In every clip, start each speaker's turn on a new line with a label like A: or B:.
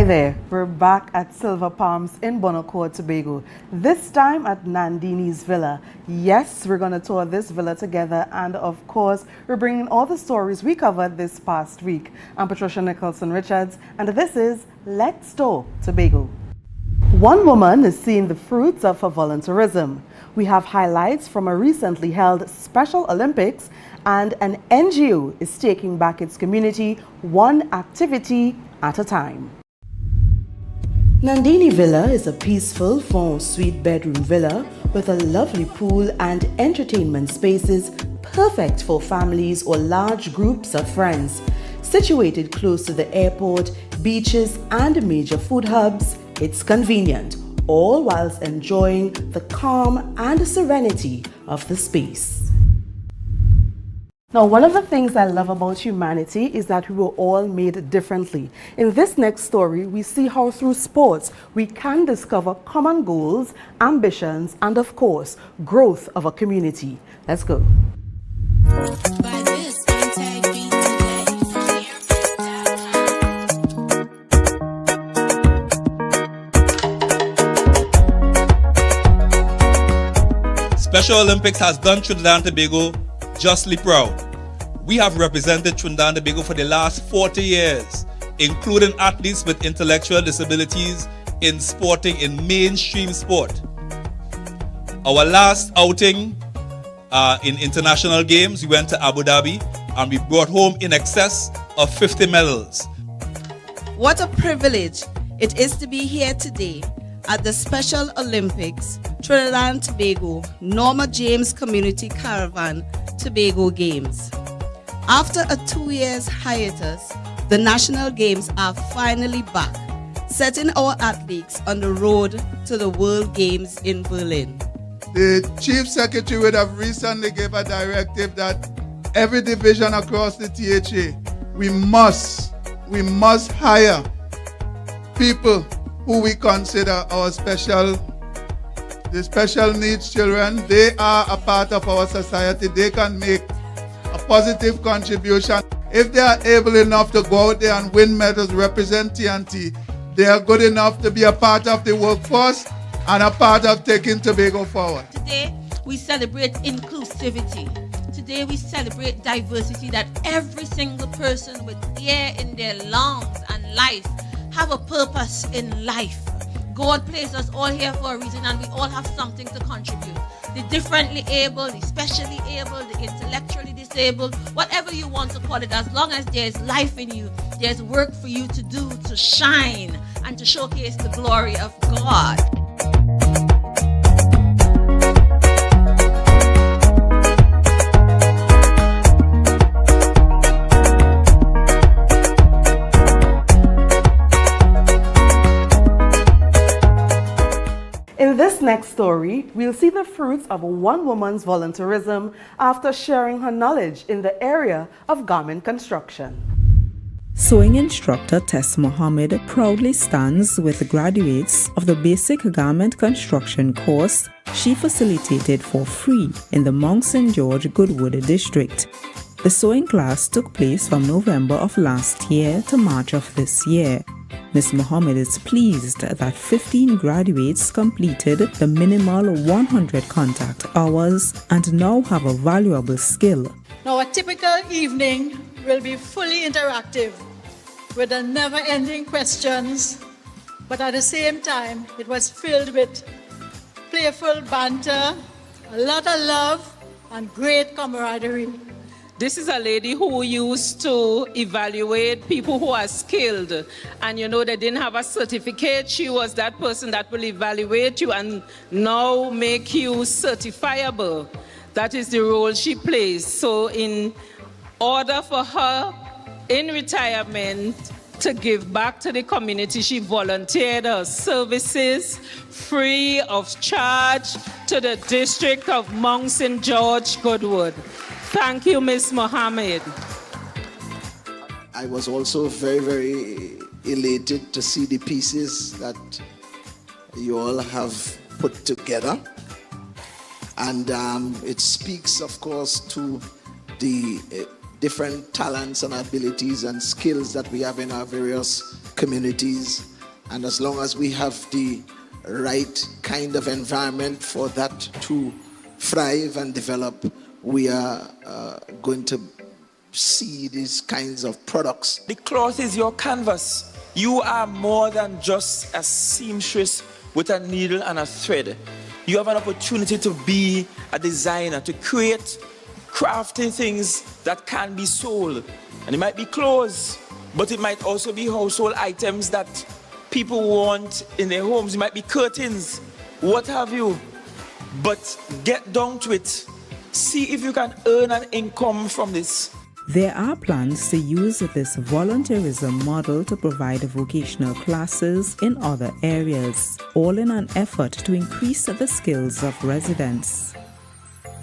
A: Hi there, we're back at Silver Palms in Bonacore, Tobago, this time at Nandini's Villa. Yes, we're going to tour this villa together, and of course, we're bringing all the stories we covered this past week. I'm Patricia Nicholson-Richards, and this is Let's Tour Tobago. One woman is seeing the fruits of her volunteerism. We have highlights from a recently held Special Olympics, and an NGO is taking back its community one activity at a time. Nandini Villa is a peaceful 4-suite bedroom villa with a lovely pool and entertainment spaces perfect for families or large groups of friends. Situated close to the airport, beaches and major food hubs, it's convenient, all whilst enjoying the calm and serenity of the space. Now, one of the things I love about humanity is that we were all made differently. In this next story, we see how through sports we can discover common goals, ambitions, and of course, growth of a community. Let's go.
B: Special Olympics has done Trinidad and Tobago justly proud. We have represented Trinidad and Tobago for the last 40 years, including athletes with intellectual disabilities in mainstream sport. Our last outing in international games, we went to Abu Dhabi and we brought home in excess of 50 medals.
C: What a privilege it is to be here today at the Special Olympics Trinidad and Tobago Norma James Community Caravan Tobago Games. After a 2-year hiatus, the National Games are finally back, setting our athletes on the road to the World Games in Berlin.
D: The Chief Secretary would have recently gave a directive that every division across the THA, we must hire people who we consider our the special needs children. They are a part of our society. They can make a positive contribution. If they are able enough to go out there and win medals, represent TNT, they are good enough to be a part of the workforce and a part of taking Tobago forward.
E: Today, we celebrate inclusivity. Today, we celebrate diversity, that every single person with air in their lungs and life have a purpose in life. God placed us all here for a reason, and we all have something to contribute. The differently able, the specially able, the intellectually disabled, whatever you want to call it, as long as there's life in you, there's work for you to do, to shine, and to showcase the glory of God.
A: In this next story, we'll see the fruits of one woman's volunteerism after sharing her knowledge in the area of garment construction.
F: Sewing instructor Tess Mohammed proudly stands with graduates of the basic garment construction course she facilitated for free in the Mount St. George Goodwood district. The sewing class took place from November of last year to March of this year. Ms. Mohammed is pleased that 15 graduates completed the minimal 100 contact hours and now have a valuable skill.
G: Now, a typical evening will be fully interactive with the never-ending questions, but at the same time, it was filled with playful banter, a lot of love, and great camaraderie.
H: This is a lady who used to evaluate people who are skilled, and they didn't have a certificate. She was that person that will evaluate you and now make you certifiable. That is the role she plays. So in order for her in retirement to give back to the community, she volunteered her services free of charge to the district of Mount St. George Goodwood. Thank you, Ms. Mohammed.
I: I was also very, very elated to see the pieces that you all have put together. And it speaks, of course, to the different talents and abilities and skills that we have in our various communities. And as long as we have the right kind of environment for that to thrive and develop, we are going to see these kinds of products.
J: The cloth is your canvas. You are more than just a seamstress with a needle and a thread. You have an opportunity to be a designer, to create crafty things that can be sold. And it might be clothes, but it might also be household items that people want in their homes. It might be curtains, what have you. But get down to it. See if you can earn an income from this.
F: There are plans to use this volunteerism model to provide vocational classes in other areas, all in an effort to increase the skills of residents.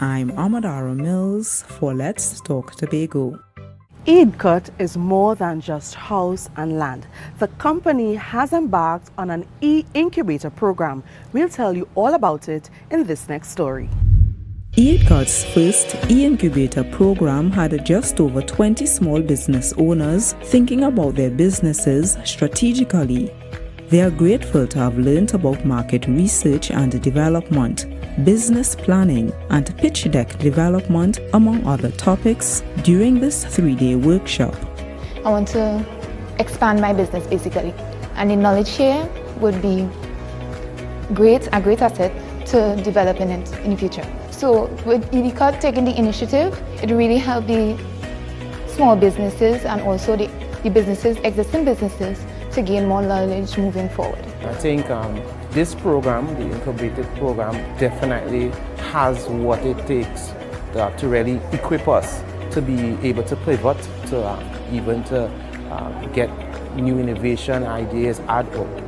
F: I'm Amadara Mills for Let's Talk Tobago.
A: Eidcut is more than just house and land. The company has embarked on an e-incubator program. We'll tell you all about it in this next story.
F: Eidcut's first e-incubator program had just over 20 small business owners thinking about their businesses strategically. They are grateful to have learned about market research and development, business planning, and pitch deck development, among other topics, during this 3-day workshop.
K: I want to expand my business basically, and the knowledge here would be a great asset to develop in it in the future. So with Eidcut taking the initiative, it really helped the small businesses and also the existing businesses to gain more knowledge moving forward.
L: I think this program, the Incubator program, definitely has what it takes to really equip us to be able to pivot, to get new innovation ideas,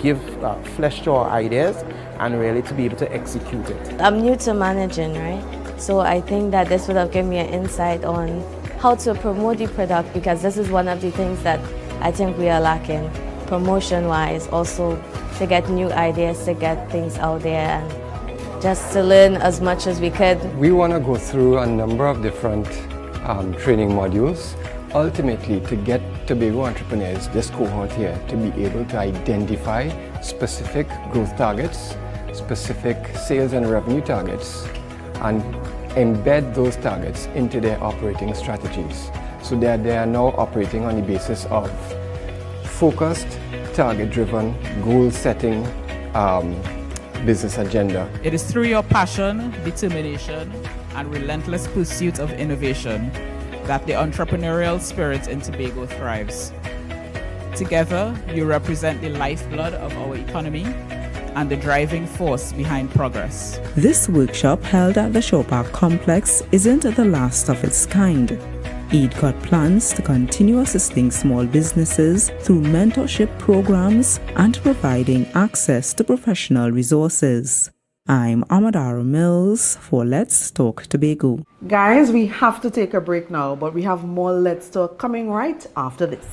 L: give flesh to our ideas, and really to be able to execute it.
M: I'm new to managing, right? So I think that this would have given me an insight on how to promote the product, because this is one of the things that I think we are lacking, promotion-wise, also to get new ideas, to get things out there, and just to learn as much as we could.
N: We want to go through a number of different training modules, ultimately to get Tobago entrepreneurs, this cohort here, to be able to identify specific growth targets, specific sales and revenue targets, and embed those targets into their operating strategies, so that they are now operating on the basis of focused, target-driven, goal-setting business agenda.
O: It is through your passion, determination, and relentless pursuit of innovation that the entrepreneurial spirit in Tobago thrives. Together, you represent the lifeblood of our economy and the driving force behind progress.
F: This workshop, held at the Showpark complex, isn't the last of its kind. Eidcut plans to continue assisting small businesses through mentorship programs and providing access to professional resources. I'm Amadara Mills for Let's Talk Tobago.
A: Guys, we have to take a break now, but we have more Let's Talk coming right after this.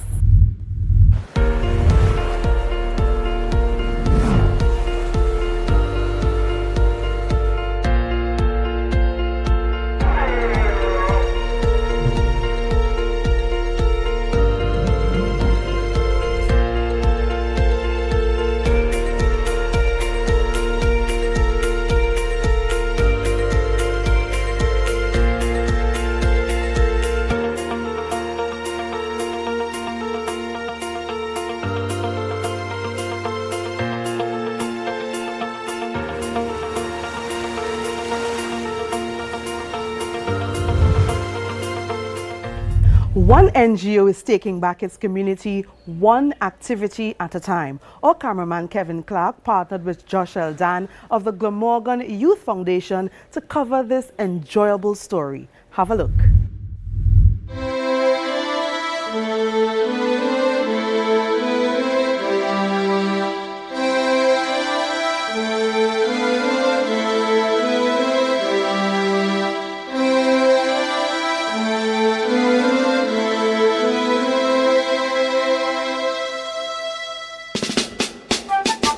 A: One NGO is taking back its community one activity at a time. Our cameraman Kevin Clark partnered with Josh Eldan of the Glamorgan Youth Foundation to cover this enjoyable story. Have a look.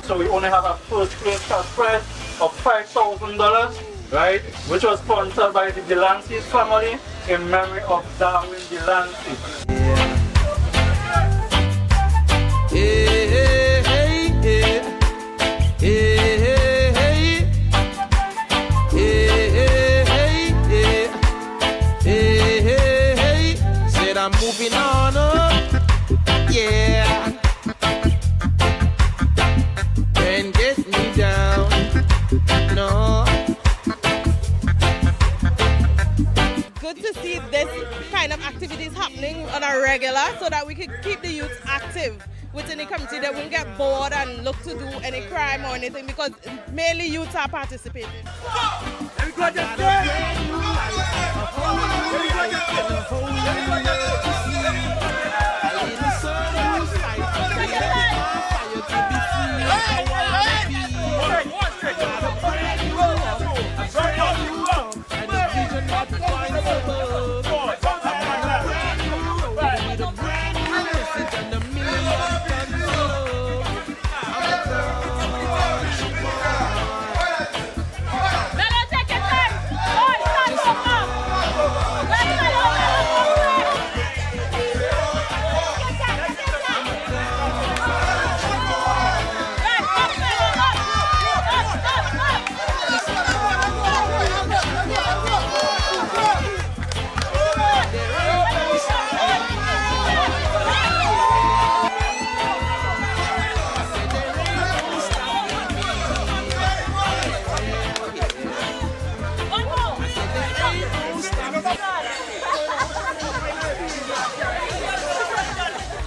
P: So we only have a first place cash prize of $5,000, right? Which was sponsored by the Delancey's family in memory of Darwin Delancey.
J: Hey, hey, hey, hey.
Q: Said I'm moving on up, yeah. Can't get me down, no.
R: Good to see this kind of activities happening on a regular so that we can keep the youth active within the community. They won't get bored and look to do any crime or anything because mainly youths are participating.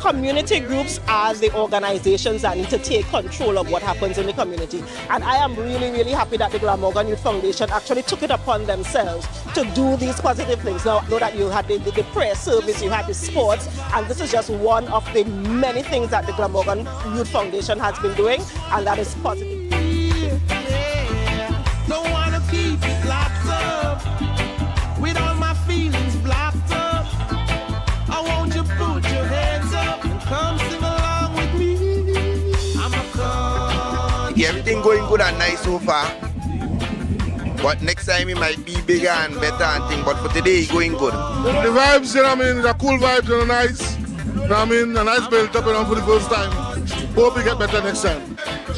S: Community groups are the organizations that need to take control of what happens in the community. And I am really, really happy that the Glamorgan Youth Foundation actually took it upon themselves to do these positive things. Now, I know that you had the prayer service, you had the sports, and this is just one of the many things that the Glamorgan Youth Foundation has been doing, and that is positive.
Q: Don't wanna keep it locked up with all my feelings blocked up. I want you to put your hands up and come sing along with me. I'm a call.
T: Yeah, everything going good and nice so far. But next time it might be bigger and better and thing. But for today, it's going good.
U: The vibes, you know what I mean? The cool vibes, you know, nice. You know what I mean? A nice build up, you know, for the first time. Hope we get better next time.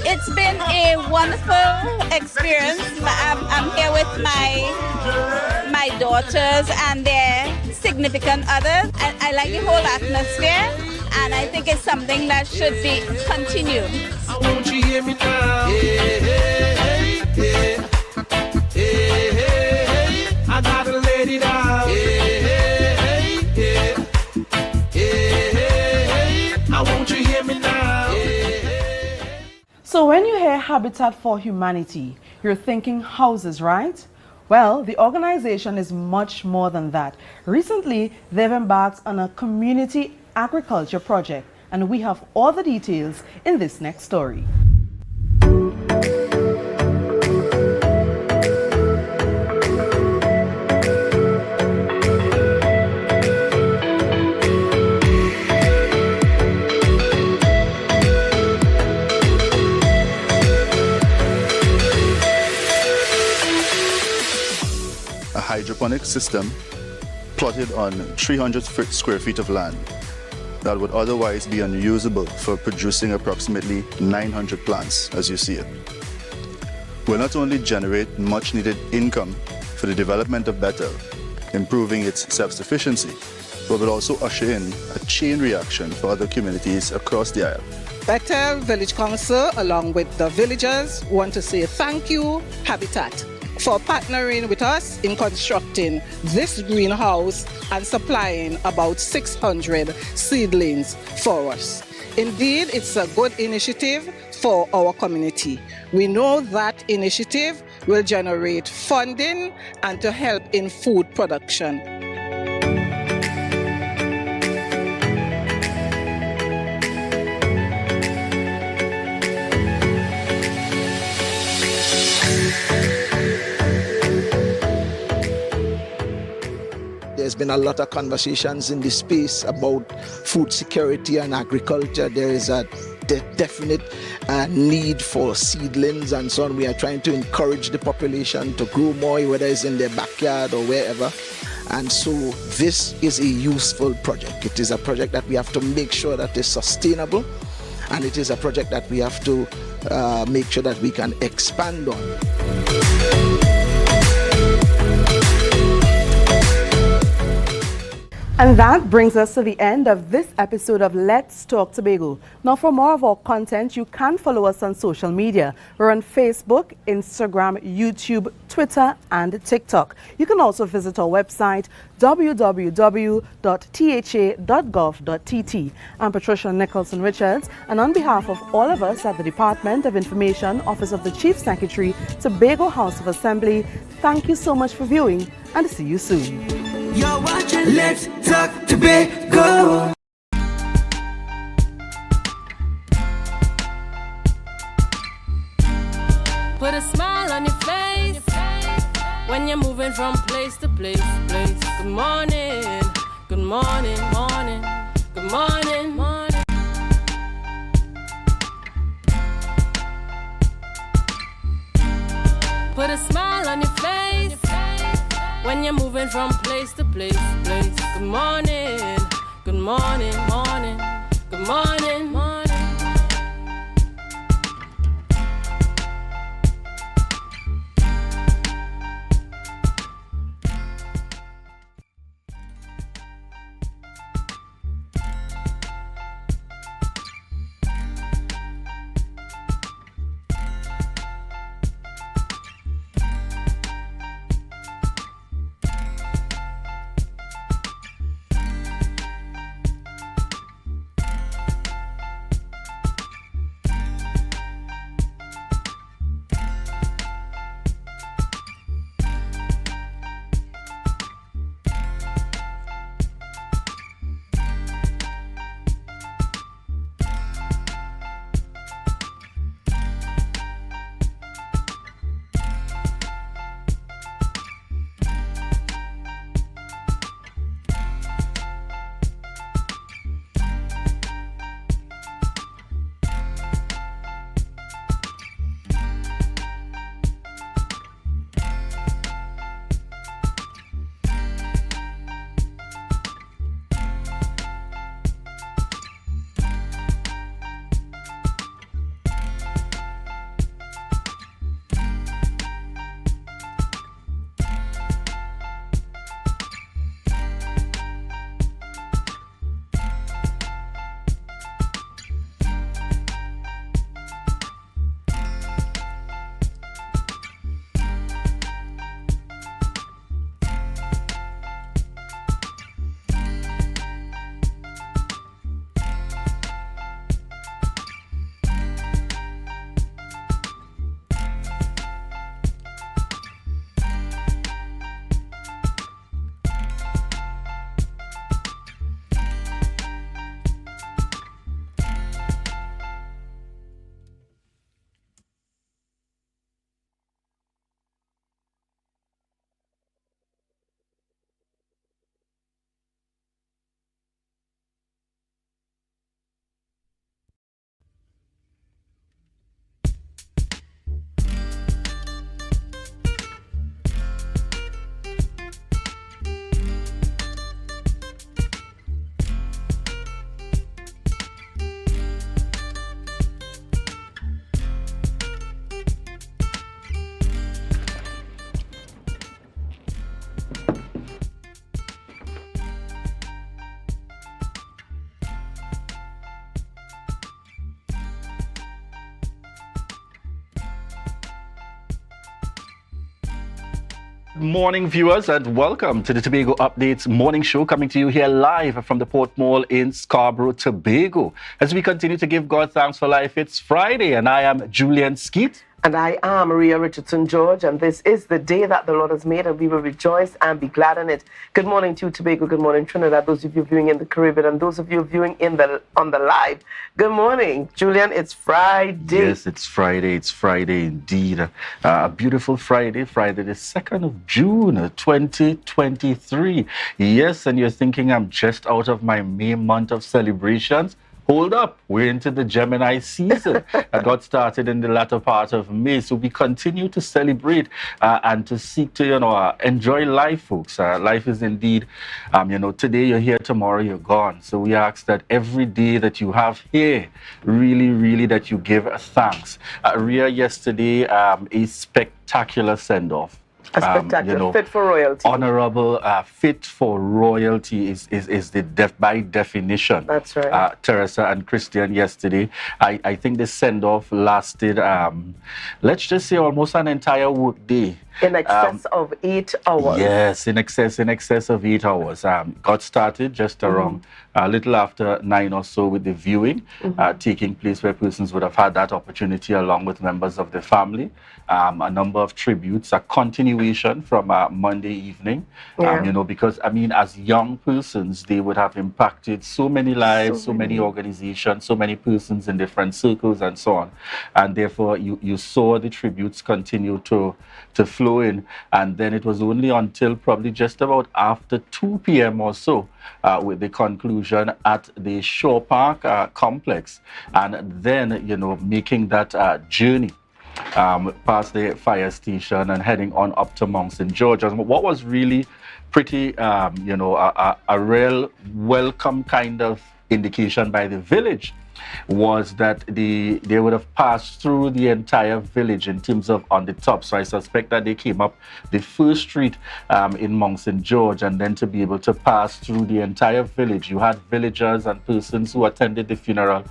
V: It's been a wonderful experience. I'm here with my daughters and their significant others. I like the whole atmosphere, and I think it's something that should be continued.
Q: Won't you hear me now? Hey, hey, hey, hey, hey, hey. I gotta let it out. Hey, hey, hey, hey, hey, hey. I want you to hear me now.
A: So when you hear Habitat for Humanity, you're thinking houses, right? Well, the organization is much more than that. Recently, they've embarked on a community agriculture project, and we have all the details in this next story.
W: Hydroponic system plotted on 300 square feet of land that would otherwise be unusable for producing approximately 900 plants, as you see it. Will not only generate much needed income for the development of Bethel, improving its self-sufficiency, but will also usher in a chain reaction for other communities across the Isle.
X: Bethel Village Council, along with the villagers, want to say thank you, Habitat, for partnering with us in constructing this greenhouse and supplying about 600 seedlings for us. Indeed, it's a good initiative for our community. We know that initiative will generate funding and to help in food production.
I: There's been a lot of conversations in this space about food security and agriculture. There is a definite need for seedlings and so on. We are trying to encourage the population to grow more, whether it's in their backyard or wherever. And so this is a useful project. It is a project that we have to make sure that is sustainable, and it is a project that we have to make sure that we can expand on.
A: And that brings us to the end of this episode of Let's Talk Tobago. Now, for more of our content, you can follow us on social media. We're on Facebook, Instagram, YouTube, Twitter, and TikTok. You can also visit our website, www.tha.gov.tt. I'm Patricia Nicholson Richards, and on behalf of all of us at the Department of Information, Office of the Chief Secretary, Tobago House of Assembly, thank you so much for viewing, and see you soon.
Q: You're watching Let's Talk Tobago.
B: Put a smile on your face when you're moving from place to place. Good morning, good morning, morning, good morning, morning. Put a smile on your face when you're moving from place to place. Good morning, good morning, morning, good morning, morning.
C: Good morning, viewers, and welcome to the Tobago Updates morning show, coming to you here live from the Port Mall in Scarborough, Tobago. As we continue to give God thanks for life, it's Friday, and I am Julian Skeet.
D: And I am Maria Richardson George, and this is the day that the Lord has made, and we will rejoice and be glad in it. Good morning to you, Tobago. Good morning, Trinidad. Those of you viewing in the Caribbean, and those of you viewing on the live. Good morning, Julian. It's Friday.
C: Yes, it's Friday. It's Friday indeed. A beautiful Friday, Friday the 2nd of June, 2023. Yes, and you're thinking I'm just out of my May month of celebrations. hold up, we're into the Gemini season that got started in the latter part of May. So we continue to celebrate and to seek to, enjoy life, folks. Life is indeed, today you're here, tomorrow you're gone. So we ask that every day that you have here, really, really that you give thanks. Ria, yesterday, a spectacular send-off.
D: A spectacular, fit for royalty.
C: Honorable, fit for royalty is by definition.
D: That's right.
C: Teresa and Christian yesterday. I think the send-off lasted, let's just say almost an entire work day.
D: In excess of 8 hours.
C: Yes, in excess of 8 hours. Got started just around a little after 9 or so with the viewing taking place, where persons would have had that opportunity along with members of the family. A number of tributes, a continuation from Monday evening. Because as young persons, they would have impacted so many lives, so many organizations, so many persons in different circles and so on. And therefore, you saw the tributes continue to flow in. And then it was only until probably just about after 2 p.m. or so with the conclusion at the Shore Park complex. And then, making that journey past the fire station and heading on up to Mount St. George. What was really pretty, a real welcome kind of indication by the village was that they would have passed through the entire village in terms of on the top. So I suspect that they came up the first street in Mount St. George, and then to be able to pass through the entire village. You had villagers and persons who attended the funeral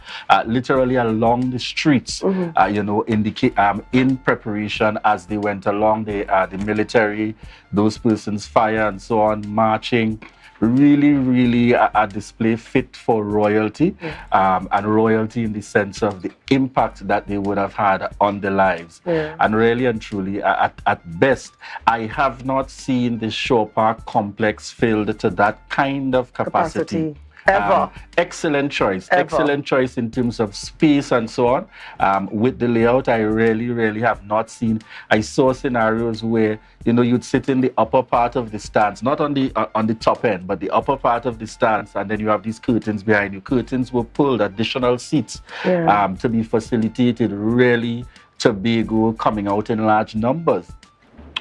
C: literally along the streets, in preparation as they went along the military, those persons fire and so on, marching. Really, really a display fit for royalty, and royalty in the sense of the impact that they would have had on their lives. And really and truly, at best, I have not seen the Shore Park complex filled to that kind of capacity.
D: Ever.
C: Excellent choice. Excellent choice in terms of space and so on. With the layout, I really, really have not seen. I saw scenarios where, you'd sit in the upper part of the stands, not on the top end, but the upper part of the stands, and then you have these curtains behind you. Curtains were pulled, additional seats to be facilitated. Really, Tobago coming out in large numbers.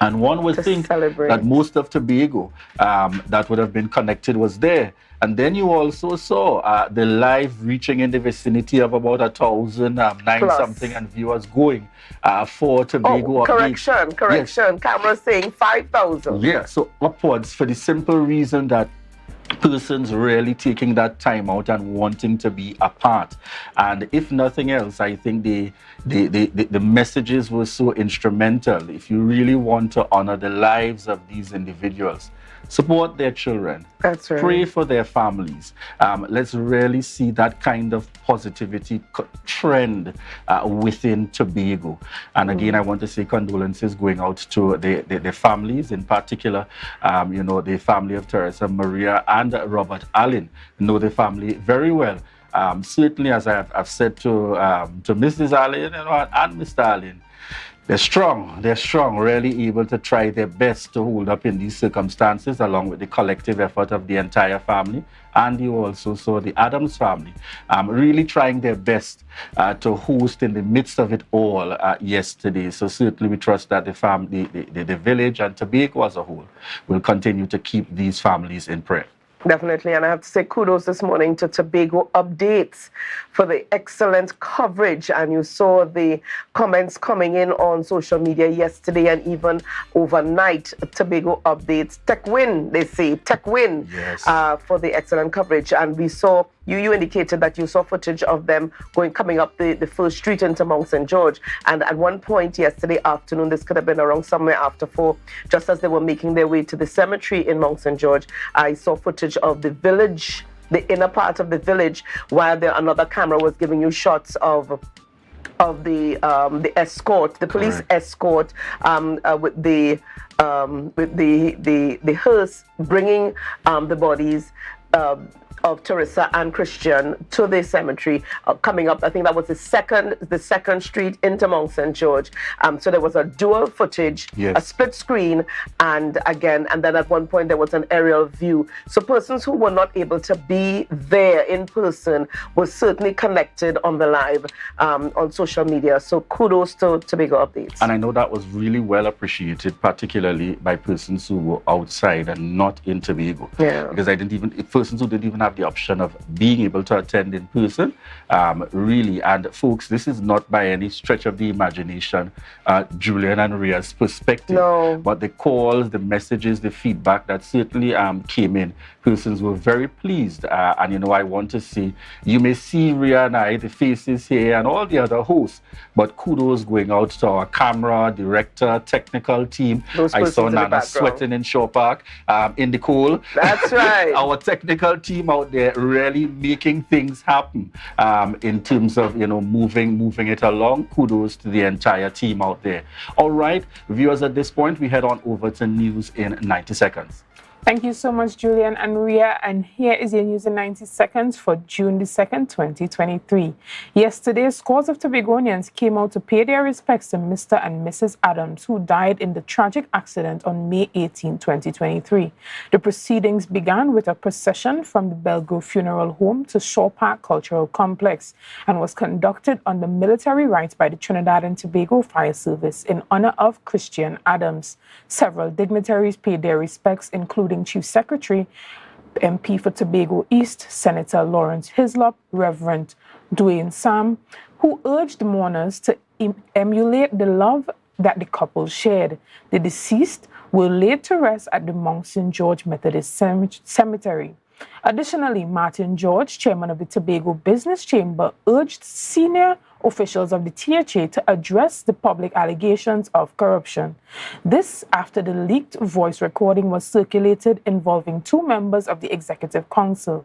C: And one would think that most of Tobago that would have been connected was there. And then you also saw the live reaching in the vicinity of about 1,000, 9-something, and viewers going for Tobago.
D: Correction. Yes. Camera saying 5,000.
C: Yeah, so upwards, for the simple reason that persons really taking that time out and wanting to be a part. And if nothing else, I think the messages were so instrumental. If you really want to honor the lives of these individuals, support their children.
D: That's right.
C: Pray for their families. Let's really see that kind of positivity trend within Tobago. And again, I want to say condolences going out to the families, in particular, the family of Teresa Maria and Robert Allen. Know the family very well. Certainly, as I've said to Mrs. Allen and Mr. Allen, they're strong, really able to try their best to hold up in these circumstances, along with the collective effort of the entire family. And you also saw the Adams family really trying their best to host in the midst of it all yesterday. So certainly we trust that the family, the village and Tobago as a whole will continue to keep these families in prayer.
D: Definitely, and I have to say kudos this morning to Tobago Updates for the excellent coverage. And you saw the comments coming in on social media yesterday and even overnight. Tobago Updates, tech win, they say, tech win,
C: yes.
D: For the excellent coverage. And we saw, you indicated that you saw footage of them coming up the first street into Mount St. George. And at one point yesterday afternoon, this could have been around somewhere after 4, just as they were making their way to the cemetery in Mount St. George, I saw footage of the village, the inner part of the village, while another camera was giving you shots of the escort, the police escort, with the hearse bringing the bodies of Teresa and Christian to the cemetery coming up. I think that was the second street into Mount St. George. So there was a dual footage, a split screen, and then at one point there was an aerial view. So persons who were not able to be there in person were certainly connected on the live on social media. So kudos to Tobago Updates.
C: And I know that was really well appreciated, particularly by persons who were outside and not in Tobago.
D: Yeah.
C: Because persons who didn't even have the option of being able to attend in person, really. And folks, this is not by any stretch of the imagination Julian and Ria's perspective.
D: No.
C: But the calls, the messages, the feedback that certainly came in, persons were very pleased. And I want to see, you may see Ria and I, the faces here, and all the other hosts, but kudos going out to our camera, director, technical team. I saw Nana sweating in Shaw Park, in the cold.
D: That's right.
C: Our technical team out there really making things happen in terms of, moving it along. Kudos to the entire team out there. All right, viewers, at this point, we head on over to news in 90 seconds.
E: Thank you so much, Julian and Ria. And here is your news in 90 seconds for June the 2nd, 2023. Yesterday, scores of Tobagonians came out to pay their respects to Mr. and Mrs. Adams, who died in the tragic accident on May 18, 2023. The proceedings began with a procession from the Belgrove Funeral Home to Shaw Park Cultural Complex and was conducted under military rites by the Trinidad and Tobago Fire Service in honor of Christian Adams. Several dignitaries paid their respects, including Chief Secretary, MP for Tobago East, Senator Lawrence Hislop, Reverend Dwayne Sam, who urged mourners to emulate the love that the couple shared. The deceased were laid to rest at the Mount St. George Methodist Cemetery. Additionally, Martin George, chairman of the Tobago Business Chamber, urged senior officials of the THA to address the public allegations of corruption. This after the leaked voice recording was circulated involving two members of the Executive Council.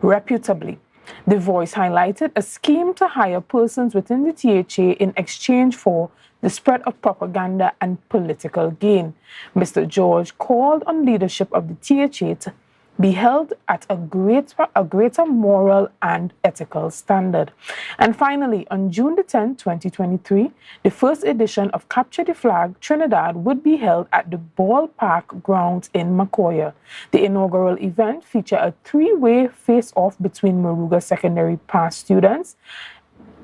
E: Reputably, the voice highlighted a scheme to hire persons within the THA in exchange for the spread of propaganda and political gain. Mr. George called on leadership of the THA to be held at a greater moral and ethical standard. And finally, on June the 10th, 2023, the first edition of Capture the Flag Trinidad would be held at the ballpark grounds in Macoya. The inaugural event featured a three-way face-off between Moruga Secondary Pass students,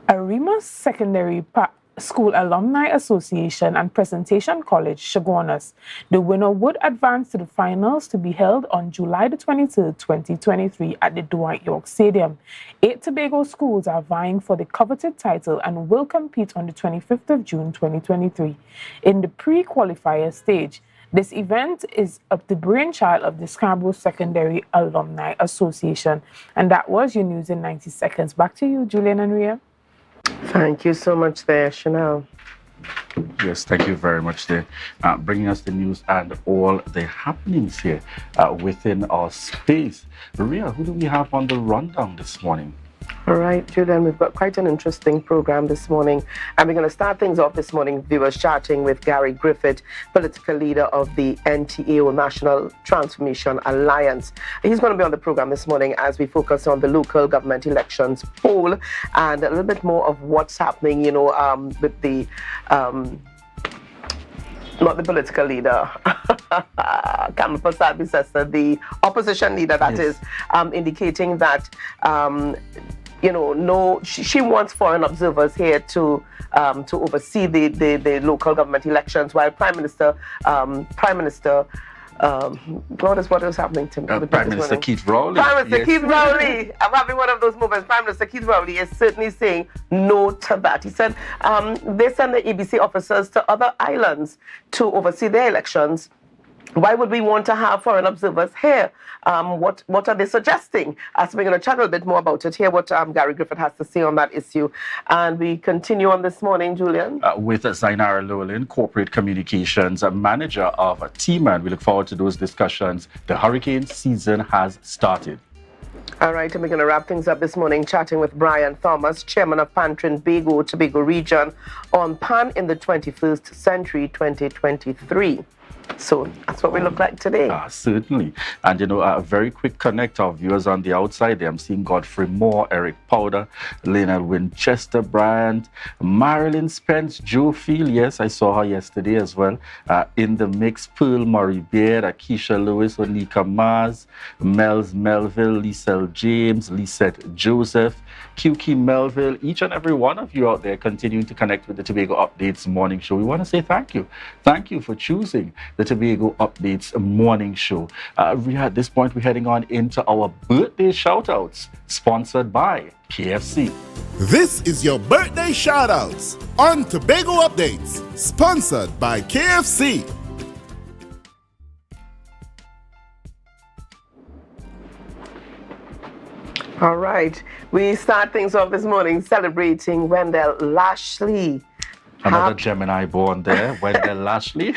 E: Arima Secondary School Alumni Association, and Presentation College, Chaguanas. The winner would advance to the finals to be held on July the 23rd, 2023 at the Dwight York Stadium. 8 Tobago schools are vying for the coveted title and will compete on the 25th of June, 2023. In the pre-qualifier stage, this event is the brainchild of the Scarborough Secondary Alumni Association. And that was your news in 90 seconds. Back to you, Julian and Ria.
D: Thank you so much there, Chanel.
C: Yes, thank you very much there. Bringing us the news and all the happenings here within our space. Ria, who do we have on the rundown this morning?
D: All right, Julian, we've got quite an interesting program this morning. And we're going to start things off this morning, viewers, chatting with Gary Griffith, political leader of the NTAO, National Transformation Alliance. He's going to be on the program this morning as we focus on the local government elections poll and a little bit more of what's happening, with the... not the political leader, Kamal Prasad Bisesta, the opposition leader, that is, indicating that, she wants foreign observers here to oversee the local government elections, while Prime Minister, what is happening to me?
C: Prime Minister Keith Rowley.
D: Prime Minister Keith Rowley. I'm having one of those moments. Prime Minister Keith Rowley is certainly saying no to that. He said they send the EBC officers to other islands to oversee their elections. Why would we want to have foreign observers here? What are they suggesting? So we're going to chat a little bit more about it. Hear what Gary Griffith has to say on that issue. And we continue on this morning, Julian.
C: With Zainara Llewellyn, Corporate Communications Manager of T-Man. We look forward to those discussions. The hurricane season has started.
D: All right, and we're going to wrap things up this morning chatting with Brian Thomas, Chairman of Pan-Trinbago Tobago Region, on Pan in the 21st Century 2023. So that's what we look like today.
C: Certainly. And, a very quick connect of viewers on the outside there. I'm seeing Godfrey Moore, Eric Powder, Lena Winchester Bryant, Marilyn Spence, Joe Field. Yes, I saw her yesterday as well. In the mix, Pearl Murray Beard, Keisha Lewis, Onika Mars, Mel's Melville, Lisel James, Lisette Joseph, QK Melville, each and every one of you out there continuing to connect with the Tobago Updates Morning Show. We want to say thank you. Thank you for choosing the Tobago Updates Morning Show. At this point, we're heading on into our birthday shoutouts, sponsored by KFC.
G: This is your birthday shoutouts on Tobago Updates, sponsored by KFC.
D: All right. We start things off this morning celebrating Wendell Lashley.
C: Another Gemini born there, Wendell Lashley.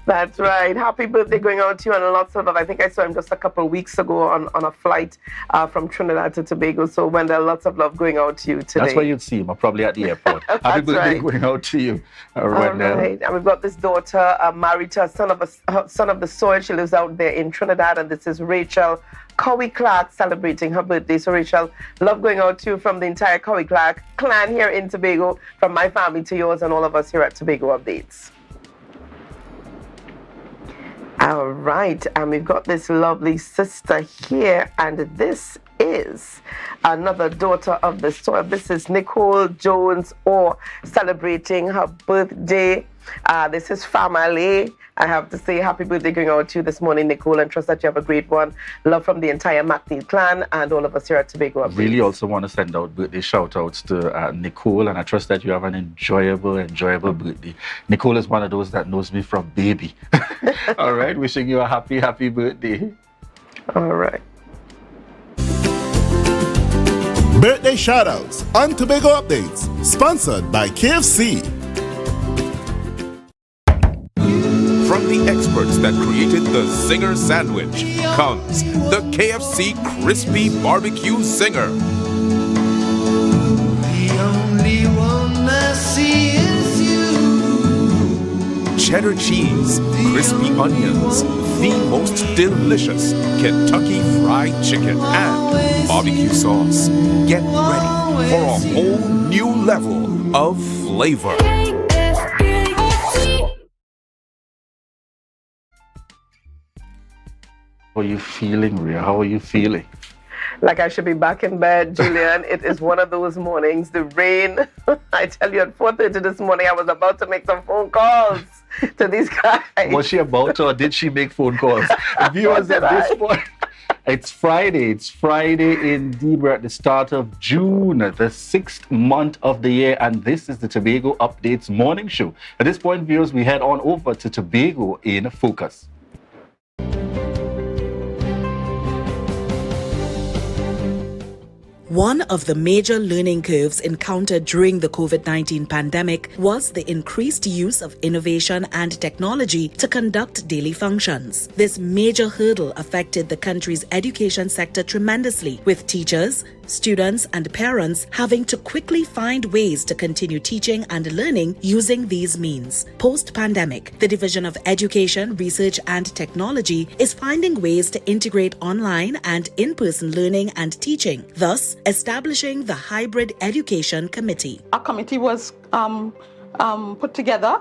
D: That's right. Happy birthday going out to you, and lots of love. I think I saw him just a couple of weeks ago on a flight from Trinidad to Tobago. So Wendell, lots of love going out to you today.
C: That's where you'd see him, probably at the airport. Happy birthday going out to you, Wendell.
D: All right. And we've got this daughter married to a son of the soil. She lives out there in Trinidad, and this is Rachel Cowie Clark celebrating her birthday. So Rachel, love going out to you from the entire Cowie Clark clan here in Tobago, from my family to yours and all of us here at Tobago Updates. All right, and we've got this lovely sister here, and this is another daughter of the soil. This is Nicole Jones, or celebrating her birthday. This is family. I have to say happy birthday going out to you this morning, Nicole, and trust that you have a great one. Love from the entire McNeil clan and all of us here at Tobago Updates.
C: Really also want to send out birthday shout-outs to Nicole, and I trust that you have an enjoyable birthday. Nicole is one of those that knows me from baby. All right, wishing you a happy birthday.
D: All right.
G: Birthday shoutouts on Tobago Updates, sponsored by KFC.
H: From the experts that created the Zinger sandwich comes the KFC Crispy Barbecue Zinger.
Q: The only one I see is you.
H: Cheddar cheese, crispy onions, the most delicious Kentucky Fried Chicken, and barbecue sauce. Get ready for a whole new level of flavor.
C: How are you feeling, Rhea? How are you feeling?
D: Like I should be back in bed, Julian. It is one of those mornings. The rain. I tell you, at 4:30 this morning, I was about to make some phone calls to these guys.
C: Was she about to, or did she make phone calls? Viewers, at this point, it's Friday. It's Friday indeed. We're at the start of June, the 6th month of the year, and this is the Tobago Updates Morning Show. At this point, viewers, we head on over to Tobago in Focus.
K: One of the major learning curves encountered during the COVID-19 pandemic was the increased use of innovation and technology to conduct daily functions. This major hurdle affected the country's education sector tremendously, with teachers, students, and parents having to quickly find ways to continue teaching and learning using these means. Post-pandemic, the Division of Education, Research and Technology is finding ways to integrate online and in-person learning and teaching, thus establishing the Hybrid Education Committee.
L: A committee was put together,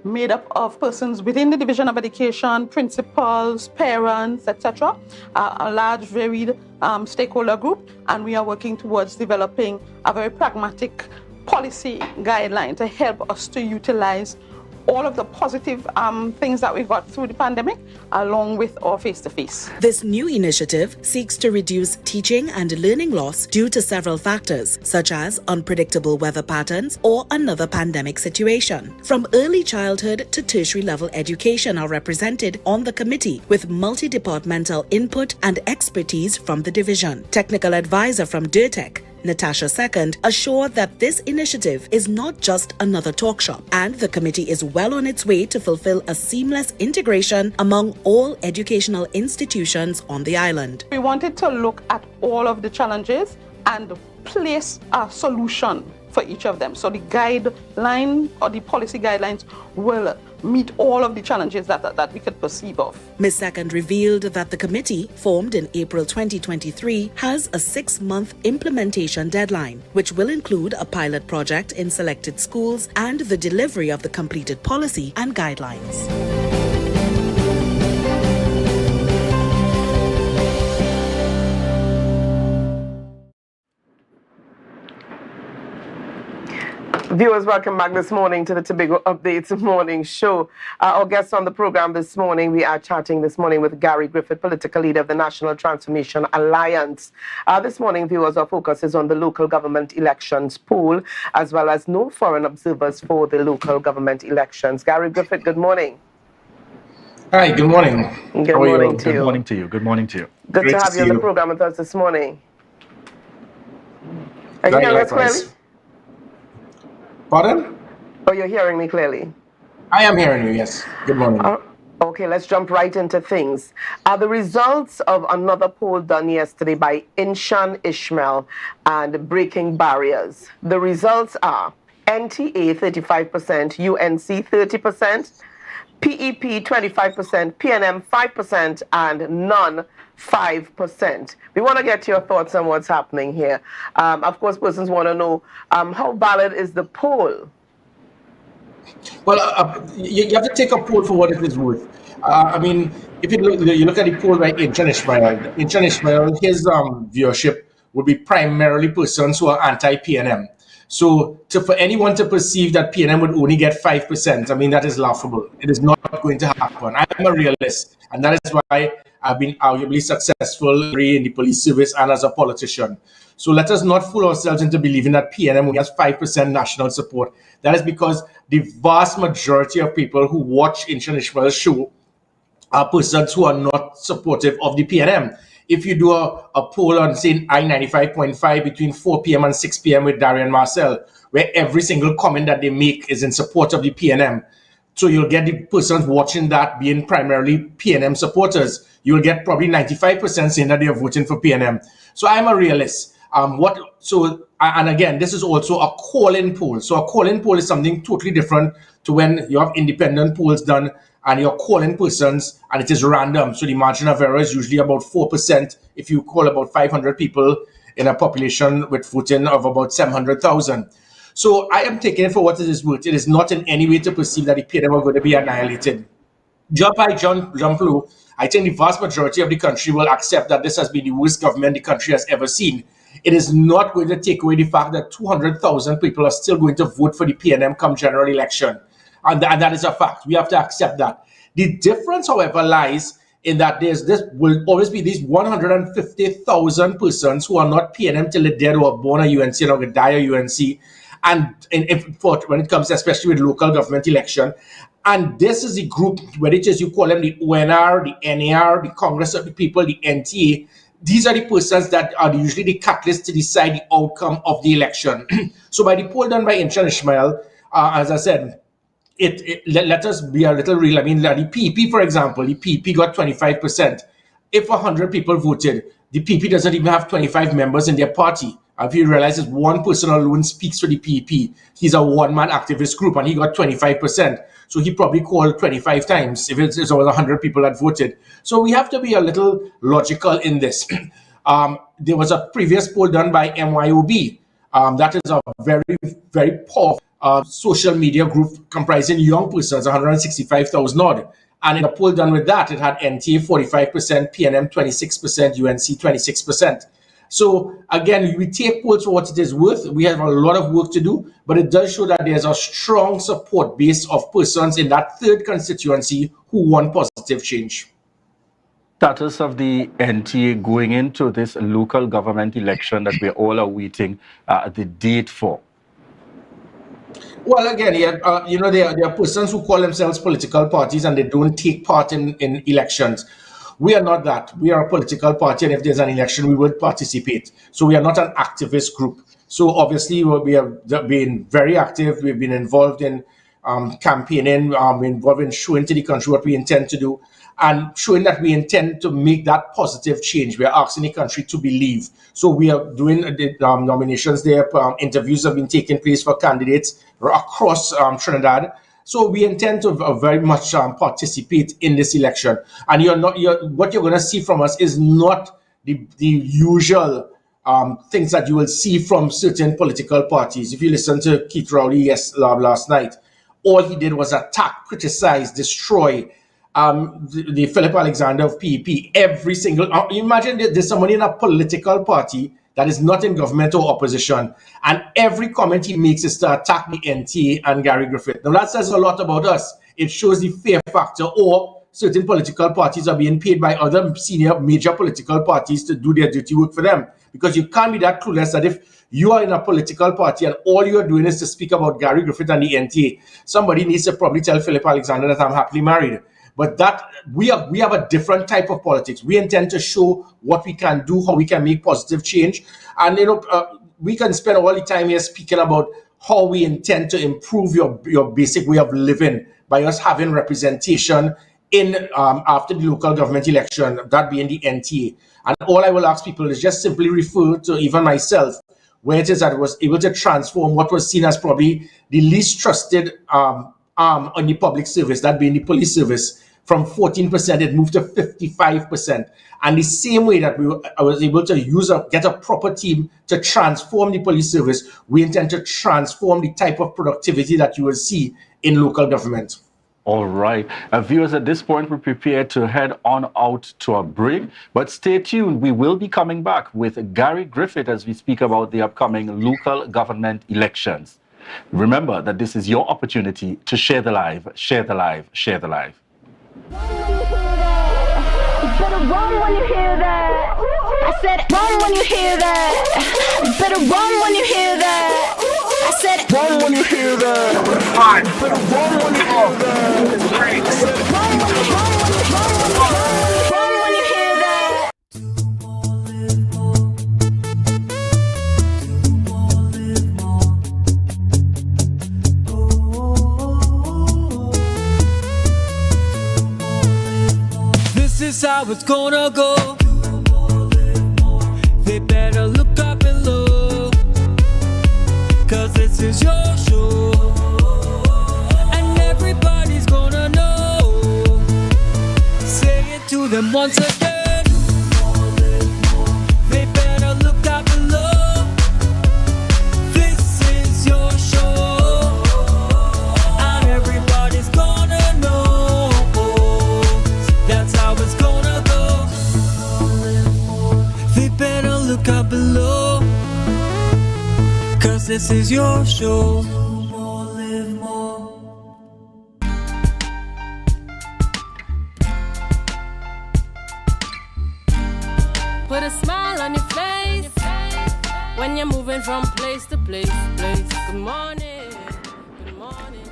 L: made up of persons within the Division of Education, principals, parents, etc., a large, varied stakeholder group, and we are working towards developing a very pragmatic policy guideline to help us to utilize all of the positive things that we got through the pandemic, along with our face-to-face.
K: This new initiative seeks to reduce teaching and learning loss due to several factors, such as unpredictable weather patterns or another pandemic situation. From early childhood to tertiary level education are represented on the committee, with multi-departmental input and expertise from the division. Technical advisor from DIRTEC, Natasha Second, assured that this initiative is not just another talk shop, and the committee is well on its way to fulfill a seamless integration among all educational institutions on the island.
L: We wanted to look at all of the challenges and place a solution for each of them. So the guideline or the policy guidelines will meet all of the challenges that we could perceive of.
K: Ms. Second revealed that the committee, formed in April 2023, has a 6-month implementation deadline, which will include a pilot project in selected schools and the delivery of the completed policy and guidelines.
D: Viewers, welcome back this morning to the Tobago Updates Morning Show. Our guests on the program this morning, we are chatting this morning with Gary Griffith, political leader of the National Transformation Alliance. This morning, viewers, our focus is on the local government elections poll, as well as no foreign observers for the local government elections. Gary Griffith, good morning.
F: Hi, good morning.
D: Good morning to you.
C: Good morning to you. Good morning to you.
D: Good to have you on the program with us this morning. Are you hearing us clearly?
F: Pardon?
D: Oh, you're hearing me clearly?
F: I am hearing you, yes. Good morning.
D: Okay, let's jump right into things. The results of another poll done yesterday by Inshan Ishmael and Breaking Barriers. The results are NTA 35%, UNC 30%, PEP 25%, PNM 5%, and none 5%. We want to get your thoughts on what's happening here. Of course, persons want to know how valid is the poll?
F: Well, you have to take a poll for what it is worth. I mean, if you look at the poll by Inshan Ishmael, his viewership would be primarily persons who are anti-PNM. So for anyone to perceive that PNM would only get 5%, I mean, that is laughable. It is not going to happen. I'm a realist, and that is why I've been arguably successful in the police service and as a politician. So let us not fool ourselves into believing that PNM only has 5% national support. That is because the vast majority of people who watch Inshan Ishmael's show are persons who are not supportive of the PNM. If you do a poll on, say, I-95.5 between 4 p.m. and 6 p.m. with Darian Marcel, where every single comment that they make is in support of the PNM, so you'll get the persons watching that being primarily PNM supporters. You'll get probably 95% saying that they are voting for PNM. So I'm a realist. And again, this is also a call-in poll. So a call-in poll is something totally different to when you have independent polls done and you're calling persons and it is random. So the margin of error is usually about 4% if you call about 500 people in a population with voting of about 700,000. So I am taking it for what it is worth. It is not in any way to perceive that the PNM are going to be annihilated. Jump low, I think the vast majority of the country will accept that this has been the worst government the country has ever seen. It is not going to take away the fact that 200,000 people are still going to vote for the PNM come general election. And that is a fact. We have to accept that. The difference, however, lies in that will always be these 150,000 persons who are not PNM till they're dead or born a UNC or die a UNC. And when it comes, especially with local government election. And this is the group, whether it is you call them the ONR, the NAR, the Congress of the People, the NTA. These are the persons that are usually the catalyst to decide the outcome of the election. So by the poll done by Inshan Ishmael, as I said, let us be a little real. I mean, the PP, for example, the PP got 25%. If 100 people voted, the PP doesn't even have 25 members in their party. If you realize that one person alone speaks for the PP, he's a one-man activist group and he got 25%. So he probably called 25 times if it was 100 people that voted. So we have to be a little logical in this. There was a previous poll done by MYOB. That is a very, very powerful social media group comprising young persons, 165,000 odd. And in a poll done with that, it had NTA 45%, PNM 26%, UNC 26%. So again, we take polls for what it is worth. We have a lot of work to do, but it does show that there's a strong support base of persons in that third constituency who want positive change.
C: Status of the NTA going into this local government election that we're all awaiting the date for?
F: Well, again, there are persons who call themselves political parties and they don't take part in elections. We are not that. We are a political party, and if there's an election, we will participate. So we are not an activist group. So obviously, we have been very active. We've been involved in campaigning, involved in showing to the country what we intend to do, and showing that we intend to make that positive change. We are asking the country to believe. So we are doing the nominations there. Interviews have been taking place for candidates across Trinidad. So we intend to very much participate in this election. And what you're going to see from us is not the usual things that you will see from certain political parties. If you listen to Keith Rowley last night, all he did was attack, criticize, destroy the Philip Alexander of PEP. Every single... imagine there's someone in a political party that is not in government or opposition, and every comment he makes is to attack the NTA and Gary Griffith. Now that says a lot about us. It shows the fear factor, or certain political parties are being paid by other senior major political parties to do their dirty work for them. Because you can't be that clueless that if you are in a political party and all you're doing is to speak about Gary Griffith and the NTA, somebody needs to probably tell Philip Alexander that I'm happily married. But that we have a different type of politics. We intend to show what we can do, how we can make positive change. And we can spend all the time here speaking about how we intend to improve your basic way of living by us having representation in after the local government election, that being the NTA. And all I will ask people is just simply refer to even myself, where it is that I was able to transform what was seen as probably the least trusted arm on the public service, that being the police service. From 14%, it moved to 55%. And the same way that I was able to get a proper team to transform the police service, we intend to transform the type of productivity that you will see in local government.
C: All right. Viewers, at this point, we're prepared to head on out to a break. But stay tuned. We will be coming back with Gary Griffith as we speak about the upcoming local government elections. Remember that this is your opportunity to share the live, share the live, share the live.
M: Better run when you hear that. I said run when you hear that. Better run when you hear that. I said run when you hear that. Better run when you hear that. Run when you hear that.
N: This is how it's gonna go. They better look up and low, 'cause this is your show, and everybody's gonna know. Say it to them once again. They better look up and low. This is your show, and everybody's gonna know. That's how it's gonna go. They better look up below, 'cause this is your show.
B: Put a smile on your face when you're moving from place to place. Good morning. Good morning.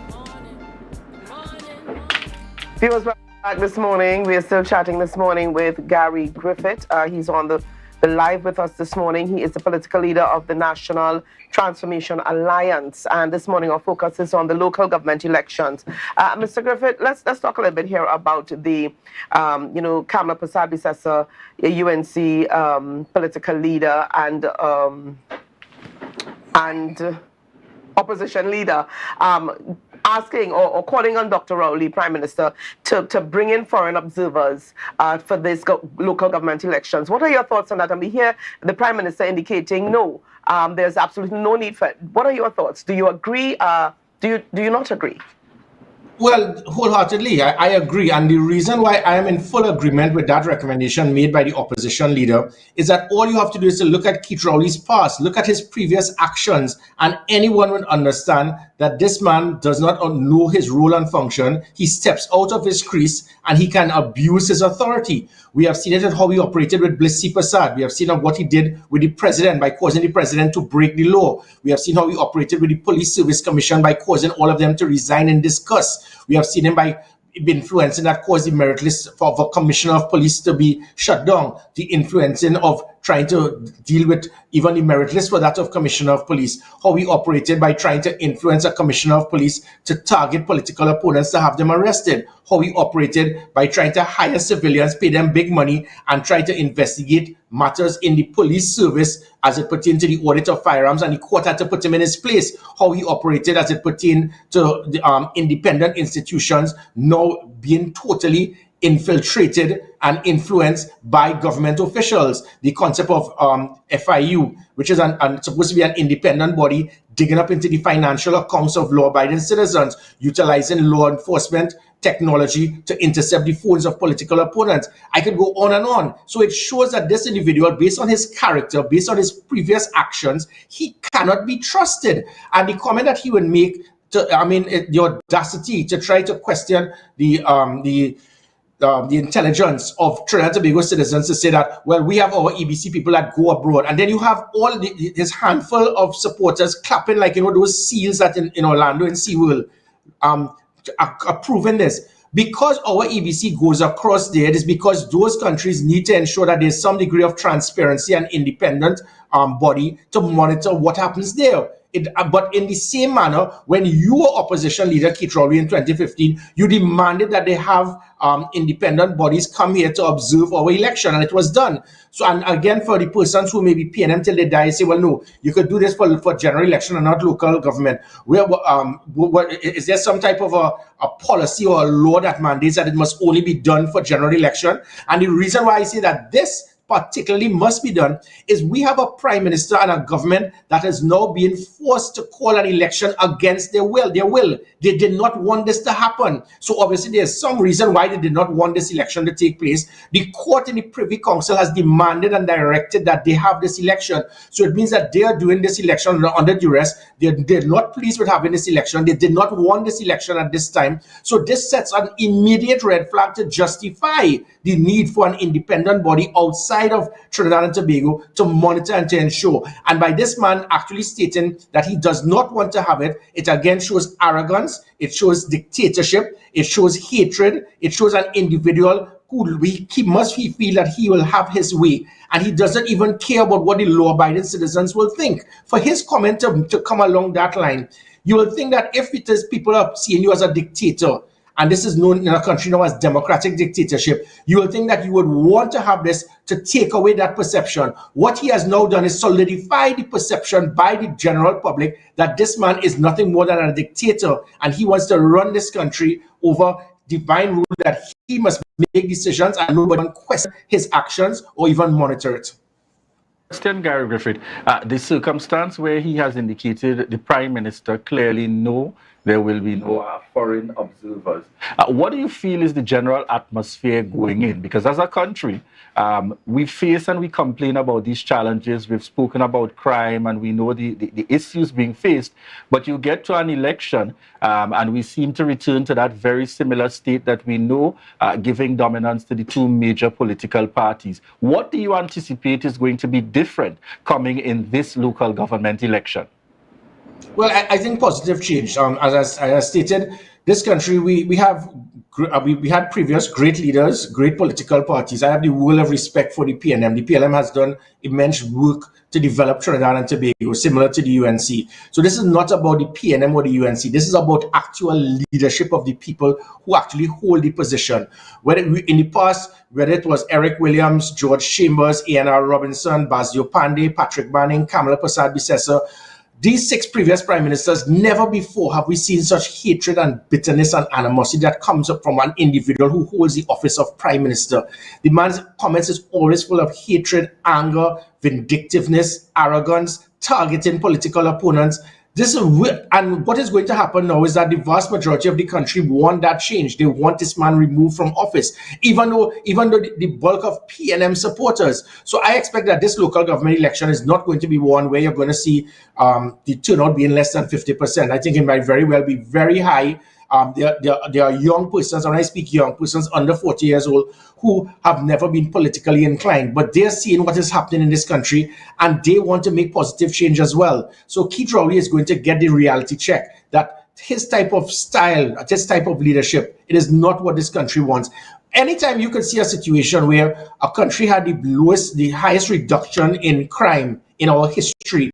D: Viewers, welcome back this morning. We are still chatting this morning with Gary Griffith. He's on the live with us this morning. He is the political leader of the National Transformation Alliance. And this morning our focus is on the local government elections. Mr. Griffith, let's talk a little bit here about the, Kamala Persad-Bissessar, UNC political leader and opposition leader, asking or calling on Dr. Rowley, Prime Minister, to bring in foreign observers for this local government elections. What are your thoughts on that? And we hear the Prime Minister indicating no, there's absolutely no need for it. What are your thoughts? Do you agree? Do you not agree?
F: Well, wholeheartedly, I agree. And the reason why I am in full agreement with that recommendation made by the opposition leader is that all you have to do is to look at Keith Rowley's past, look at his previous actions, and anyone would understand that this man does not know his role and function. He steps out of his crease and he can abuse his authority. We have seen it in how he operated with Blissy Persad. We have seen what he did with the president by causing the president to break the law. We have seen how he operated with the Police Service Commission by causing all of them to resign in disgust. We have seen him by influencing that caused the merit list for the commissioner of police to be shut down, the influencing of trying to deal with even the merit list for that of commissioner of police, how he operated by trying to influence a commissioner of police to target political opponents to have them arrested, how he operated by trying to hire civilians, pay them big money, and try to investigate matters in the police service as it pertained to the audit of firearms, and the court had to put him in his place, how he operated as it pertained to the independent institutions now being totally infiltrated and influenced by government officials. The concept of FIU, which is supposed to be an independent body digging up into the financial accounts of law-abiding citizens, utilizing law enforcement technology to intercept the phones of political opponents. I could go on and on. So it shows that this individual, based on his character, based on his previous actions, he cannot be trusted. And the comment that he would make, the audacity to try to question the intelligence of Trinidad and Tobago citizens to say that, well, we have our EBC people that go abroad, and then you have all this handful of supporters clapping like, those seals that in Orlando in SeaWorld, approving this. Because our EBC goes across there, it is because those countries need to ensure that there's some degree of transparency and independent body to monitor what happens there. But in the same manner, when you were opposition leader, Keith Rowley, in 2015, you demanded that they have independent bodies come here to observe our election, and it was done. So, and again, for the persons who may be paying them till they die, say, well, no, you could do this for general election and not local government. Is there some type of a policy or a law that mandates that it must only be done for general election? And the reason why I say that this particularly must be done is we have a prime minister and a government that is now being forced to call an election against their will. They did not want this to happen. So obviously there's some reason why they did not want this election to take place. The court and the Privy Council has demanded and directed that they have this election. So it means that they are doing this election under duress. They're not pleased with having this election. They did not want this election at this time. So this sets an immediate red flag to justify the need for an independent body outside of Trinidad and Tobago to monitor and to ensure. And by this man actually stating that he does not want to have it, it again shows arrogance, it shows dictatorship, it shows hatred, it shows an individual who must feel that he will have his way, and he doesn't even care about what the law-abiding citizens will think. For his comment to come along that line, you will think that if it is people are seeing you as a dictator, and this is known in a country now as democratic dictatorship, you will think that you would want to have this to take away that perception. What he has now done is solidify the perception by the general public that this man is nothing more than a dictator, and he wants to run this country over divine rule, that he must make decisions and nobody can question his actions or even monitor it.
C: Question, Gary Griffith. The circumstance where he has indicated the Prime Minister clearly no, there will be no foreign observers. What do you feel is the general atmosphere going in? Because as a country, we face and we complain about these challenges. We've spoken about crime and we know the issues being faced. But you get to an election and we seem to return to that very similar state that we know, giving dominance to the two major political parties. What do you anticipate is going to be different coming in this local government election?
F: Well, I think positive change. As I stated, this country, we had previous great leaders, great political parties. I have the world of respect for the PNM. The PNM has done immense work to develop Trinidad and Tobago, similar to the UNC. So this is not about the PNM or the UNC. This is about actual leadership of the people who actually hold the position. Whether in the past, whether it was Eric Williams, George Chambers, A.N.R. Robinson, Basio Pandey, Patrick Manning, Kamala Persad-Bissessar, these 6 previous prime ministers, never before have we seen such hatred and bitterness and animosity that comes up from an individual who holds the office of prime minister. The man's comments is always full of hatred, anger, vindictiveness, arrogance, targeting political opponents. And what is going to happen now is that the vast majority of the country want that change. They want this man removed from office, even though the bulk of PNM supporters. So I expect that this local government election is not going to be one where you're going to see the turnout being less than 50%. I think it might very well be very high. There are young persons, and I speak young persons under 40 years old, who have never been politically inclined, but they're seeing what is happening in this country and they want to make positive change as well. So Keith Rowley is going to get the reality check that his type of style, his type of leadership, it is not what this country wants. Anytime you could see a situation where a country had the highest reduction in crime in our history,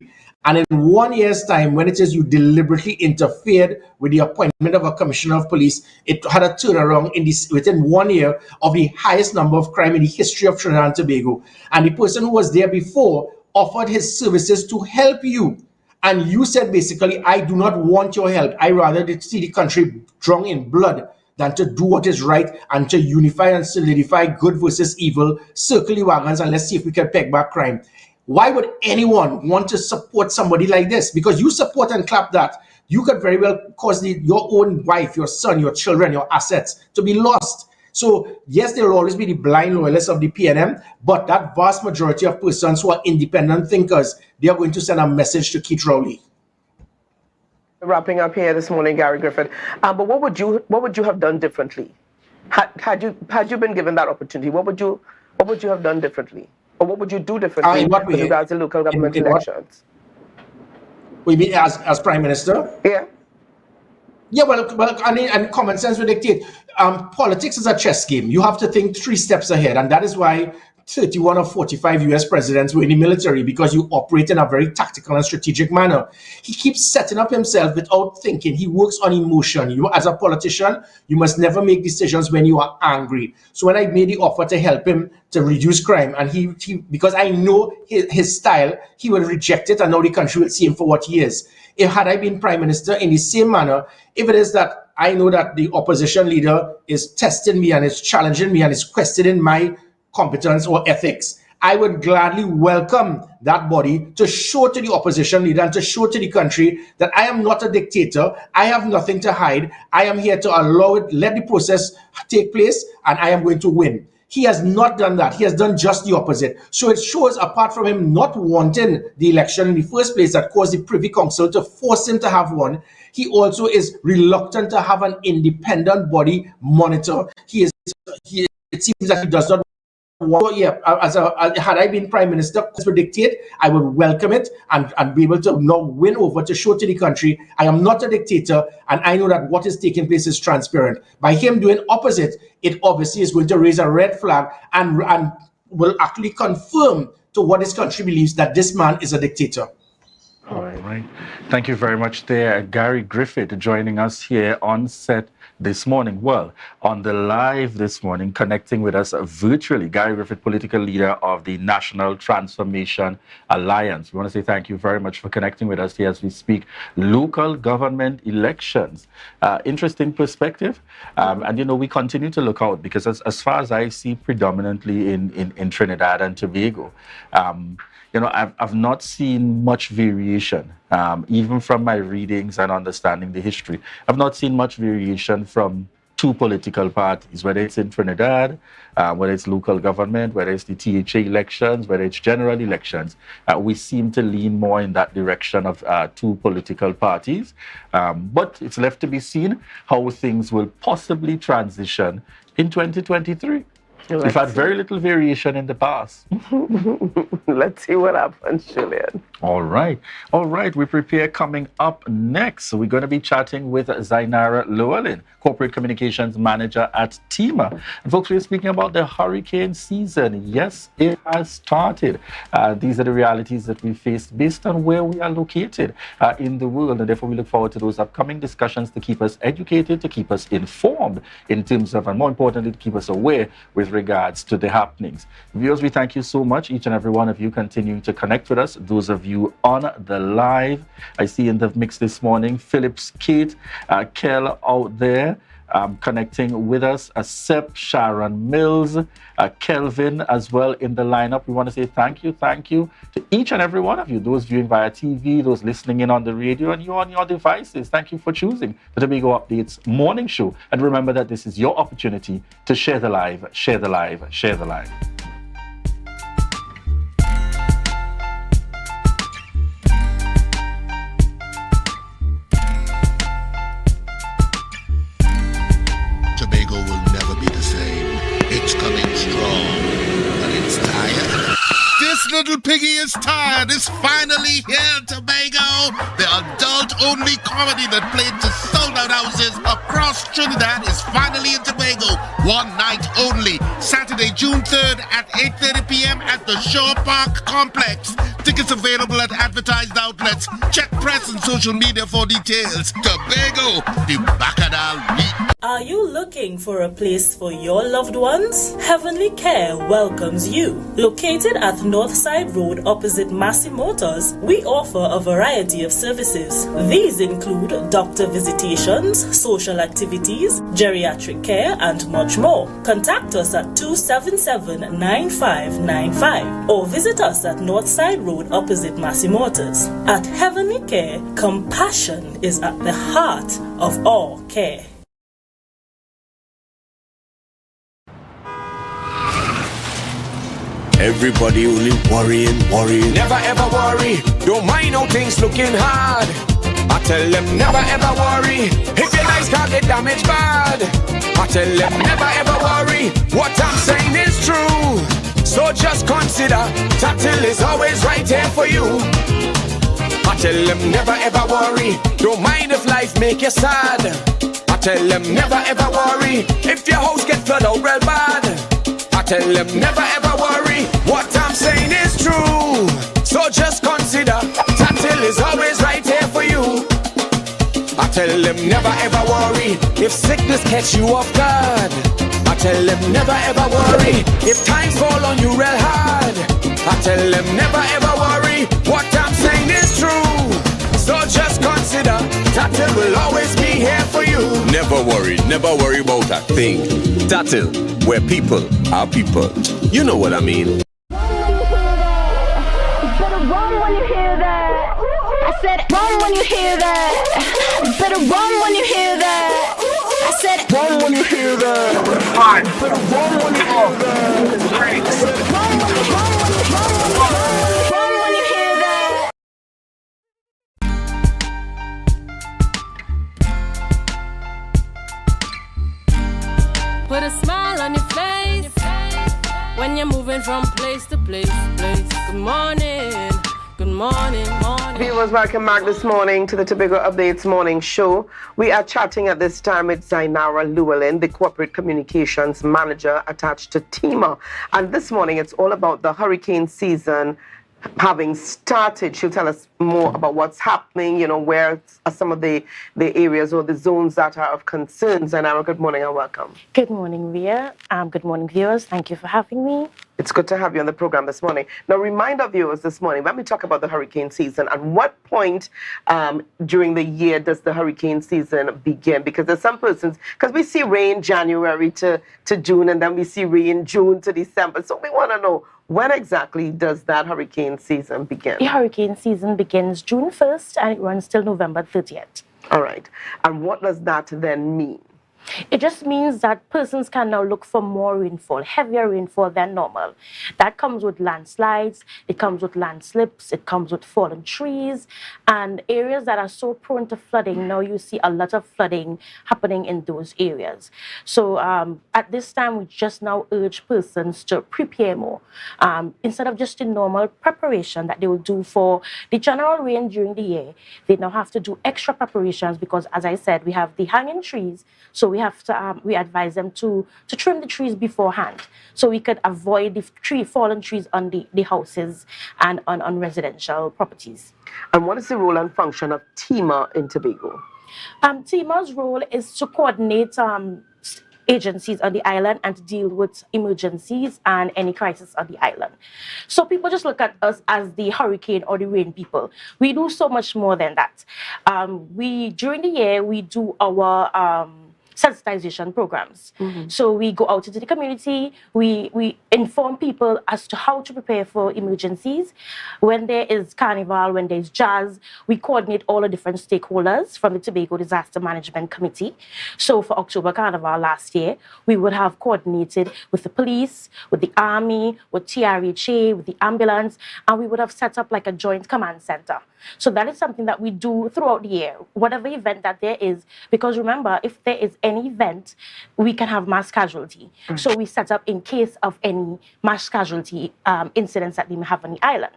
F: and in 1 year's time, when it is you deliberately interfered with the appointment of a commissioner of police, it had a turnaround within 1 year of the highest number of crime in the history of Trinidad and Tobago. And the person who was there before offered his services to help you. And you said basically, I do not want your help. I rather see the country drowned in blood than to do what is right and to unify and solidify good versus evil, circle the wagons, and let's see if we can peg back crime. Why would anyone want to support somebody like this? Because you support and clap that, you could very well cause your own wife, your son, your children, your assets to be lost. So yes, there will always be the blind loyalists of the PNM, but that vast majority of persons who are independent thinkers, they are going to send a message to Keith Rowley.
D: Wrapping up here this morning, Gary Griffith. But what would you have done differently? Had you been given that opportunity, what would you have done differently? Or what would you do differently with regards to local government elections?
F: We mean as Prime Minister?
D: Yeah.
F: Yeah, well, and common sense would dictate. Politics is a chess game. You have to think 3 steps ahead, and that is why 31 of 45 U.S. presidents were in the military, because you operate in a very tactical and strategic manner. He keeps setting up himself without thinking. He works on emotion. You, as a politician, you must never make decisions when you are angry. So when I made the offer to help him to reduce crime, and he because I know his style, he will reject it, and now the country will see him for what he is. If had I been Prime Minister in the same manner, if it is that I know that the opposition leader is testing me and is challenging me and is questioning my competence or ethics, I would gladly welcome that body to show to the opposition leader and to show to the country that I am not a dictator. I have nothing to hide. I am here to allow it, let the process take place, and I am going to win. He has not done that. He has done just the opposite. So it shows, apart from him not wanting the election in the first place that caused the Privy Council to force him to have one, he also is reluctant to have an independent body monitor. It seems that he does not. Well, yeah, had I been Prime Minister, this would dictate, I would welcome it and be able to now win over to show to the country I am not a dictator, and I know that what is taking place is transparent. By him doing opposite, it obviously is going to raise a red flag and will actually confirm to what this country believes, that this man is a dictator.
C: All right. Thank you very much there, Gary Griffith, joining us here on set this morning. Well, on the live this morning, connecting with us virtually, Gary Griffith, political leader of the National Transformation Alliance. We want to say thank you very much for connecting with us here as we speak local government elections. Interesting perspective. And, you know, we continue to look out because as far as I see predominantly in Trinidad and Tobago, you know, I've not seen much variation, even from my readings and understanding the history. I've not seen much variation from 2 political parties, whether it's in Trinidad, whether it's local government, whether it's the THA elections, whether it's general elections. We seem to lean more in that direction of 2 political parties. But it's left to be seen how things will possibly transition in 2023. We've had very little variation in the past.
D: Let's see what happens, Julian.
C: All right. We prepare coming up next. So we're going to be chatting with Zainara Llewellyn, Corporate Communications Manager at TEMA. And folks, we're speaking about the hurricane season. Yes, it has started. These are the realities that we face based on where we are located in the world. And therefore, we look forward to those upcoming discussions to keep us educated, to keep us informed in terms of, and more importantly, to keep us aware with regards to the happenings. Viewers, we thank you so much, each and every one of you continuing to connect with us. Those of you on the live, I see in the mix this morning, Phillips, Kate, Kel out there, connecting with us, Sep, Sharon Mills, Kelvin as well in the lineup. We want to say thank you to each and every one of you, those viewing via TV, those listening in on the radio, and you on your devices. Thank you for choosing the Tobago Updates morning show. And remember that this is your opportunity to share the live, share the live, share the live.
J: Tobago will never be the same. It's coming strong, but it's tired. This little piggy is tired. It's finally here, Tobago. Tobago, the adult-only comedy that played to sold-out houses across Trinidad is finally in Tobago. One night only, Saturday, June 3rd at 8:30 p.m. at the Shore Park Complex. Tickets available at advertised outlets. Check press and social media for details. Tobago, the Bacchanal Week.
K: Are you looking for a place for your loved ones? Heavenly Care welcomes you. Located at Northside Road opposite Massey Motors, we offer a variety of services. These include doctor visitations, social activities, geriatric care, and much more. Contact us at 277-9595 or visit us at Northside Road opposite Massey Motors. At Heavenly Care, compassion is at the heart of all care.
O: Everybody only worrying. Never ever worry. Don't mind how things looking hard. I tell them never ever worry. If your nice car get damaged bad, I tell them never ever worry. What I'm saying is true. So just consider Tatil is always right here for you. I tell them never ever worry. Don't mind if life make you sad. I tell them never ever worry. If your house get flooded out real bad, I tell them never ever worry. What I'm saying is true. So just consider Tatil is always right here for you. I tell them never ever worry. If sickness catch you off guard, I tell them never ever worry. If times fall on you real hard, I tell them never ever worry. What I'm saying is true. So just consider Tatil will always be here for you.
H: Never worry about a thing. Tatil, where people are people. You know what I mean.
M: Run when you hear that. I said run when you hear that. Better run when you hear that. I said run when you hear that. Better run when you hear that. Run when you hear that.
B: Put a smile on your face when you're moving from place to place. Good morning, good morning.
D: Viewers, welcome back this morning to the Tobago Updates Morning Show. We are chatting at this time with Zainara Llewellyn, the Corporate Communications Manager attached to TEMA. And this morning, it's all about the hurricane season having started. She'll tell us more about what's happening, where are some of the areas or the zones that are of concern. Zainara, good morning and welcome.
P: Good morning, Ria. Good morning, viewers. Thank you for having me.
D: It's good to have you on the program this morning. Now, remind our viewers this morning, when we talk about the hurricane season, at what point during the year does the hurricane season begin? Because there's some persons, because we see rain January to June, and then we see rain June to December. So we want to know, when exactly does that hurricane season begin?
P: The hurricane season begins June 1st and it runs till November 30th.
D: All right. And what does that then mean?
P: It just means that persons can now look for more rainfall, heavier rainfall than normal. That comes with landslides, it comes with landslips, it comes with fallen trees, and areas that are so prone to flooding, now you see a lot of flooding happening in those areas. So at this time, we just now urge persons to prepare more. Instead of just the normal preparation that they will do for the general rain during the year, they now have to do extra preparations because, as I said, we have the hanging trees, so we have to we advise them to trim the trees beforehand so we could avoid the fallen trees on the houses and on residential properties.
D: And what is the role and function of TEMA in Tobago?
P: TEMA's role is to coordinate agencies on the island and to deal with emergencies and any crisis on the island. So people just look at us as the hurricane or the rain people. We do so much more than that. During the year, we do our sensitization programs. So we go out into the community, we inform people as to how to prepare for emergencies. When there is carnival, when there's jazz, we coordinate all the different stakeholders from the Tobago Disaster Management Committee. So for October Carnival last year, we would have coordinated with the police, with the army, with TRHA, with the ambulance, and we would have set up like a joint command center. So that is something that we do throughout the year, whatever event that there is, because remember, if there is any event, we can have mass casualty. So we set up in case of any mass casualty incidents that we may have on the island.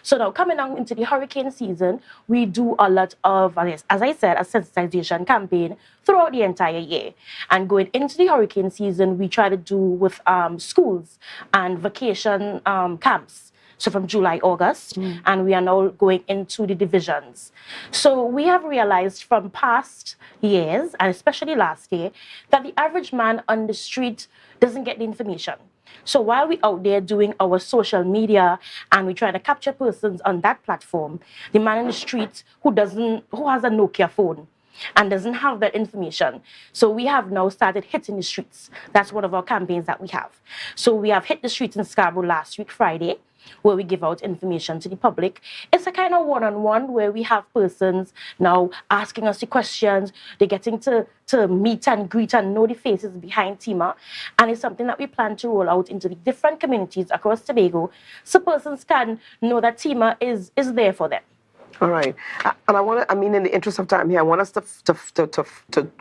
P: So now coming on into the hurricane season, we do a lot of, as I said, a sensitization campaign throughout the entire year. And going into the hurricane season, we try to do with schools and vacation camps. So from July, August, and we are now going into the divisions. So we have realized from past years, and especially last year, that the average man on the street doesn't get the information. So while we're out there doing our social media and we try to capture persons on that platform, the man in the street who has a Nokia phone and doesn't have that information. So we have now started hitting the streets. That's one of our campaigns that we have. So we have hit the streets in Scarborough last week, Friday, where we give out information to the public. It's a kind of one-on-one where we have persons now asking us the questions. They're getting to meet and greet and know the faces behind TIMA. And it's something that we plan to roll out into the different communities across Tobago so persons can know that TIMA is there for them.
D: All right. And in the interest of time here, I want us to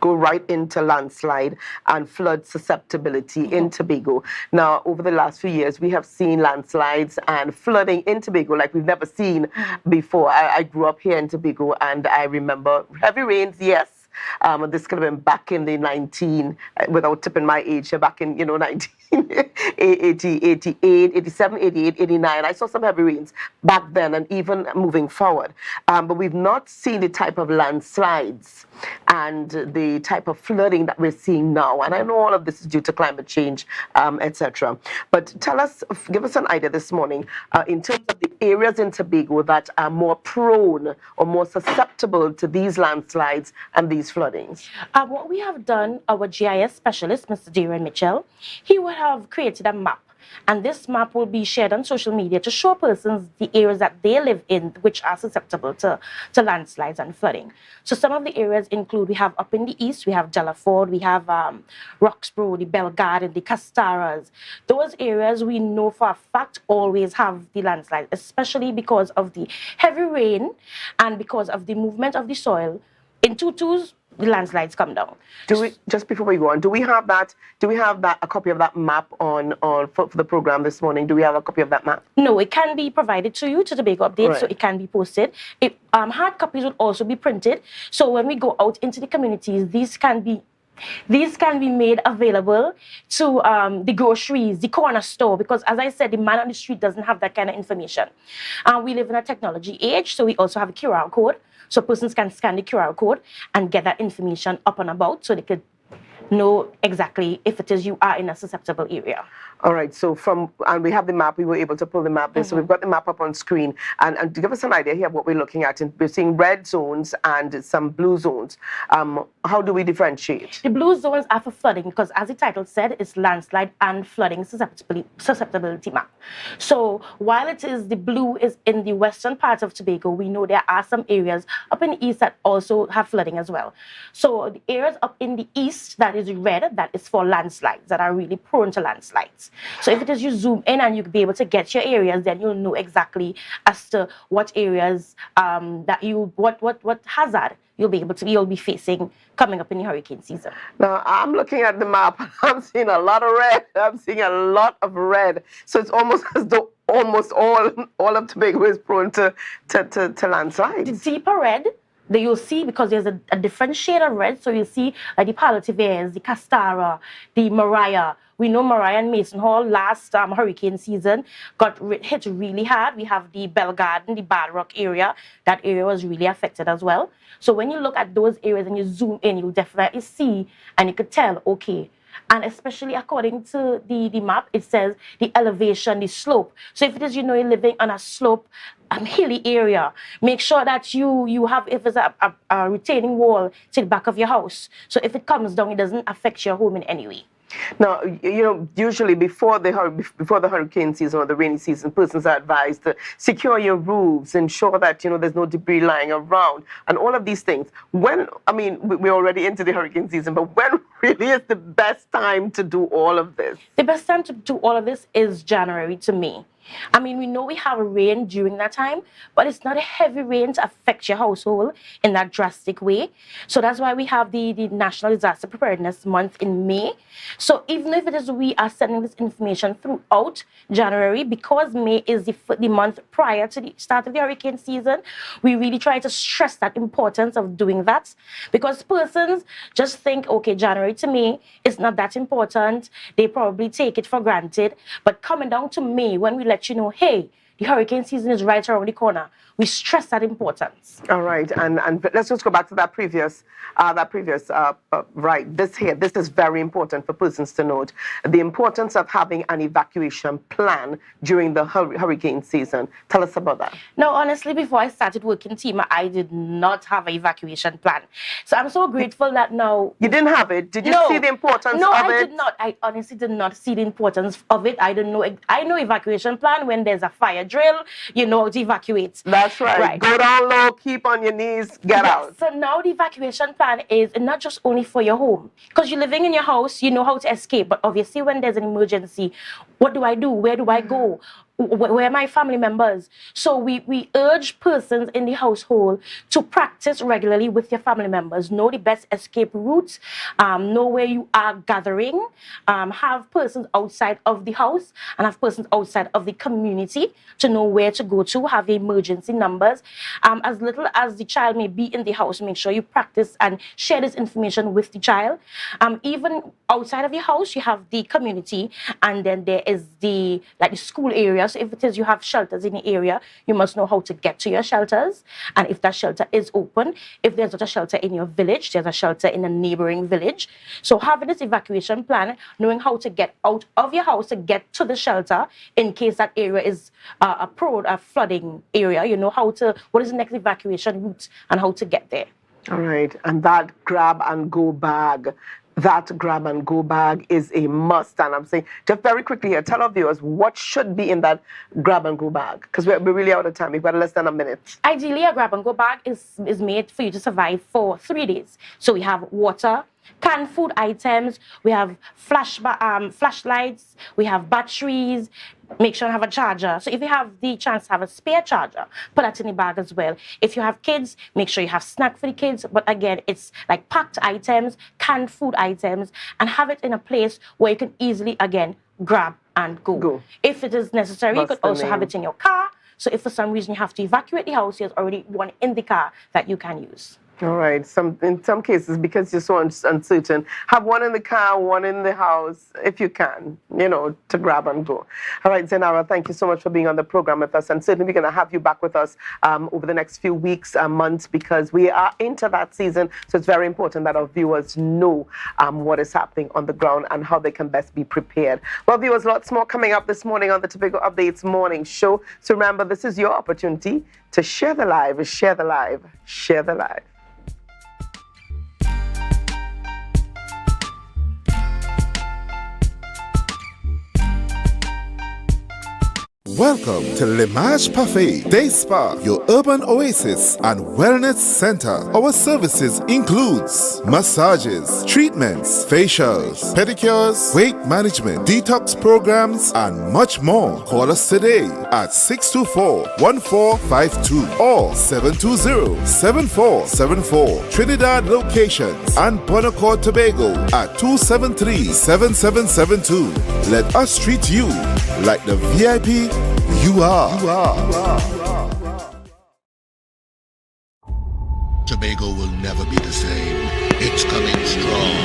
D: go right into landslide and flood susceptibility in Tobago. Now, over the last few years, we have seen landslides and flooding in Tobago like we've never seen before. I grew up here in Tobago, and I remember heavy rains, yes. This could have been back in the without tipping my age here, back in, 1988, 87, 88, 89. I saw some heavy rains back then and even moving forward. But we've not seen the type of landslides and the type of flooding that we're seeing now. And I know all of this is due to climate change, etc. But give us an idea this morning in terms of the areas in Tobago that are more prone or more susceptible to these landslides and these floodings.
P: What we have done, our GIS specialist, Mr. Darren Mitchell, he would have created a map. And this map will be shared on social media to show persons the areas that they live in which are susceptible to landslides and flooding. So some of the areas include, we have up in the east, we have Delaford, we have Roxborough, the Bell Garden, the Castaras. Those areas we know for a fact always have the landslides, especially because of the heavy rain and because of the movement of the soil. In tutus, the landslides come down.
D: Just before we go on, do we have a copy of that map for the program this morning? Do we have a copy of that map?
P: No, it can be provided to you to the Tobago Update, so it can be posted. Hard copies would also be printed. So when we go out into the communities, these can be made available to the groceries, the corner store, because as I said, the man on the street doesn't have that kind of information. We live in a technology age, so we also have a QR code. So persons can scan the QR code and get that information up and about so they could know exactly if it is you are in a susceptible area.
D: All right, and we have the map, we were able to pull the map there, so we've got the map up on screen. And to give us an idea here of what we're looking at, we're seeing red zones and some blue zones. How do we differentiate?
P: The blue zones are for flooding because, as the title said, it's landslide and flooding susceptibility map. So while the blue is in the western part of Tobago, we know there are some areas up in the east that also have flooding as well. So the areas up in the east that is red, that is for landslides, that are really prone to landslides. So if it is you zoom in and you be able to get your areas, then you'll know exactly as to what areas what hazard you'll be facing coming up in the hurricane season.
D: Now I'm looking at the map. I'm seeing a lot of red. I'm seeing a lot of red. So it's almost as though almost all of Tobago is prone to landslides.
P: The deeper red that you'll see, because there's a different shade of red, so you'll see the Palativeres, the Castara, the Mariah. We know Mariah and Mason Hall last hurricane season got hit really hard. We have the Bell Garden, the Bad Rock area. That area was really affected as well. So when you look at those areas and you zoom in, you'll definitely see and you could tell, okay. And especially according to the map, it says the elevation, the slope. So if it is, you're living on a slope, hilly area, make sure that you have, if it's a retaining wall to the back of your house. So if it comes down, it doesn't affect your home in any way.
D: Now, usually before the hurricane season or the rainy season, persons are advised to secure your roofs, ensure that, there's no debris lying around, and all of these things. We're already into the hurricane season, but when really is the best time to do all of this?
P: The best time to do all of this is January to May. I mean, we know we have rain during that time, but it's not a heavy rain to affect your household in that drastic way. So that's why we have the National Disaster Preparedness Month in May. So even if it is we are sending this information throughout January, because May is the month prior to the start of the hurricane season, we really try to stress that importance of doing that, because persons just think, okay, January to May is not that important. They probably take it for granted. But coming down to May, when we let you know, hey, the hurricane season is right around the corner, we stress that importance.
D: All right, and let's just go back to that previous right. This is very important for persons to note. The importance of having an evacuation plan during the hurricane season. Tell us about that.
P: No, honestly, before I started working TEMA, I did not have an evacuation plan. So I'm so grateful that now...
D: You didn't have it? Did you see the importance of it?
P: No, I did not. I honestly did not see the importance of it. I don't know. I know evacuation plan when there's a fire drill, you know how to evacuate.
D: That's right. Go down low, keep on your knees, get out.
P: So now the evacuation plan is not just only for your home. Because you're living in your house, you know how to escape. But obviously when there's an emergency, what do I do? Where do I go? Where are my family members? So we urge persons in the household to practice regularly with your family members. Know the best escape routes, know where you are gathering, have persons outside of the house and have persons outside of the community to know where to go to, have emergency numbers. As little as the child may be in the house, make sure you practice and share this information with the child. Even outside of your house, you have the community, and then there is the school area. So if it is you have shelters in the area, you must know how to get to your shelters. And if that shelter is open, if there's not a shelter in your village, there's a shelter in a neighboring village. So having this evacuation plan, knowing how to get out of your house to get to the shelter in case that area is a flooding area, you know what is the next evacuation route and how to get there.
D: All right, and that grab and go bag. That grab and go bag is a must. And I'm saying, just very quickly here, tell our viewers what should be in that grab and go bag, because we're really out of time. We've got less than a minute.
P: Ideally, a grab and go bag is made for you to survive for 3 days. So we have water, canned food items, we have flashlights, we have batteries. Make sure you have a charger. So if you have the chance to have a spare charger, put that in the bag as well. If you have kids, make sure you have snack for the kids. But again, it's like packed items, canned food items, and have it in a place where you can easily, again, grab and go. If it is necessary, you could also have it in your car. So if for some reason you have to evacuate the house, there's already one in the car that you can use.
D: All right. In some cases, because you're so uncertain, have one in the car, one in the house, if you can, to grab and go. All right, Zenara, thank you so much for being on the program with us. And certainly we're going to have you back with us over the next few weeks, months, because we are into that season. So it's very important that our viewers know what is happening on the ground and how they can best be prepared. Well, viewers, lots more coming up this morning on the Tobago Updates Morning Show. So remember, this is your opportunity to share the live, share the live, share the live.
G: Welcome to Limage Parfait Day Spa, your urban oasis and wellness center. Our services includes massages, treatments, facials, pedicures, weight management, detox programs, and much more. Call us today at 624-1452 or 720-7474. Trinidad locations and Bonacore, Tobago at 273-7772. Let us treat you like the VIP you are.
J: Tobago will never be the same. It's coming strong,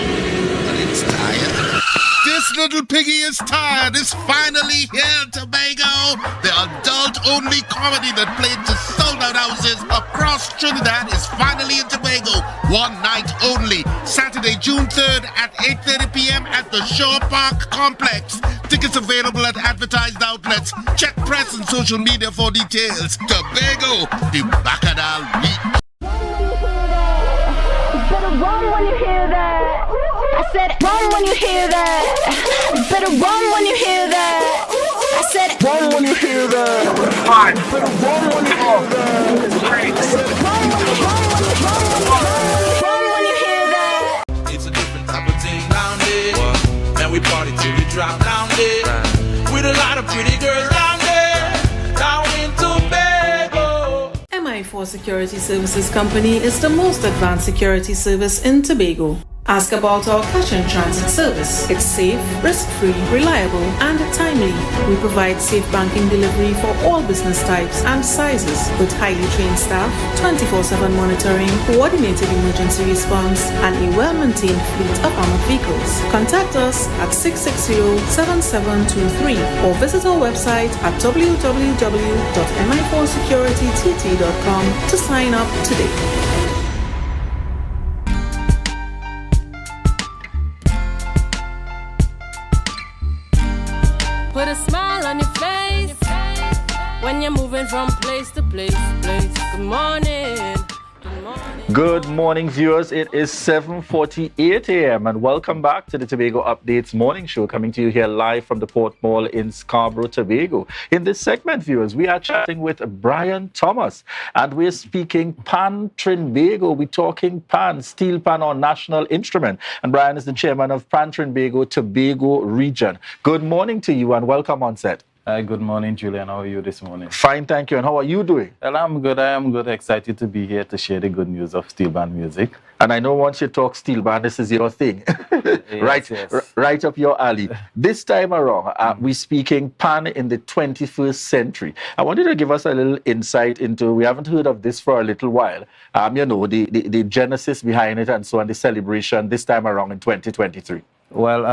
J: but it's tired. This little piggy is tired. It's finally here, Tobago. The adult-only comedy that played to sold-out houses across Trinidad is finally in Tobago. One night only. Saturday, June 3rd at 8:30 p.m. at the Shore Park Complex. Tickets available at advertised outlets. Check press and social media for details. Tobago, the Bacchanal Week.
M: Better run when you hear that. I said run when you hear that. Better run when you hear that. I said run when you hear that. Better run when you hear that. Run when you hear that.
Q: It's a different type of thing down there. And we party till we drop down there. With a lot of pretty girls down there.
R: MI4 Security Services Company is the most advanced security service in Tobago. Ask about our cash and transit service. It's safe, risk-free, reliable, and timely. We provide safe banking delivery for all business types and sizes with highly trained staff, 24/7 monitoring, coordinated emergency response, and a well-maintained fleet of armored vehicles. Contact us at 660-7723 or visit our website at www.mi4securitytt.com to sign up today.
B: Put a smile on your face when you're moving from place to place. Good morning.
C: Good morning, viewers. It is 7:48 a.m. and welcome back to the Tobago Updates morning show, coming to you here live from the Port Mall in Scarborough, Tobago. In this segment, viewers, we are chatting with Brian Thomas, and we're speaking Pan Trinbago. We're talking pan, steel pan, or national instrument. And Brian is the chairman of Pan Trinbago Tobago region. Good morning to you and welcome on set.
S: Hi, good morning, Julian. How are you this morning?
C: Fine, thank you. And how are you doing?
S: Well, I'm good. I am good. Excited to be here to share the good news of steel band music.
C: And I know once you talk steel band, this is your thing.
S: Yes.
C: Right up your alley. This time around, we're speaking pan in the 21st century. I want you to give us a little insight into, we haven't heard of this for a little while, the genesis behind it and so on, the celebration this time around in 2023.
S: Well,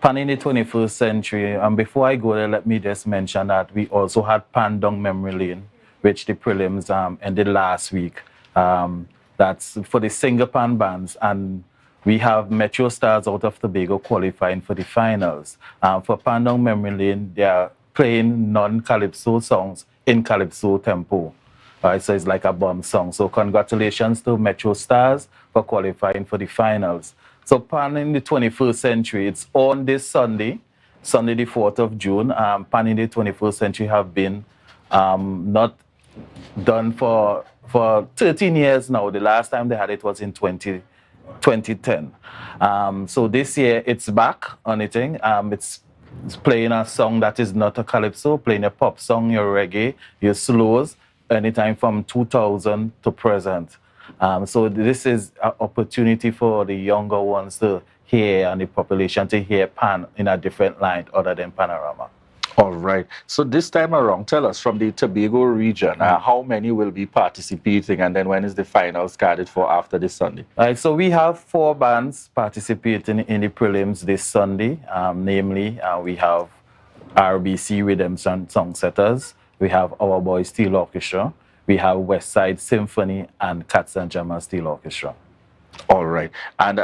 S: Pan in the 21st century, and before I go there, let me just mention that we also had Pan down memory lane, which the prelims ended last week. That's for the single pan bands, and we have Metro Stars out of Tobago qualifying for the finals. For Pan down memory lane, they are playing non-calypso songs in calypso tempo. So it's like a bomb song. So congratulations to Metro Stars for qualifying for the finals. So Pan in the 21st century, it's on this Sunday the 4th of June. Pan in the 21st century have been not done for 13 years now. The last time they had it was in 2010. So this year it's back on the thing. It's playing a song that is not a calypso, playing a pop song, your reggae, your slows, anytime from 2000 to present. So this is an opportunity for the younger ones to hear and the population to hear pan in a different light other than Panorama.
C: All right. So this time around, tell us from the Tobago region, how many will be participating, and then when is the finals carded for after this Sunday?
S: All right, so we have 4 bands participating in the prelims this Sunday. Namely, we have RBC Redemption Songsetters, we have Our Boy Steel Orchestra, we have Westside Symphony and Cats and Jammers Steel Orchestra.
C: All right. And,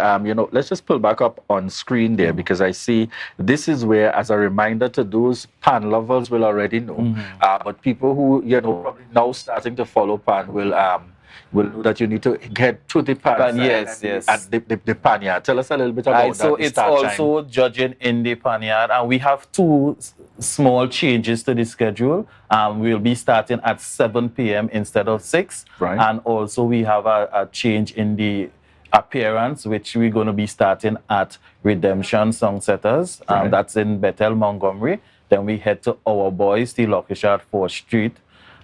C: let's just pull back up on screen there because I see this is where, as a reminder to those pan lovers will already know, but people who, probably now starting to follow pan will know that you need to get to the pan.
S: Yes.
C: At the pan yard. Tell us a little bit about that.
S: So it's also judging in the pan yard, and we have 2 small changes to the schedule. We'll be starting at 7 p.m. instead of 6.
C: Right.
S: And also we have a change in the appearance, which we're going to be starting at Redemption Songsetters.
C: Right.
S: That's in Bethel, Montgomery. Then we head to Our Boy Steel Orchestra at 4th Street.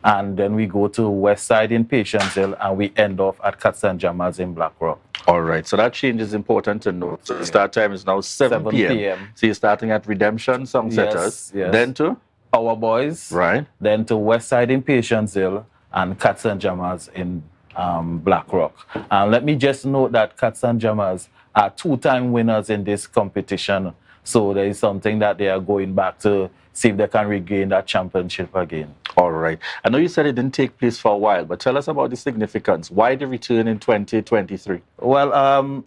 S: And then we go to Westside in Patience Hill, and we end off at Cats and Jammers in Black Rock.
C: All right, so that change is important to note. So the start time is now 7 p.m. So you're starting at Redemption Songsetters,
S: Yes.
C: then to
S: Our Boys,
C: right?
S: Then to Westside in Patience Hill and Cats and Jammers in Black Rock. And let me just note that Cats and Jammers are 2-time winners in this competition. So there is something that they are going back to see if they can regain that championship again.
C: All right. I know you said it didn't take place for a while, but tell us about the significance. Why the return in 2023?
S: Well,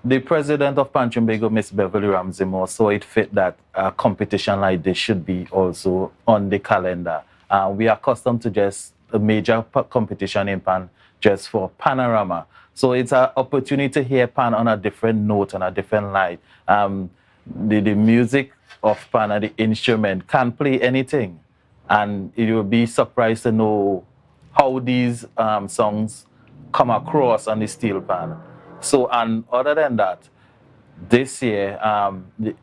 S: the president of Pan Trinbago, Miss Beverly Ramsey Moore, saw it fit that a competition like this should be also on the calendar. We are accustomed to just a major competition in Pan just for Panorama. So it's an opportunity to hear Pan on a different note, on a different light. The music of Pan and the instrument can play anything. And you will be surprised to know how these songs come across on the steel pan. So, and other than that, this year,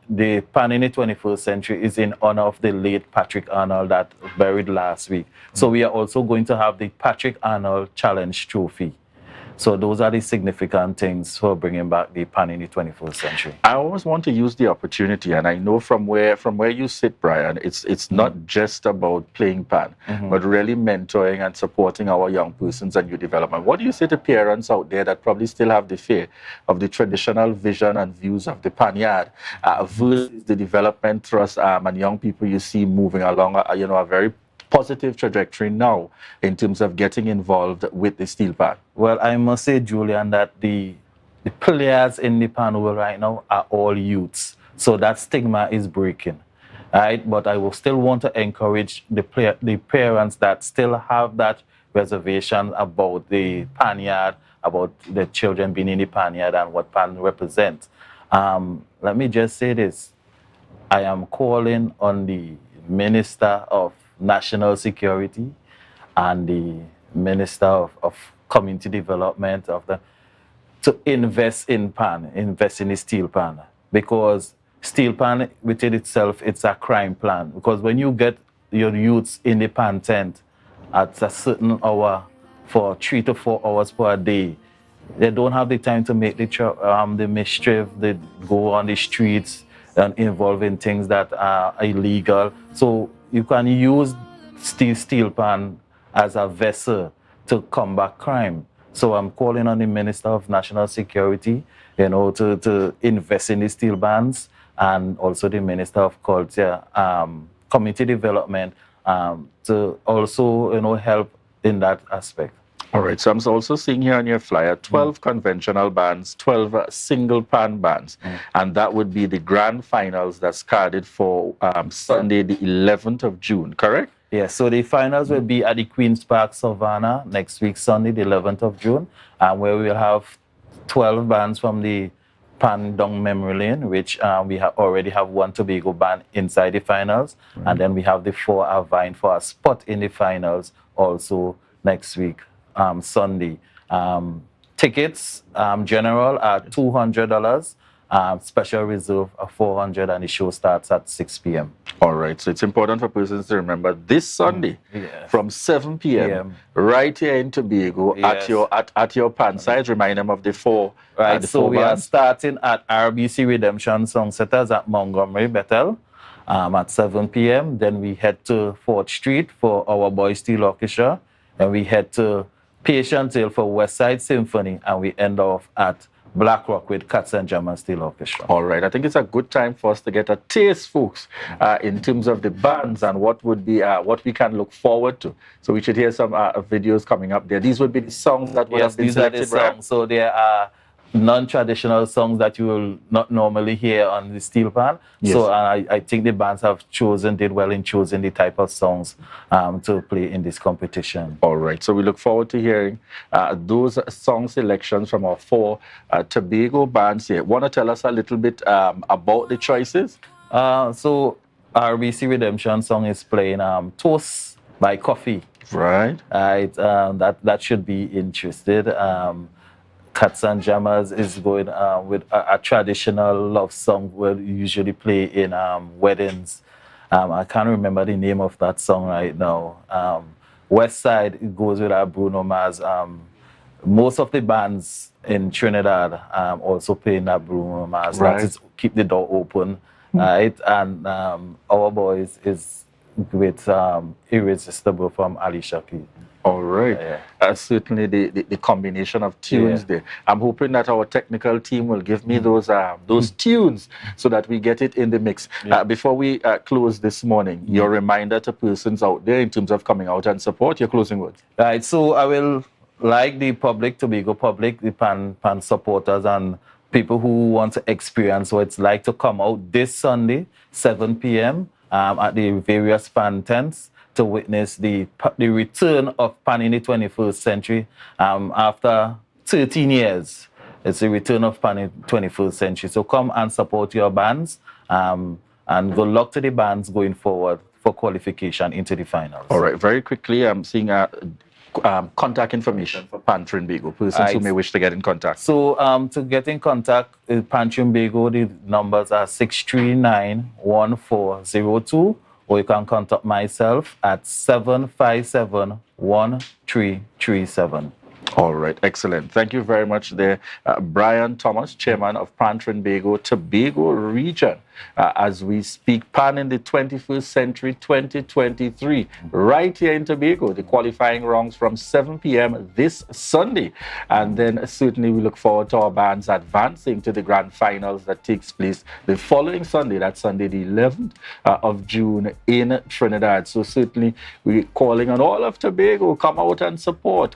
S: the Pan in the 21st Century is in honor of the late Patrick Arnold that buried last week. So we are also going to have the Patrick Arnold Challenge Trophy. So those are the significant things for bringing back the Pan in the 21st Century.
C: I always want to use the opportunity, and I know from where you sit, Brian, it's not just about playing Pan, but really mentoring and supporting our young persons and youth development. What do you say to parents out there that probably still have the fear of the traditional vision and views of the Pan yard versus the development trust and young people you see moving along, a very positive trajectory now in terms of getting involved with the steel pan?
S: Well, I must say, Julian, that the players in the pan world right now are all youths. So that stigma is breaking, right? But I will still want to encourage the parents that still have that reservation about the pan yard, about the children being in the pan yard and what pan represents. Let me just say this. I am calling on the Minister of National Security and the Minister of Community Development to invest in pan, invest in the steel pan, because steel pan within itself, it's a crime plan. Because when you get your youths in the pan tent at a certain hour for 3 to 4 hours per day, they don't have the time to make the mischief. They go on the streets and involve in things that are illegal. So you can use steel pan as a vessel to combat crime. So I'm calling on the Minister of National Security, to invest in the steel bans, and also the Minister of Culture, Community Development, to also, help in that aspect.
C: All right, so I'm also seeing here on your flyer 12 conventional bands, 12 single pan bands, and that would be the grand finals that's carded for Sunday, the 11th of June, correct?
S: Yes, so the finals will be at the Queen's Park Savannah next week, Sunday, the 11th of June, where we'll have 12 bands from the Pan Dung Memory Lane, which we already have one Tobago band inside the finals, and then we have the 4 are vying for a spot in the finals also next week. Sunday. Tickets, general are $200, special reserve are $400, and the show starts at 6 p.m.
C: All right, so it's important for persons to remember this Sunday from 7 p.m. right here in Tobago at your pan side. Remind them of the 4.
S: Right,
C: the
S: so
C: 4
S: we
C: bands.
S: are starting at RBC Redemption Songsetters at Montgomery, Bethel. At 7 p.m. Then we head to 4th Street for our Boy Steel Orchestra. Then we head to Patient Hill for West Side Symphony, and we end off at Black Rock with Cats and German Steel Orchestra.
C: All right, I think it's a good time for us to get a taste, folks, in terms of the bands and what would be what we can look forward to. So we should hear some videos coming up there. These would be the songs that would have been selected.
S: These are the songs. So there are non-traditional songs that you will not normally hear on the steel pan.
C: Yes.
S: So I think the bands did well in choosing the type of songs to play in this competition.
C: All right, so we look forward to hearing those song selections from our 4 Tobago bands here. Want to tell us a little bit about the choices?
S: So RBC Redemption song is playing Toast by Coffee.
C: Right.
S: That should be interested. Cats and Jammers is going with a traditional love song we'll usually play in weddings. I can't remember the name of that song right now. West Side, it goes with Bruno Mars. Most of the bands in Trinidad also playing that Bruno Mars.
C: Right.
S: That is Keep the Door Open, right? And our boys is with Irresistible from Alicia Keys.
C: All right. Certainly the combination of tunes there. I'm hoping that our technical team will give me those tunes so that we get it in the mix. Before we close this morning, your reminder to persons out there in terms of coming out and support, your closing words.
S: Right. So I will like the public, Tobago public, the pan supporters and people who want to experience what it's like to come out this Sunday, 7 p.m. At the various pan tents, to witness the return of Pan in the 21st Century after 13 years. It's the return of Pan in the 21st Century. So come and support your bands and good luck to the bands going forward for qualification into the finals.
C: All right, very quickly, I'm seeing contact information for Pan Trinbago, persons who
S: Right.
C: may wish to get in contact.
S: So to get in contact with Pan Trinbago, the numbers are 639-1402, or you can contact myself at 757-1337.
C: All right, excellent. Thank you very much there, Brian Thomas, Chairman of Pan Trinbago, Tobago Region. As we speak, Pan in the 21st Century 2023, right here in Tobago. The qualifying rounds from 7 p.m. this Sunday. And then certainly we look forward to our bands advancing to the grand finals that takes place the following Sunday. That's Sunday the 11th of June in Trinidad. So certainly we're calling on all of Tobago, come out and support,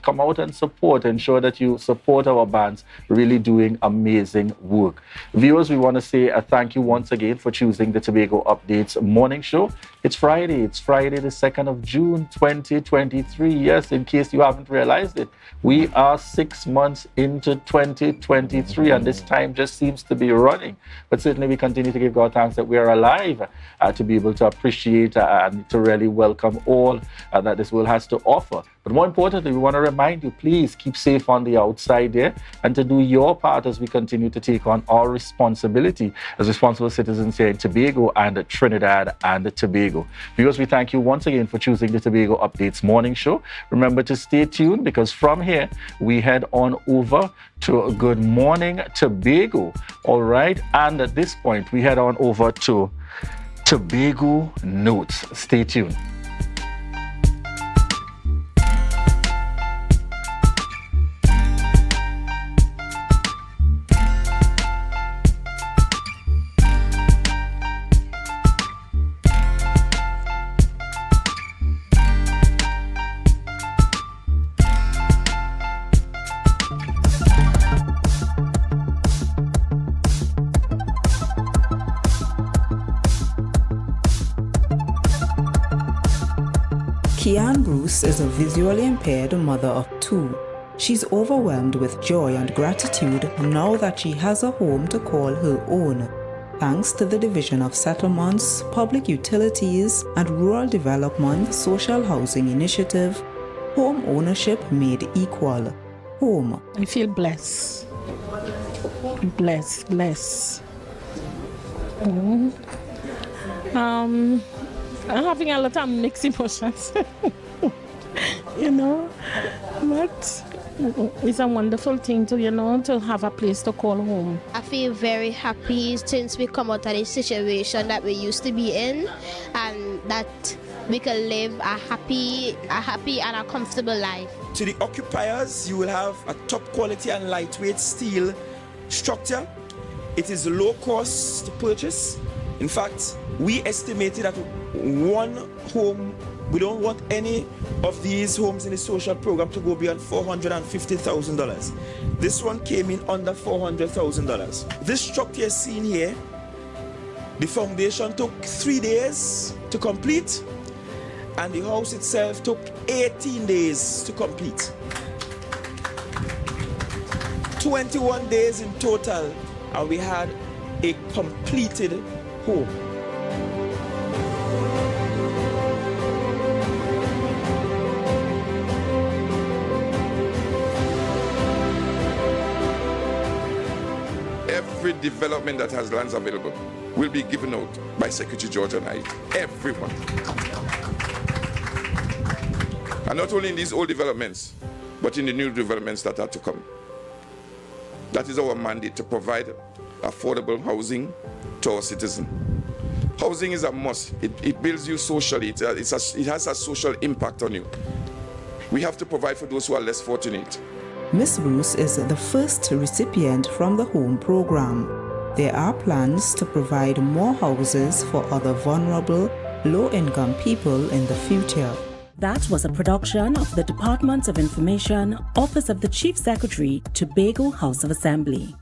C: ensure that you support our bands really doing amazing work. Viewers, we want to say a thank you once again for choosing the Tobago Updates morning show. It's Friday the 2nd of June 2023. Yes, in case you haven't realized it, we are 6 months into 2023 and this time just seems to be running. But certainly we continue to give God thanks that we are alive to be able to appreciate and to really welcome all that this world has to offer. But more importantly, we want to remind you, please keep safe on the outside there and to do your part as we continue to take on our responsibility as responsible citizens here in Tobago and Trinidad and Tobago. Viewers, we thank you once again for choosing the Tobago Updates morning show. Remember to stay tuned because from here, we head on over to Good Morning Tobago. All right. And at this point, we head on over to Tobago Notes. Stay tuned.
T: Kian Bruce is a visually impaired mother of 2. She's overwhelmed with joy and gratitude now that she has a home to call her own, thanks to the Division of Settlements, Public Utilities and Rural Development Social Housing Initiative, Home Ownership Made Equal. Home.
U: I feel blessed. Blessed. I'm having a lot of mixed emotions, you know, but it's a wonderful thing to, to have a place to call home.
V: I feel very happy since we come out of the situation that we used to be in and that we can live a happy and a comfortable life.
W: To the occupiers, you will have a top quality and lightweight steel structure. It is low cost to purchase. In fact, we estimated that one home, we don't want any of these homes in the social program to go beyond $450,000. This one came in under $400,000. This structure seen here, the foundation took 3 days to complete, and the house itself took 18 days to complete. 21 days in total, and we had a completed home.
Y: Every development that has lands available will be given out by Secretary George and I. Everyone. And not only in these old developments, but in the new developments that are to come. That is our mandate, to provide affordable housing to our citizens. Housing is a must. It builds you socially. It has a social impact on you. We have to provide for those who are less fortunate.
T: Miss Bruce is the first recipient from the home program. There are plans to provide more houses for other vulnerable, low-income people in the future.
K: That was a production of the Department of Information, Office of the Chief Secretary, Tobago House of Assembly.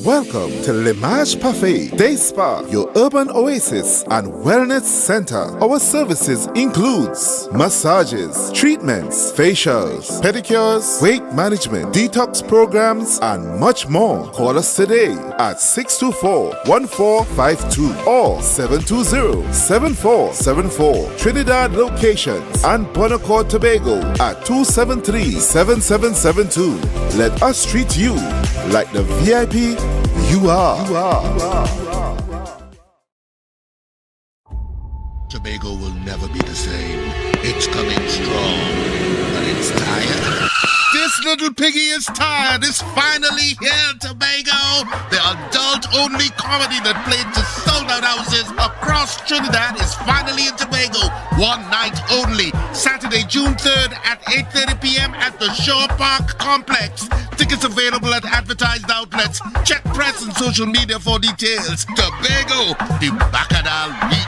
G: Welcome to Limache Parfait Day Spa, your urban oasis and wellness center. Our services includes massages, treatments, facials, pedicures, weight management, detox programs, and much more. Call us today at 624-1452 or 720-7474. Trinidad locations and Bonacore, Tobago at 273-7772. Let us treat you like the VIP you are.
J: Tobago will never be the same. It's coming strong, but it's tired. This little piggy is tired. It's finally here, Tobago. The adult-only comedy that played to sold-out houses across Trinidad is finally in Tobago. One night only. Saturday, June 3rd at 8:30 p.m. at the Shore Park Complex. Tickets available at advertised outlets. Check press and social media for details. Tobago, the Bacchanal Week.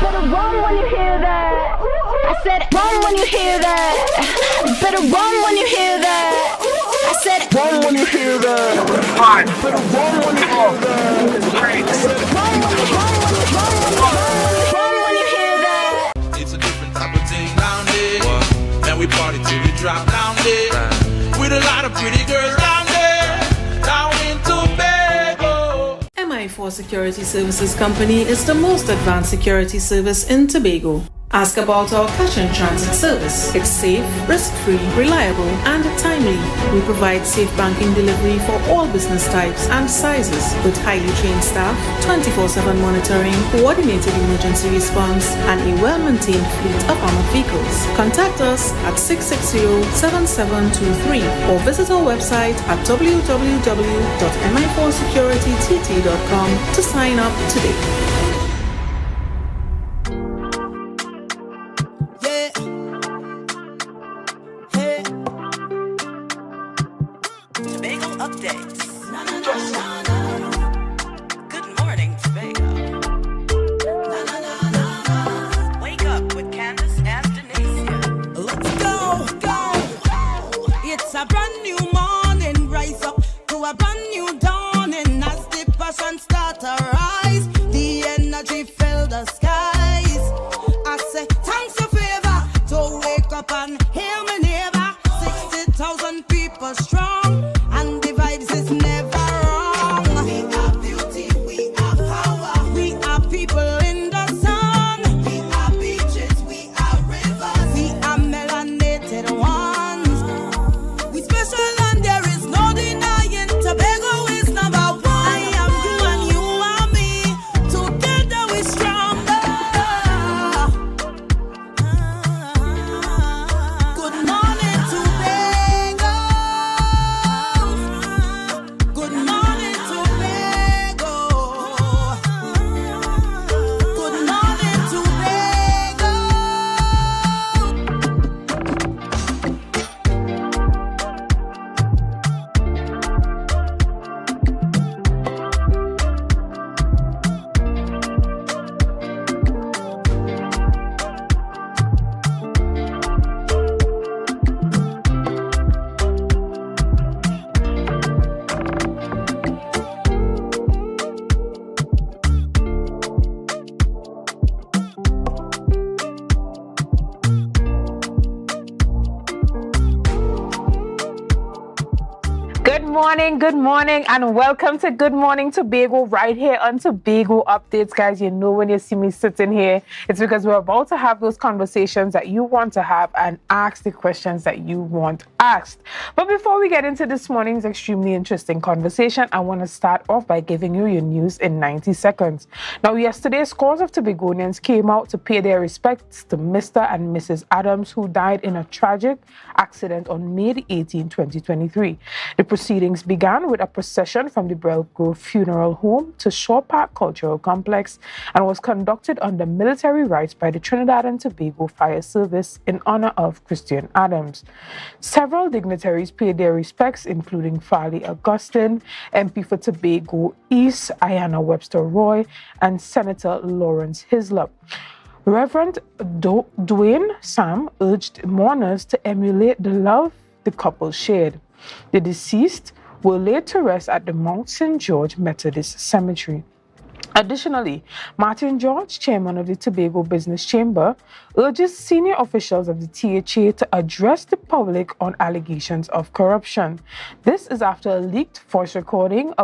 M: Better run when you hear that. I said run when you hear that. Better run when you hear that. I said run when you hear that. Fine. Better run when you hear that. It's great. Run when you hear that.
Q: It's a different type of thing down there. And we party till we drop down there. With a lot of pretty girls down there. Down in Tobago.
R: MI4 Security Services Company is the most advanced security service in Tobago. Ask about our cash and transit service. It's safe, risk-free, reliable, and timely. We provide safe banking delivery for all business types and sizes with highly trained staff, 24/7 monitoring, coordinated emergency response, and a well-maintained fleet of armored vehicles. Contact us at 660-7723 or visit our website at www.mi4securitytt.com to sign up today.
D: Good morning, and welcome to Good Morning Tobago right here on Tobago Updates. Guys, you know when you see me sitting here, it's because we're about to have those conversations that you want to have and ask the questions that you want asked. But before we get into this morning's extremely interesting conversation, I want to start off by giving you your news in 90 seconds. Now, yesterday, scores of Tobagonians came out to pay their respects to Mr. and Mrs. Adams, who died in a tragic accident on May 18, 2023. The proceedings began with a procession from the Grove Funeral Home to Shore Park Cultural Complex and was conducted under military rites by the Trinidad and Tobago Fire Service in honor of Christian Adams. Several dignitaries paid their respects, including Farley Augustine, MP for Tobago East, Ayanna Webster Roy, and Senator Lawrence Hislop. Reverend Dwayne Sam urged mourners to emulate the love the couple shared. The deceased
A: were laid to rest at the Mount St. George Methodist Cemetery. Additionally, Martin George, chairman of the Tobago Business Chamber, urges senior officials of the THA to address the public on allegations of corruption. This is after a leaked voice recording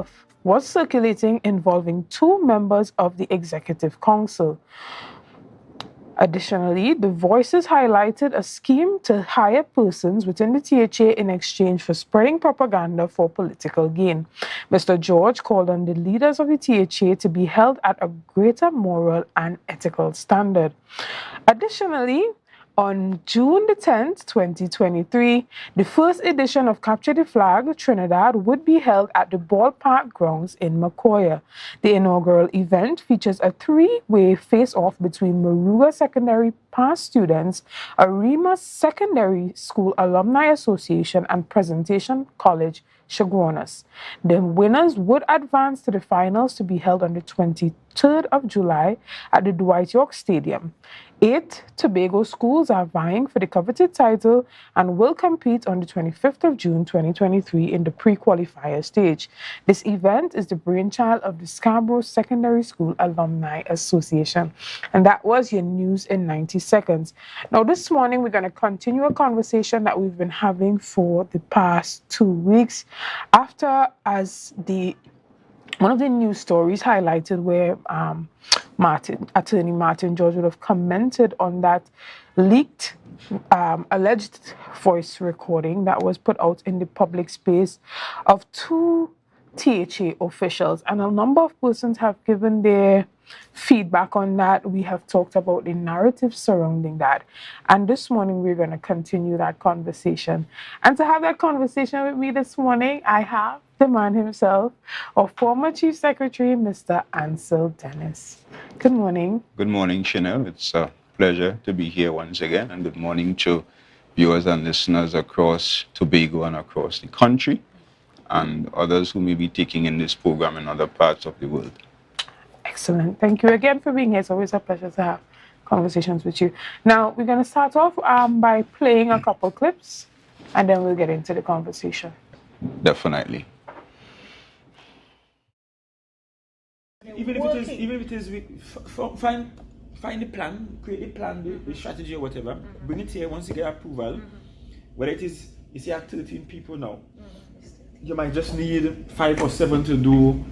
A: was circulating involving 2 members of the Executive Council. Additionally, the voices highlighted a scheme to hire persons within the THA in exchange for spreading propaganda for political gain. Mr. George called on the leaders of the THA to be held at a greater moral and ethical standard. Additionally, on June the 10th, 2023, the first edition of Capture the Flag Trinidad would be held at the ballpark grounds in Macoya. The inaugural event features a 3-way face-off between Moruga Secondary past students, Arima Secondary School Alumni Association, and Presentation College Chaguanas. The winners would advance to the finals to be held on the 23rd of July at the Dwight York Stadium. 8 Tobago schools are vying for the coveted title and will compete on the 25th of June 2023 in the pre-qualifier stage. This event is the brainchild of the Scarborough Secondary School Alumni Association. And that was your news in 90 seconds. Now this morning we're going to continue a conversation that we've been having for the past 2 weeks after one of the news stories highlighted where Attorney Martin George would have commented on that leaked alleged voice recording that was put out in the public space of 2 THA officials, and a number of persons have given their feedback on that. We have talked about the narrative surrounding that, and this morning we're going to continue that conversation. And to have that conversation with me this morning, I have the man himself, our former Chief Secretary, Mr. Ansel Dennis. Good morning.
E: Good morning, Chanel. It's a pleasure to be here once again, and good morning to viewers and listeners across Tobago and across the country, and others who may be taking in this program in other parts of the world.
A: Excellent. Thank you again for being here. It's always a pleasure to have conversations with you. Now, we're going to start off by playing a couple clips, and then we'll get into the conversation.
E: Definitely.
W: Even if it is, find the plan, create the plan, the strategy or whatever, bring it here once you get approval. Whether it is, you see, I have 13 people now. You might just need 5 or 7 to do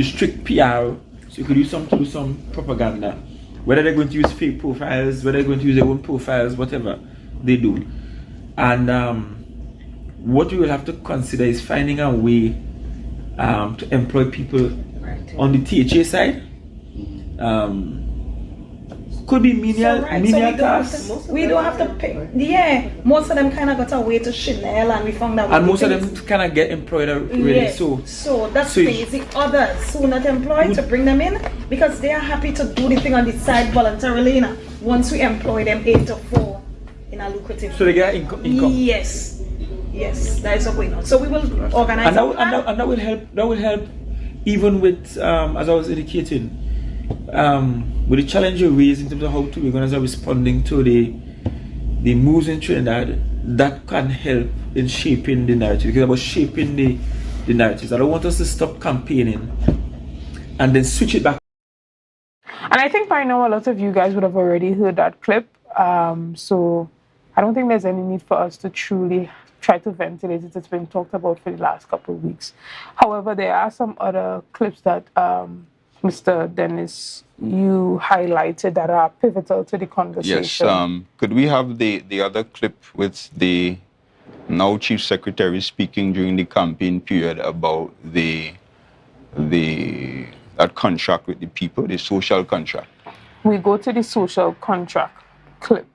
W: strict PR, so you could use some to do some propaganda. Whether they're going to use fake profiles, whether they're going to use their own profiles, whatever they do. And what we will have to consider is finding a way to employ people on the THA side. Could be menial tasks.
I: We don't have to pay. Yeah, most of them kind of got away to Chanel, and we found out.
W: And most of them kind of get employed already.
I: Yeah. So that's the thing. It's the others who are not employed to bring them in, because they are happy to do the thing on the side voluntarily. Once we employ them 8 to 4 in a lucrative.
W: So they get income.
I: Yes, that is what's going on. So we will organize.
W: And that will help. That will help, even with as I was indicating. With the challenge you raised in terms of how to organize responding to the moves in Trinidad, that can help in shaping the narrative. Because about shaping the narratives, I don't want us to stop campaigning and then switch it back.
A: And I think by now a lot of you guys would have already heard that clip. So I don't think there's any need for us to truly try to ventilate it. It's been talked about for the last couple of weeks. However, there are some other clips that Mr. Dennis, you highlighted that are pivotal to the conversation.
E: Yes. Could we have the other clip with the now Chief Secretary speaking during the campaign period about that contract with the people, the social contract?
A: We go to the social contract clip.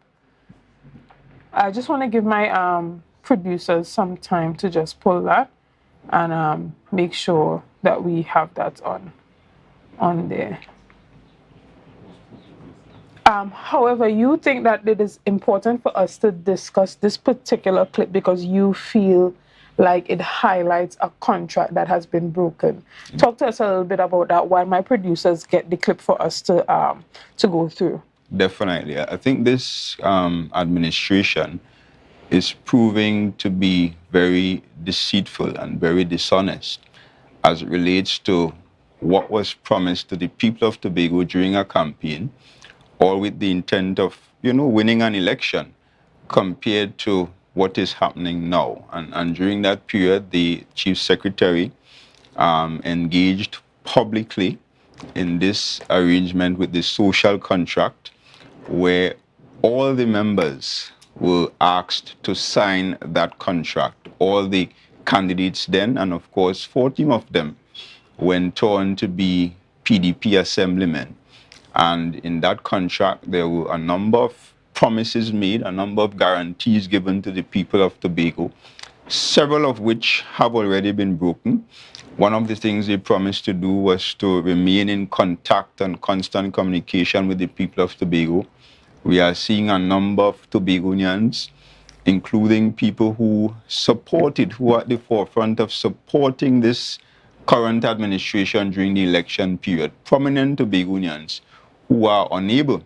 A: I just want to give my producers some time to just pull that and make sure that we have that on there. However, you think that it is important for us to discuss this particular clip because you feel like it highlights a contract that has been broken. Talk to us a little bit about that while my producers get the clip for us to go through.
E: Definitely. I think this administration is proving to be very deceitful and very dishonest as it relates to what was promised to the people of Tobago during a campaign, all with the intent of, winning an election, compared to what is happening now. And during that period, the Chief Secretary engaged publicly in this arrangement with the social contract, where all the members were asked to sign that contract. All the candidates then, and of course 14 of them, went on to be PDP assemblymen. And in that contract, there were a number of promises made, a number of guarantees given to the people of Tobago, several of which have already been broken. One of the things they promised to do was to remain in contact and constant communication with the people of Tobago. We are seeing a number of Tobagonians, including people who are at the forefront of supporting this current administration during the election period, prominent Tobagonians who are unable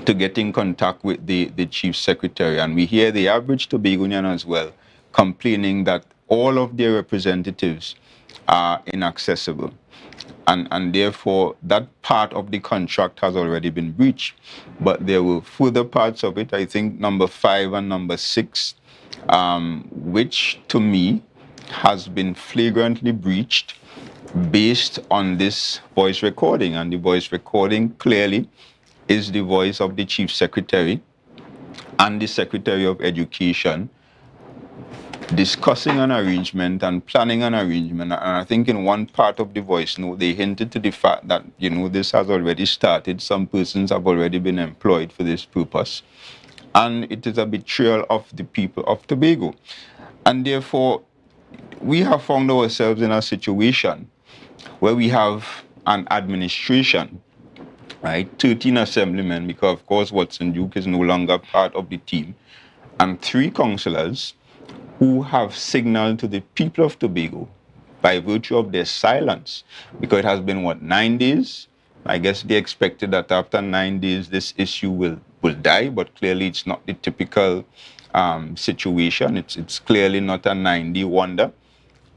E: to get in contact with the Chief Secretary. And we hear the average Tobagonian as well complaining that all of their representatives are inaccessible. And therefore, that part of the contract has already been breached. But there were further parts of it, I think number 5 and number 6, which to me has been flagrantly breached based on this voice recording. And the voice recording clearly is the voice of the Chief Secretary and the Secretary of Education discussing an arrangement and planning an arrangement. And I think in one part of the voice note, they hinted to the fact that, this has already started. Some persons have already been employed for this purpose. And it is a betrayal of the people of Tobago. And therefore, we have found ourselves in a situation where we have an administration, right? 13 assemblymen, because of course Watson Duke is no longer part of the team, and 3 councillors who have signaled to the people of Tobago by virtue of their silence, because it has been, 9 days? I guess they expected that after 9 days this issue will die, but clearly it's not the typical situation. It's clearly not a 9-day wonder.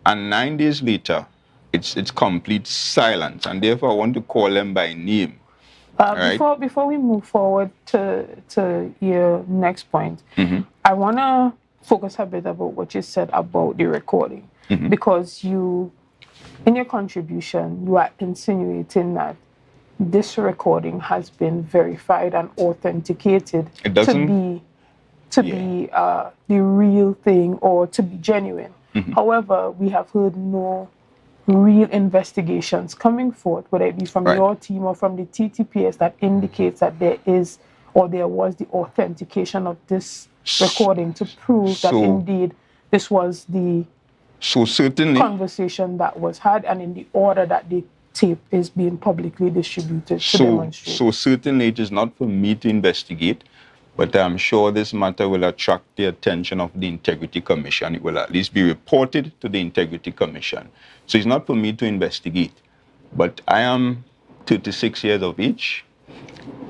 E: And 9 days later, it's complete silence. And therefore I want to call them by name.
A: Before we move forward to your next point, I want to focus a bit about what you said about the recording, because in your contribution, you are insinuating that this recording has been verified and authenticated to be the real thing or to be genuine. However, we have heard no real investigations coming forth, whether it be from your team or from the TTPS, that indicates that there is or there was the authentication of this recording to prove that indeed this was the conversation that was had, and in the order that the tape is being publicly distributed to demonstrate.
E: So certainly it is not for me to investigate, but I'm sure this matter will attract the attention of the Integrity Commission. It will at least be reported to the Integrity Commission. So it's not for me to investigate, but I am 36 years of age.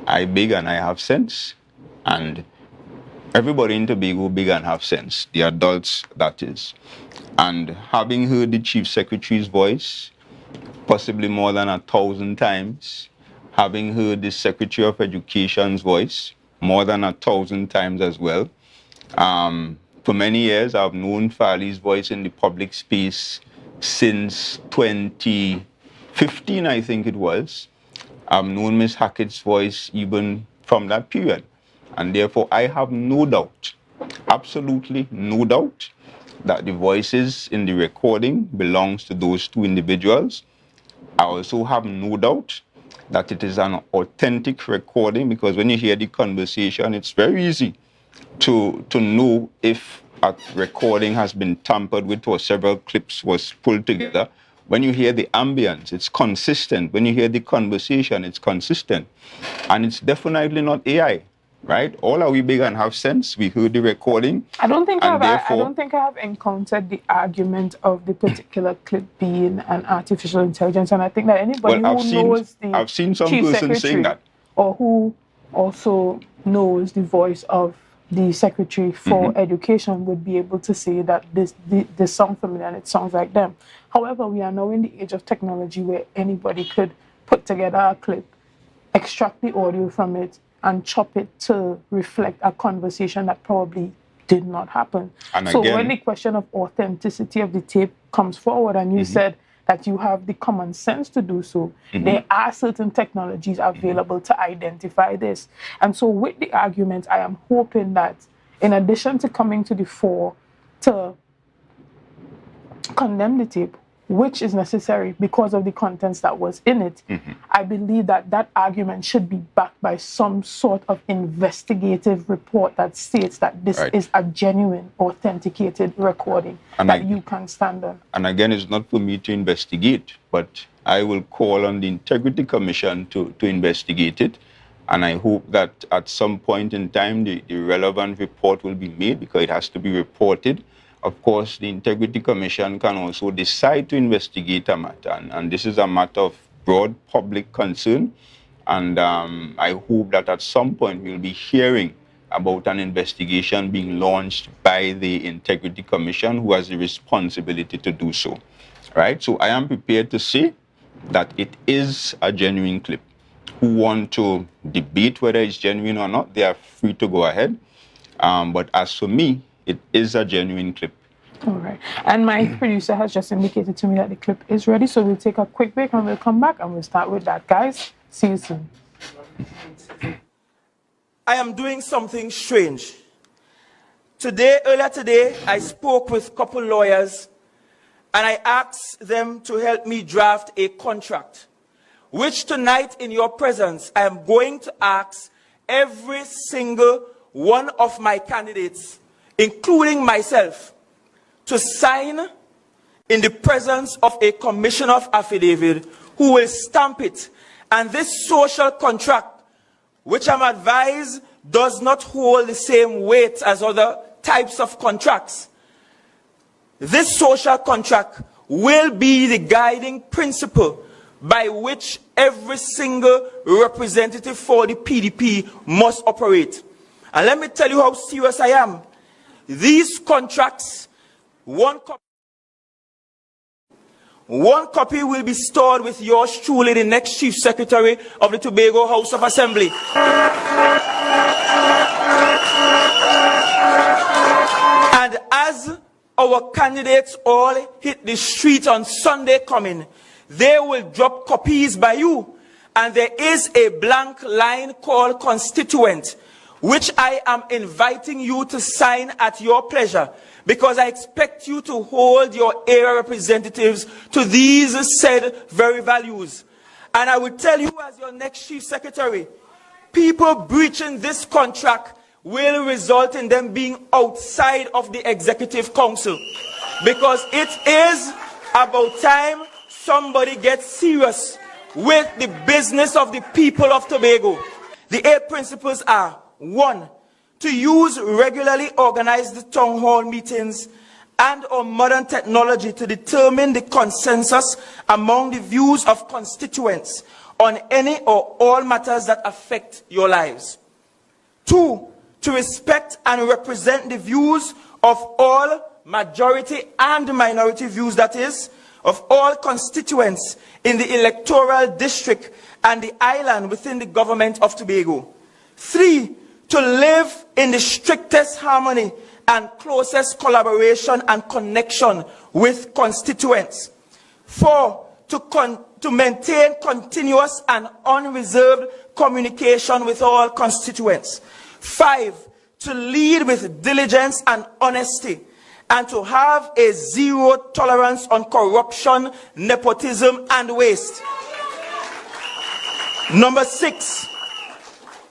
E: I big and I have sense, and everybody in Tobago big and have sense, the adults that is. And having heard the Chief Secretary's voice possibly more than 1,000 times, having heard the Secretary of Education's voice more than 1,000 times as well. For many years, I've known Farley's voice in the public space since 2015, I think it was. I've known Ms. Hackett's voice even from that period. And therefore, I have no doubt, absolutely no doubt, that the voices in the recording belongs to those 2 individuals. I also have no doubt that it is an authentic recording, because when you hear the conversation, it's very easy to know if a recording has been tampered with or several clips was pulled together. When you hear the ambience, it's consistent. When you hear the conversation, it's consistent. And it's definitely not AI, right? All are we big and have sense. We heard the recording.
A: I don't think I have encountered the argument of the particular clip being an artificial intelligence. And I think that anybody
E: I've seen some
A: Chief
E: person saying that,
A: or who also knows the voice of the Secretary for Education would be able to say that this sounds familiar and it sounds like them. However, we are now in the age of technology where anybody could put together a clip, extract the audio from it, and chop it to reflect a conversation that probably did not happen.
E: And
A: so
E: again,
A: when the question of authenticity of the tape comes forward, and you said that you have the common sense to do so, there are certain technologies available to identify this. And so with the argument, I am hoping that in addition to coming to the fore to condemn the tape, which is necessary because of the contents that was in it, I believe that that argument should be backed by some sort of investigative report that states that this is a genuine, authenticated recording that you can stand on.
E: And again, it's not for me to investigate, but I will call on the Integrity Commission to investigate it. And I hope that at some point in time, the relevant report will be made, because it has to be reported. Of course, the Integrity Commission can also decide to investigate a matter, and this is a matter of broad public concern. And I hope that at some point we'll be hearing about an investigation being launched by the Integrity Commission, who has the responsibility to do so. Right? So I am prepared to say that it is a genuine clip. Who want to debate whether it's genuine or not, they are free to go ahead. But as for me, it is a genuine clip.
A: All right. And my producer has just indicated to me that the clip is ready. So we'll take a quick break and we'll come back and we'll start with that. Guys, see you soon.
W: I am doing something strange. Earlier today, I spoke with a couple lawyers and I asked them to help me draft a contract, which tonight in your presence, I am going to ask every single one of my candidates, including myself, to sign in the presence of a commissioner of affidavit who will stamp it. And this social contract, which I'm advised does not hold the same weight as other types of contracts, this social contract will be the guiding principle by which every single representative for the PDP must operate. And let me tell you how serious I am. These contracts, one copy will be stored with yours truly, the next Chief Secretary of the Tobago House of Assembly. And as our candidates all hit the street on Sunday coming, they will drop copies by you. And there is a blank line called constituent, which I am inviting you to sign at your pleasure, because I expect you to hold your area representatives to these said very values. And I will tell you, as your next Chief Secretary, people breaching this contract will result in them being outside of the Executive Council, because it is about time somebody gets serious with the business of the people of Tobago. The 8 principles are: 1, to use regularly organized town hall meetings and or modern technology to determine the consensus among the views of constituents on any or all matters that affect your lives. 2, to respect and represent the views of all majority and minority views, that is, of all constituents in the electoral district and the island within the government of Tobago. 3, to live in the strictest harmony and closest collaboration and connection with constituents. 4, to maintain continuous and unreserved communication with all constituents. 5, to lead with diligence and honesty, and to have a zero tolerance on corruption, nepotism, and waste. Number 6,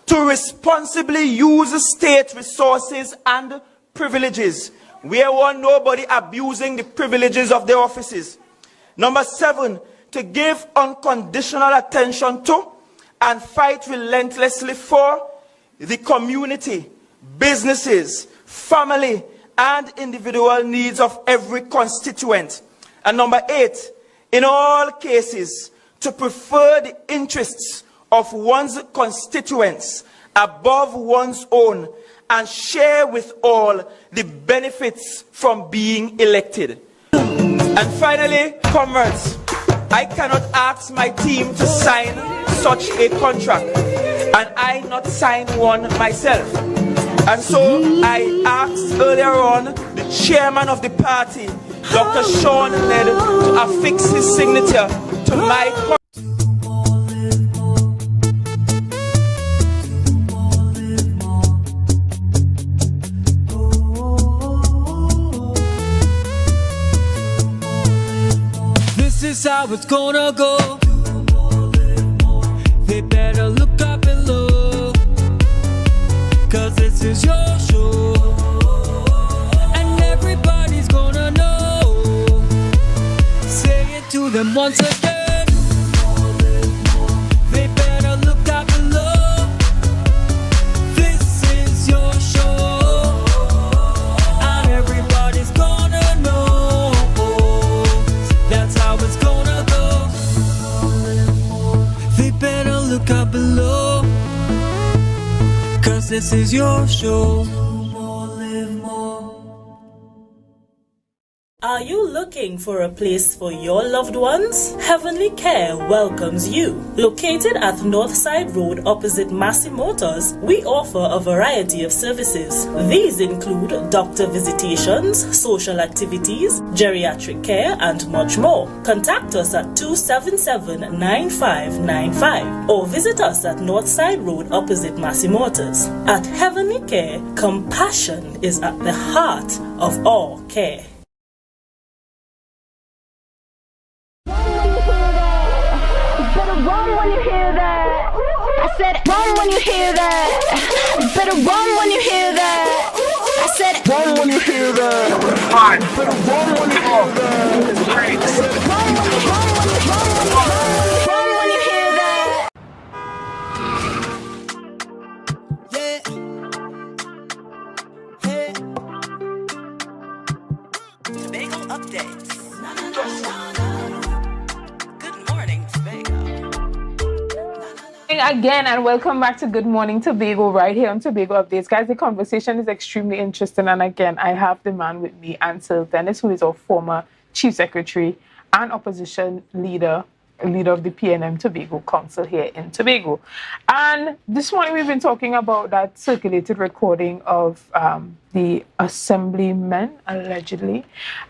W: to responsibly use state resources and privileges. We want nobody abusing the privileges of their offices. Number 7, to give unconditional attention to and fight relentlessly for the community, businesses, family, and individual needs of every constituent. And number 8, in all cases, to prefer the interests of one's constituents above one's own, and share with all the benefits from being elected. And finally, comrades, I cannot ask my team to sign such a contract, and I not sign one myself. And so I asked earlier on the chairman of the party, Dr. Sean Ned, to affix his signature to my contract.
Q: This is how it's gonna go. They better look up below, 'cause this is your show, and everybody's gonna know. Say it to them once again. They better look up below. This is your show, and everybody's gonna know. That's how it's gonna go. They better look up below, 'cause this is your show.
K: Are you looking for a place for your loved ones? Heavenly Care welcomes you. Located at Northside Road opposite Massey Motors, we offer a variety of services. These include doctor visitations, social activities, geriatric care, and much more. Contact us at 277-9595 or visit us at Northside Road opposite Massey Motors. At Heavenly Care, compassion is at the heart of all care.
M: Run when you hear that. I said run when you hear that. You better run when you hear that. I said run when you hear that. You better run when you hear that. Run when you hear that.
Q: Yeah. Hey.
K: Tobago updates. Good morning, Tobago.
A: Again, and welcome back to Good Morning Tobago right here on Tobago Updates. Guys, the conversation is extremely interesting, and again, I have the man with me, Ansel Dennis, who is our former Chief Secretary and opposition leader of the PNM Tobago Council here in Tobago. And this morning we've been talking about that circulated recording of the assemblymen, allegedly.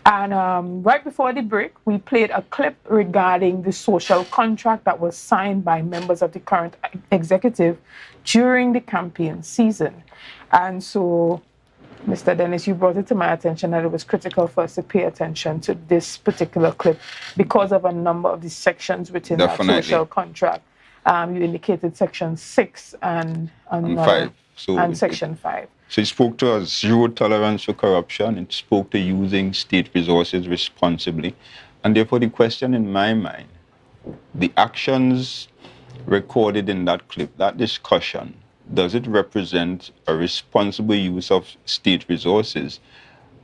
A: And right before the break, we played a clip regarding the social contract that was signed by members of the current executive during the campaign season. And so, Mr. Dennis, you brought it to my attention that it was critical for us to pay attention to this particular clip because of a number of the sections within that social contract. You indicated section 6 and
E: 5.
A: And section 5.
E: So it spoke to a zero tolerance for corruption. It spoke to using state resources responsibly. And therefore the question in my mind, the actions recorded in that clip, that discussion, does it represent a responsible use of state resources?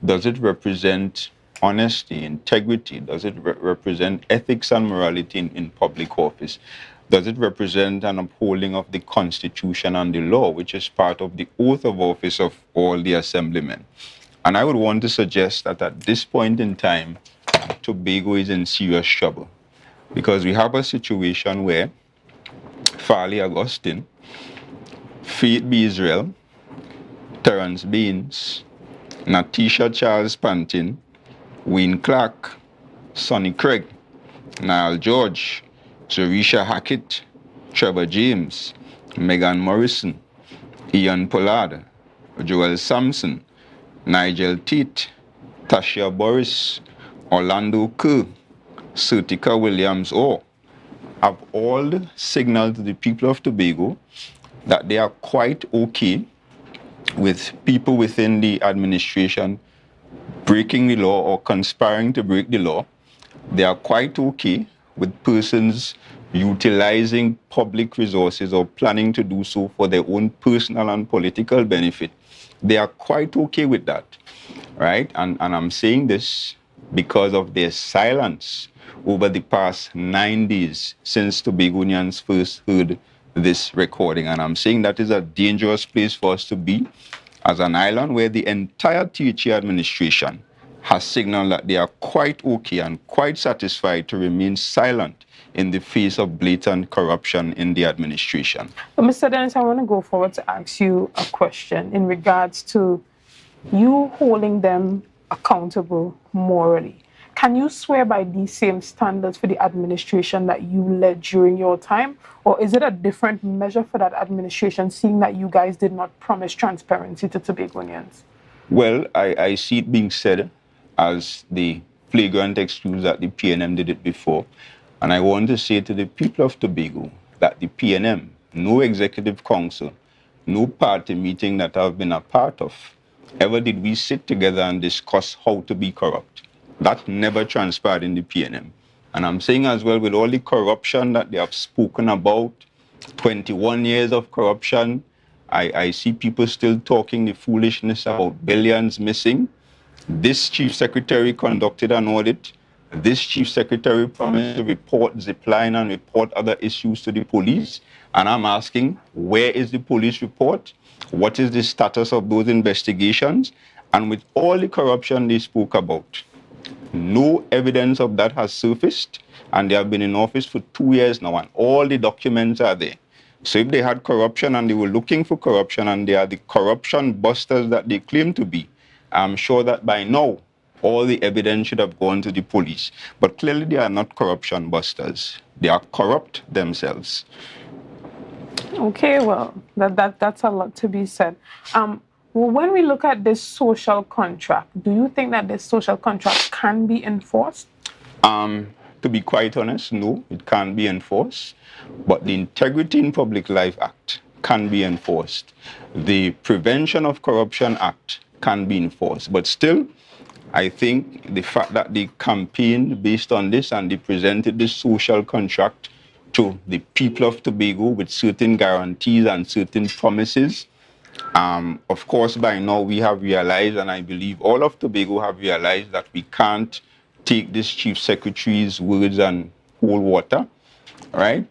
E: Does it represent honesty, integrity? Does it represent ethics and morality in public office? Does it represent an upholding of the Constitution and the law, which is part of the oath of office of all the assemblymen? And I would want to suggest that at this point in time, Tobago is in serious trouble, because we have a situation where Farley Augustine, Faith B. Israel, Terrence Baines, Natisha Charles Pantin, Wayne Clark, Sonny Craig, Niall George, Zerisha Hackett, Trevor James, Megan Morrison, Ian Pollard, Joel Sampson, Nigel Tate, Tasha Boris, Orlando Kerr, Sertica Williams-Orr have all signaled to the people of Tobago that they are quite okay with people within the administration breaking the law or conspiring to break the law. They are quite okay with persons utilizing public resources or planning to do so for their own personal and political benefit. They are quite okay with that, right? And I'm saying this because of their silence over the past 9 days since Tobagonians first heard this recording. And I'm saying that is a dangerous place for us to be. as an island where the entire THA administration has signaled that they are quite okay and quite satisfied to remain silent in the face of blatant corruption in the administration.
A: But Mr. Dennis, I want to go forward to ask you a question in regards to you holding them accountable morally. Can you swear by these same standards for the administration that you led during your time? Or is it a different measure for that administration, seeing that you guys did not promise transparency to Tobagonians?
E: Well, I see it being said as the flagrant excuse that the PNM did it before. And I want to say to the people of Tobago that the PNM, no executive council, no party meeting that I've been a part of, ever did we sit together and discuss how to be corrupt. That never transpired in the PNM. And I'm saying as well, with all the corruption that they have spoken about, 21 years of corruption, I see people still talking the foolishness about billions missing. This chief secretary conducted an audit. This chief secretary promised to report zipline and report other issues to the police. And I'm asking, where is the police report? What is the status of those investigations? And with all the corruption they spoke about, no evidence of that has surfaced. And they have been in office for 2 years now, and all the documents are there. So if they had corruption and they were looking for corruption and they are the corruption busters that they claim to be, I'm sure that by now, all the evidence should have gone to the police. But clearly they are not corruption busters. They are corrupt themselves.
A: Okay, well, that's a lot to be said. Well, when we look at this social contract, do you think that this social contract can be enforced?
E: To be quite honest, no, it can't be enforced. But the Integrity in Public Life Act can be enforced. The Prevention of Corruption Act can be enforced. But still, I think the fact that they campaigned based on this and they presented this social contract to the people of Tobago with certain guarantees and certain promises, of course, by now we have realized, and I believe all of Tobago have realized, that we can't take this chief secretary's words and hold water, right?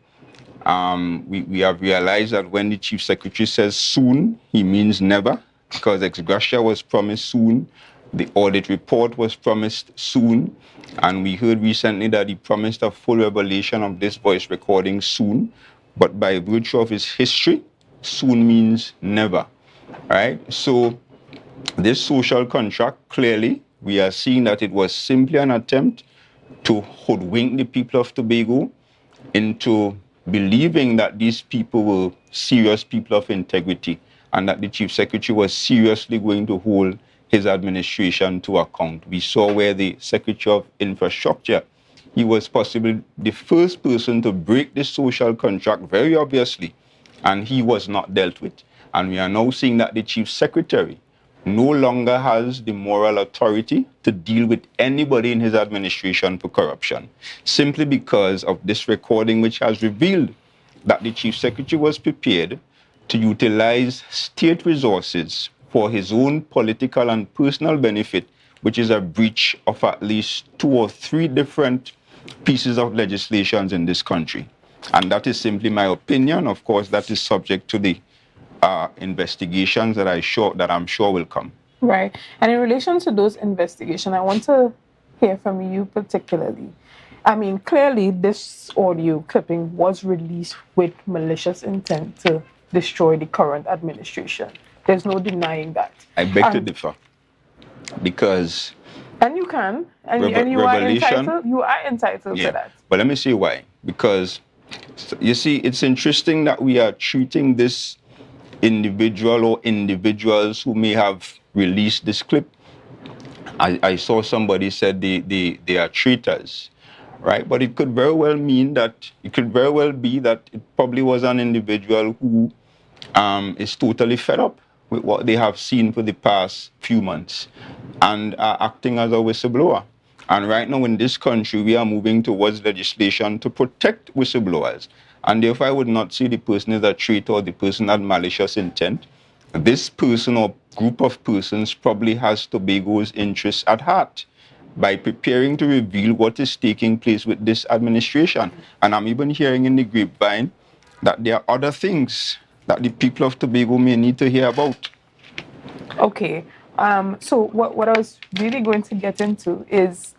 E: We have realized that when the chief secretary says soon, he means never, because ex gratia was promised soon, the audit report was promised soon, and we heard recently that he promised a full revelation of this voice recording soon, but by virtue of his history, soon means never, right? So this social contract, clearly, we are seeing that it was simply an attempt to hoodwink the people of Tobago into believing that these people were serious people of integrity and that the chief secretary was seriously going to hold his administration to account. We saw where the Secretary of Infrastructure, he was possibly the first person to break this social contract very obviously, and he was not dealt with. And we are now seeing that the chief secretary no longer has the moral authority to deal with anybody in his administration for corruption, simply because of this recording, which has revealed that the chief secretary was prepared to utilize state resources for his own political and personal benefit, which is a breach of at least 2 or 3 different pieces of legislation in this country. And that is simply my opinion. Of course, that is subject to the investigations that I'm sure will come.
A: Right. And in relation to those investigations, I want to hear from you particularly. I mean, clearly this audio clipping was released with malicious intent to destroy the current administration. There's no denying that.
E: I beg to differ, because...
A: And you can, and you are entitled to that.
E: But let me see why. Because, you see, it's interesting that we are treating this individual or individuals who may have released this clip. I saw somebody said they are traitors, right? But it could very well mean that, it could very well be that it probably was an individual who is totally fed up with what they have seen for the past few months and are acting as a whistleblower. And right now in this country, we are moving towards legislation to protect whistleblowers. And therefore, I would not see the person as a traitor or the person had malicious intent. This person or group of persons probably has Tobago's interests at heart by preparing to reveal what is taking place with this administration. And I'm even hearing in the grapevine that there are other things that the people of Tobago may need to hear about.
A: Okay. So what I was really going to get into is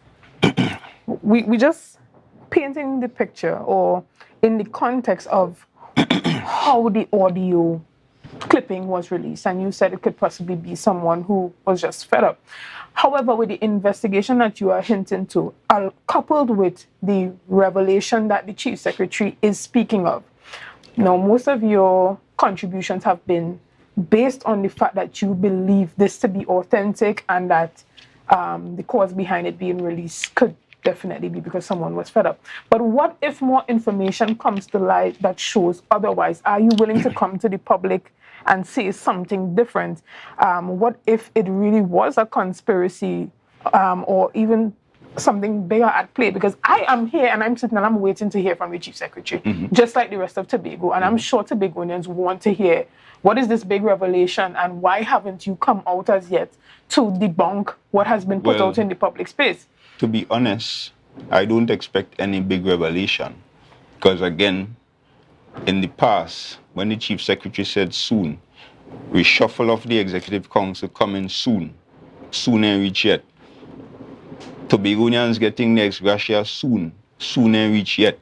A: we just painting the picture or in the context of how the audio clipping was released, and you said it could possibly be someone who was just fed up. However, with the investigation that you are hinting to, coupled with the revelation that the Chief Secretary is speaking of, now most of your contributions have been based on the fact that you believe this to be authentic and that the cause behind it being released could definitely be because someone was fed up. But what if more information comes to light that shows otherwise? Are you willing to come to the public and say something different? What if it really was a conspiracy or even something bigger at play? Because I am here and I'm sitting and I'm waiting to hear from the Chief Secretary, just like the rest of Tobago. And I'm sure Tobagoans want to hear, what is this big revelation and why haven't you come out as yet to debunk what has been put out in the public space?
E: To be honest, I don't expect any big revelation. Because again, in the past, when the Chief Secretary said soon, reshuffle of the Executive Council coming soon, soon and reach yet. Tobagonians getting the ex gratia soon, soon and reach yet.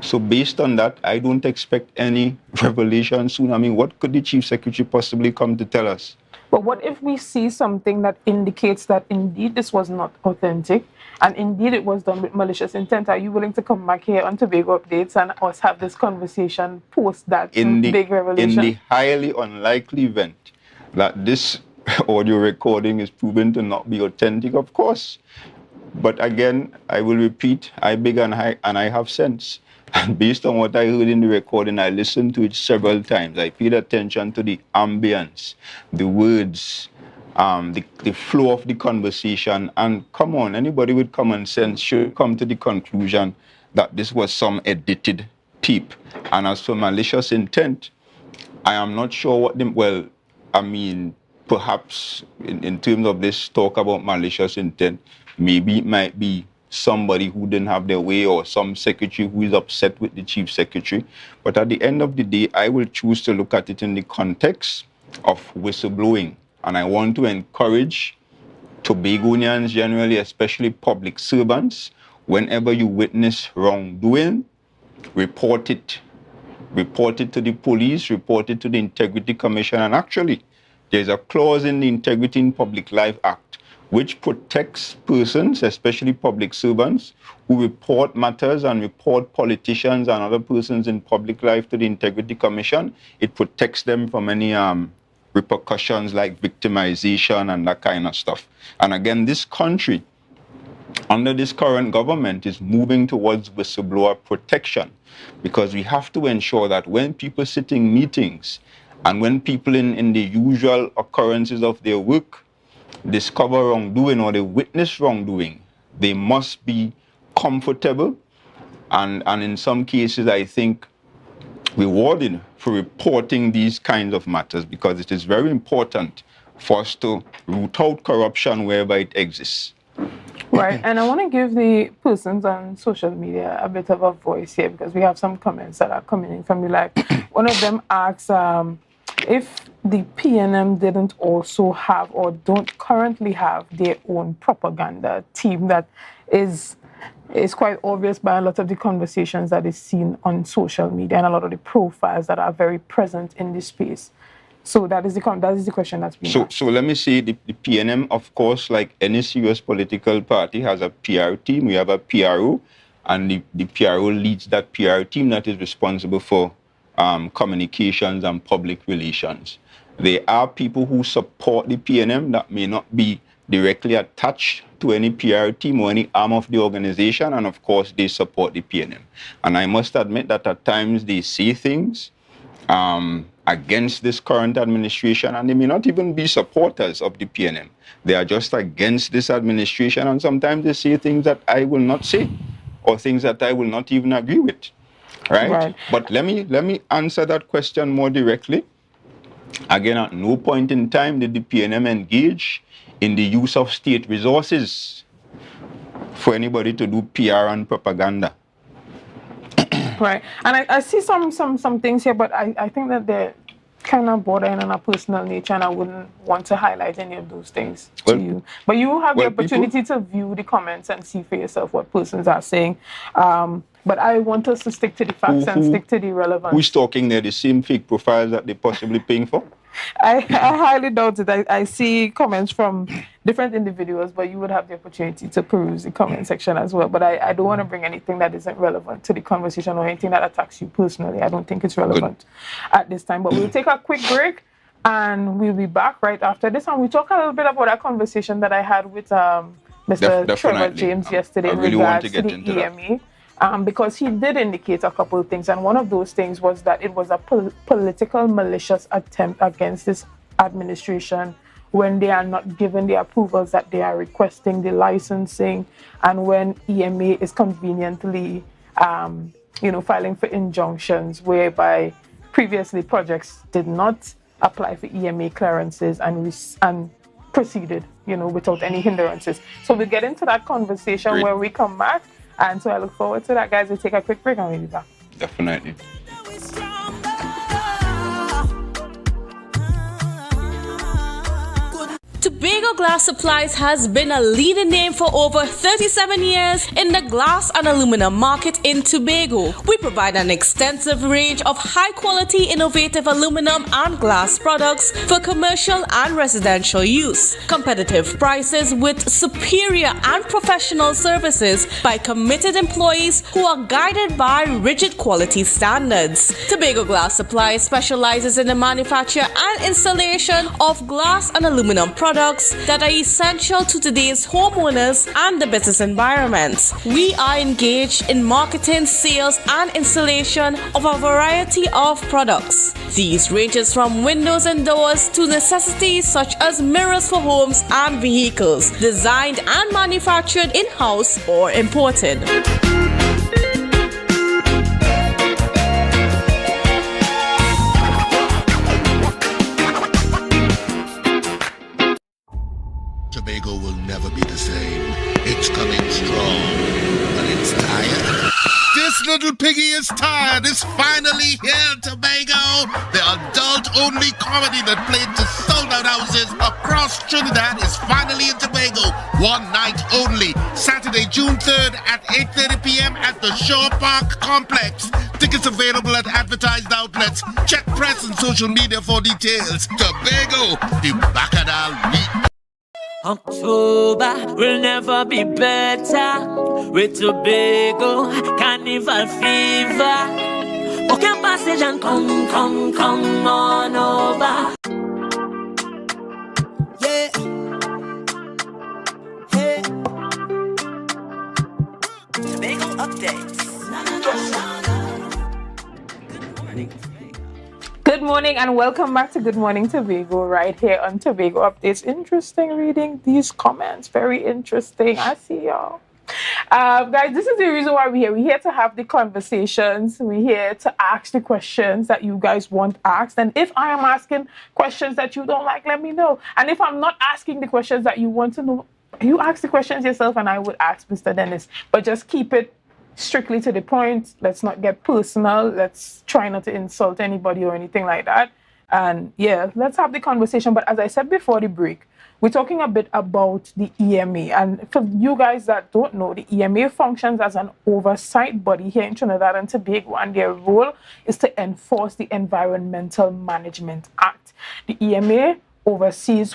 E: So based on that, I don't expect any revelation soon. I mean, what could the Chief Secretary possibly come to tell us?
A: But what if we see something that indicates that indeed this was not authentic and indeed it was done with malicious intent? Are you willing to come back here on Tobago Updates and us have this conversation post that big revelation?
E: In the highly unlikely event that this audio recording is proven to not be authentic, of course. But again, I will repeat, I beg and I have sense. And based on what I heard in the recording, I listened to it several times. I paid attention to the ambience, the words, the flow of the conversation. And come on, anybody with common sense should come to the conclusion that this was some edited tape. And as for malicious intent, I am not sure what perhaps in terms of this talk about malicious intent, maybe it might be somebody who didn't have their way or some secretary who is upset with the Chief Secretary. But at the end of the day, I will choose to look at it in the context of whistleblowing. And I want to encourage Tobagonians generally, especially public servants, whenever you witness wrongdoing, report it. Report it to the police, report it to the Integrity Commission. And actually, there's a clause in the Integrity in Public Life Act which protects persons, especially public servants, who report matters and report politicians and other persons in public life to the Integrity Commission. It protects them from any repercussions like victimization and that kind of stuff. And again, this country, under this current government, is moving towards whistleblower protection, because we have to ensure that when people sit in meetings and when people in the usual occurrences of their work discover wrongdoing or they witness wrongdoing, they must be comfortable and in some cases, I think, rewarded for reporting these kinds of matters, because it is very important for us to root out corruption wherever it exists.
A: Right, and I want to give the persons on social media a bit of a voice here, because we have some comments that are coming in from the live. One of them asks if the PNM didn't also have or don't currently have their own propaganda team that is quite obvious by a lot of the conversations that is seen on social media and a lot of the profiles that are very present in this space. So that is the question that's being asked.
E: So let me say the PNM, of course, like any serious political party, has a PR team. We have a PRO, and the PRO leads that PR team that is responsible for communications and public relations. There are people who support the PNM that may not be directly attached to any PR team or any arm of the organization, and of course they support the PNM. And I must admit that at times they say things against this current administration, and they may not even be supporters of the PNM. They are just against this administration, and sometimes they say things that I will not say, or things that I will not even agree with. Right? But let me answer that question more directly. Again, at no point in time did the PNM engage in the use of state resources for anybody to do PR and propaganda.
A: Right, and I see some things here, but I think that kind of bordering on a personal nature, and I wouldn't want to highlight any of those things to you. But you have the opportunity to view the comments and see for yourself what persons are saying. But I want us to stick to the facts and stick to the relevance.
E: Who's talking there? The same fake profiles that they're possibly paying for?
A: I highly doubt it. I see comments from different individuals, but you would have the opportunity to peruse the comment section as well. But I don't want to bring anything that isn't relevant to the conversation or anything that attacks you personally. I don't think it's relevant at this time. But we'll take a quick break and we'll be back right after this. And we'll talk a little bit about that conversation that I had with Mr. Trevor James yesterday in regards to the EMA. Because he did indicate a couple of things, and one of those things was that it was a political malicious attempt against this administration when they are not given the approvals that they are requesting, the licensing, and when EMA is conveniently, filing for injunctions whereby previously projects did not apply for EMA clearances and proceeded, without any hindrances. So we'll get into that conversation where we come back. And so I look forward to that, guys. We'll take a quick break and we'll be back.
E: Definitely.
B: Tobago Glass Supplies has been a leading name for over 37 years in the glass and aluminum market in Tobago. We provide an extensive range of high-quality, innovative aluminum and glass products for commercial and residential use. Competitive prices with superior and professional services by committed employees who are guided by rigid quality standards. Tobago Glass Supplies specializes in the manufacture and installation of glass and aluminum products that are essential to today's homeowners and the business environment. We are engaged in marketing, sales, and installation of a variety of products. These ranges from windows and doors to necessities such as mirrors for homes and vehicles, designed and manufactured in-house or imported.
J: Tobago will never be the same. It's coming strong, but it's tired. This little piggy is tired. It's finally here, Tobago. The adult-only comedy that played to sold-out houses across Trinidad is finally in Tobago. One night only. Saturday, June 3rd at 8:30 p.m. at the Shore Park Complex. Tickets available at advertised outlets. Check press and social media for details. Tobago, the Bacadal Week.
F: October will never be better with Tobago Carnival fever. Okay, passage and come on over. Yeah. Hey. Tobago updates. Good morning.
A: Good morning and welcome back to Good Morning Tobago right here on Tobago Updates. Interesting reading these comments. Very interesting. I see y'all. Guys, this is the reason why we're here. We're here to have the conversations. We're here to ask the questions that you guys want asked. And if I am asking questions that you don't like, let me know. And if I'm not asking the questions that you want to know, you ask the questions yourself and I would ask Mr. Dennis. But just keep it strictly to the point. Let's not get personal. Let's try not to insult anybody or anything like that. And yeah, let's have the conversation. But as I said before the break, we're talking a bit about the EMA. And for you guys that don't know, the EMA functions as an oversight body here in Trinidad and Tobago, and their role is to enforce the Environmental Management Act. The EMA oversees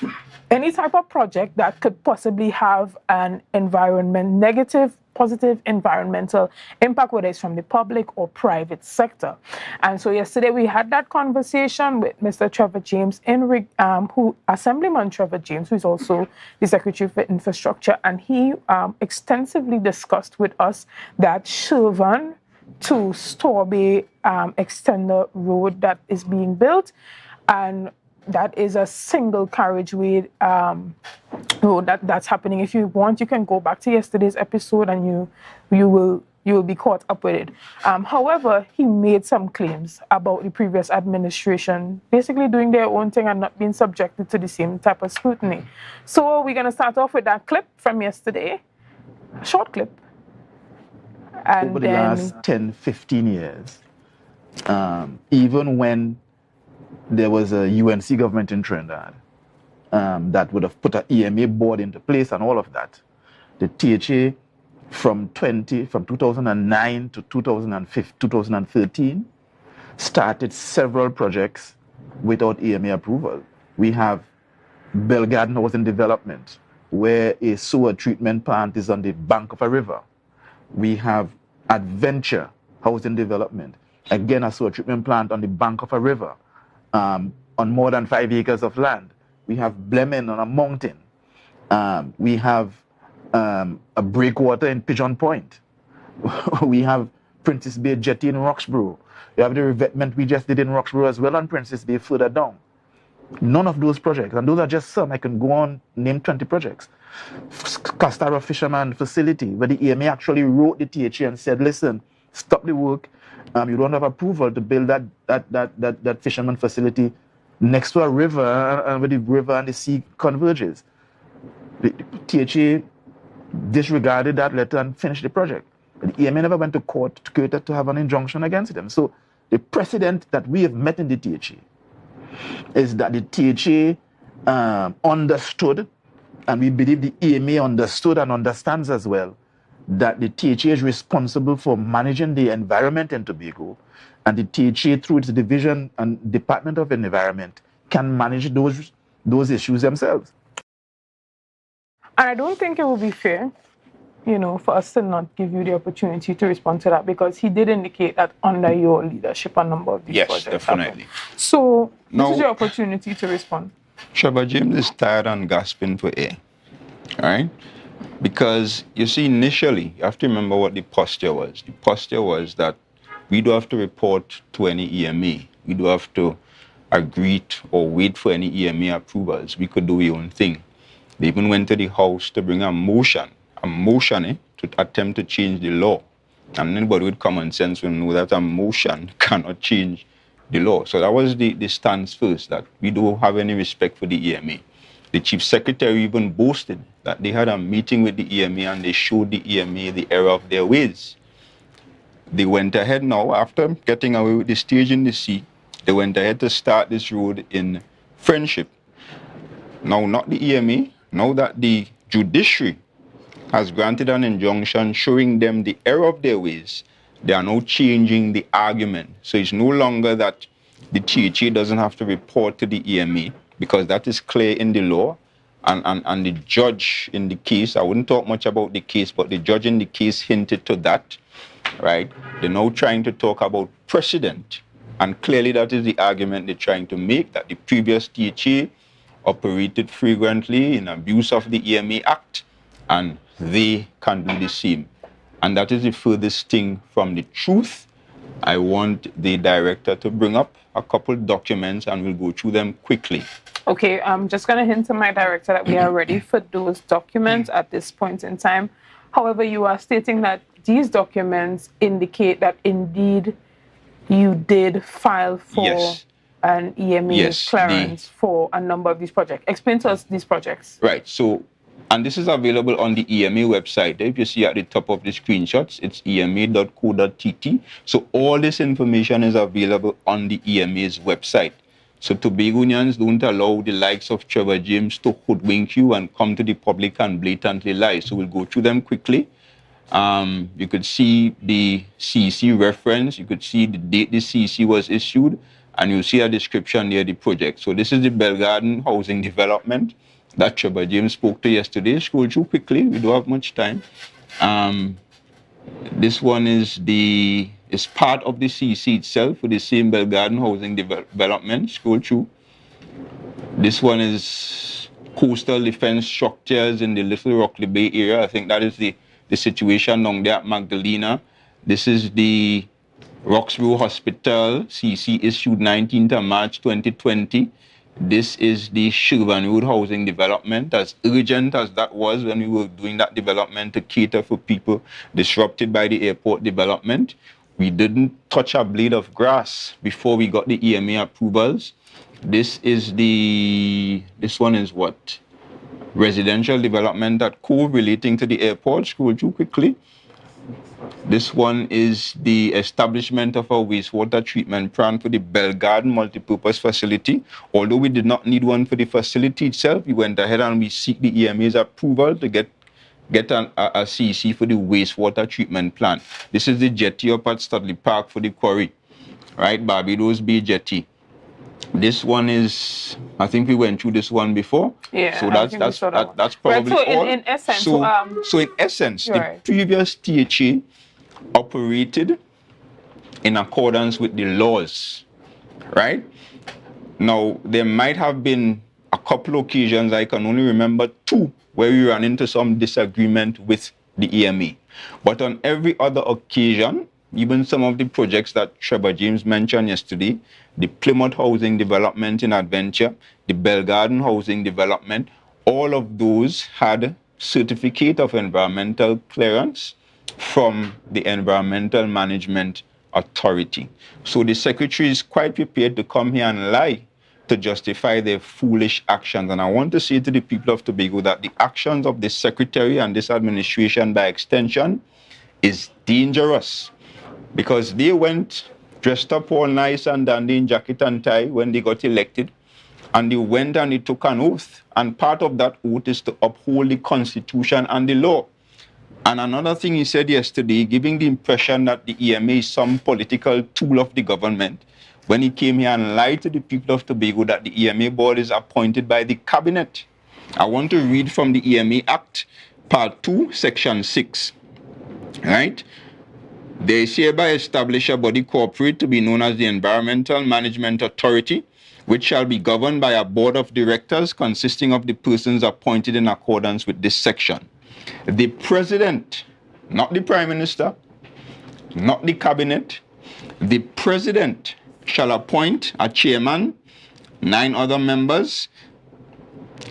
A: any type of project that could possibly have an negative, positive environmental impact, whether it's from the public or private sector. And so yesterday we had that conversation with Mr. Trevor James, Assemblyman Trevor James, who is also the Secretary for Infrastructure, and he extensively discussed with us that Shervan to Storby extender road that is being built, and that is a single carriageway road that's happening. If you want, you can go back to yesterday's episode and you will be caught up with it. However, he made some claims about the previous administration basically doing their own thing and not being subjected to the same type of scrutiny. So we're going to start off with that clip from yesterday, a short clip. And
L: over the last 10, 15 years, even when
H: there was a UNC government in Trinidad that would have put an EMA board into place and all of that. The THA from 2009 to 2013 started several projects without EMA approval. We have Belgarden Housing Development, where a sewer treatment plant is on the bank of a river. We have Adventure Housing Development, again a sewer treatment plant on the bank of a river, on more than 5 acres of land. We have Blemen on a mountain. We have a breakwater in Pigeon Point. We have Princess Bay Jetty in Roxborough. We have the revetment we just did in Roxborough as well on Princess Bay further down. None of those projects, and those are just some, I can go on, name 20 projects. Castara Fisherman Facility, where the EMA actually wrote the THA and said, listen, stop the work. You don't have approval to build that fisherman facility next to a river, and where the river and the sea converges. The THA disregarded that letter and finished the project. But the EMA never went to court to have an injunction against them. So the precedent that we have met in the THA is that the THA understood, and we believe the EMA understood and understands as well, that the THA is responsible for managing the environment in Tobago, and the THA, through its division and Department of Environment, can manage those issues themselves.
A: And I don't think it would be fair, for us to not give you the opportunity to respond to that, because he did indicate that under your leadership a number of these projects
E: definitely.
A: happened. So
E: Now,
A: this is your opportunity to respond.
E: Trevor James is tired and gasping for air, all right? Because, you see, initially, you have to remember what the posture was. The posture was that we don't have to report to any EMA. We don't have to agree or wait for any EMA approvals. We could do our own thing. They even went to the House to bring a motion to attempt to change the law. And anybody with common sense will know that a motion cannot change the law. So that was the stance first, that we don't have any respect for the EMA. The Chief Secretary even boasted that they had a meeting with the EMA and they showed the EMA the error of their ways. They went ahead now, after getting away with the stage in the sea, they went ahead to start this road in Friendship. Now, not the EMA, now that the judiciary has granted an injunction showing them the error of their ways, they are now changing the argument. So it's no longer that the THA doesn't have to report to the EMA, because that is clear in the law. And the judge in the case, I wouldn't talk much about the case, but the judge in the case hinted to that, right? They're now trying to talk about precedent. And clearly that is the argument they're trying to make, that the previous THA operated flagrantly in abuse of the EMA Act, and they can do the same. And that is the furthest thing from the truth. I want the director to bring up a couple documents and we'll go through them quickly.
A: Okay, I'm just going to hint to my director that we are ready for those documents at this point in time. However, you are stating that these documents indicate that indeed you did file for an EMA clearance for a number of these projects. Explain to us these projects.
E: Right, so, and this is available on the EMA website. If you see at the top of the screenshots, it's ema.co.tt. So all this information is available on the EMA's website. So Tobagonians don't allow the likes of Trevor James to hoodwink you and come to the public and blatantly lie. So we'll go through them quickly. You could see the CC reference. You could see the date the CC was issued. And you'll see a description near the project. So this is the Belgarden Housing Development that Trevor James spoke to yesterday. Scroll through quickly. We don't have much time. This one is part of the CC itself with the same Belgarden Housing Development. Scroll through. This one is coastal defense structures in the Little Rockley Bay area. I think that is the situation down there at Magdalena. This is the Roxborough Hospital, CC issued 19th of March 2020. This is the Shervan Road Housing Development, as urgent as that was when we were doing that development to cater for people disrupted by the airport development. We didn't touch a blade of grass before we got the EMA approvals. This one is what? Residential development at Cove relating to the airport. Scroll through quickly. This one is the establishment of a wastewater treatment plant for the Glamorgan multipurpose facility. Although we did not need one for the facility itself, we went ahead and we seek the EMA's approval to get a CC for the wastewater treatment plant. This is the jetty up at Studley Park for the quarry, right? Barbados Bay jetty. This one is, I think we went through this one before.
A: Yeah.
E: So that's probably
A: right, so
E: all.
A: in essence,
E: so in essence, the
A: right.
E: previous THA operated in accordance with the laws, right? Now, there might have been a couple occasions, I can only remember 2, where we ran into some disagreement with the EMA. But on every other occasion, even some of the projects that Trevor James mentioned yesterday, the Plymouth Housing Development in Adventure, the Belgarden Housing Development, all of those had certificate of environmental clearance from the Environmental Management Authority. So the Secretary is quite prepared to come here and lie to justify their foolish actions. And I want to say to the people of Tobago that the actions of the Secretary and this administration by extension is dangerous, because they went dressed up all nice and dandy in jacket and tie when they got elected, and they went and they took an oath, and part of that oath is to uphold the Constitution and the law. And another thing he said yesterday, giving the impression that the EMA is some political tool of the government, when he came here and lied to the people of Tobago that the EMA board is appointed by the cabinet. I want to read from the EMA Act, Part 2, Section 6, right? They hereby establish a body corporate to be known as the Environmental Management Authority, which shall be governed by a board of directors consisting of the persons appointed in accordance with this section. The President, not the Prime Minister, not the Cabinet, the President shall appoint a chairman, 9 other members,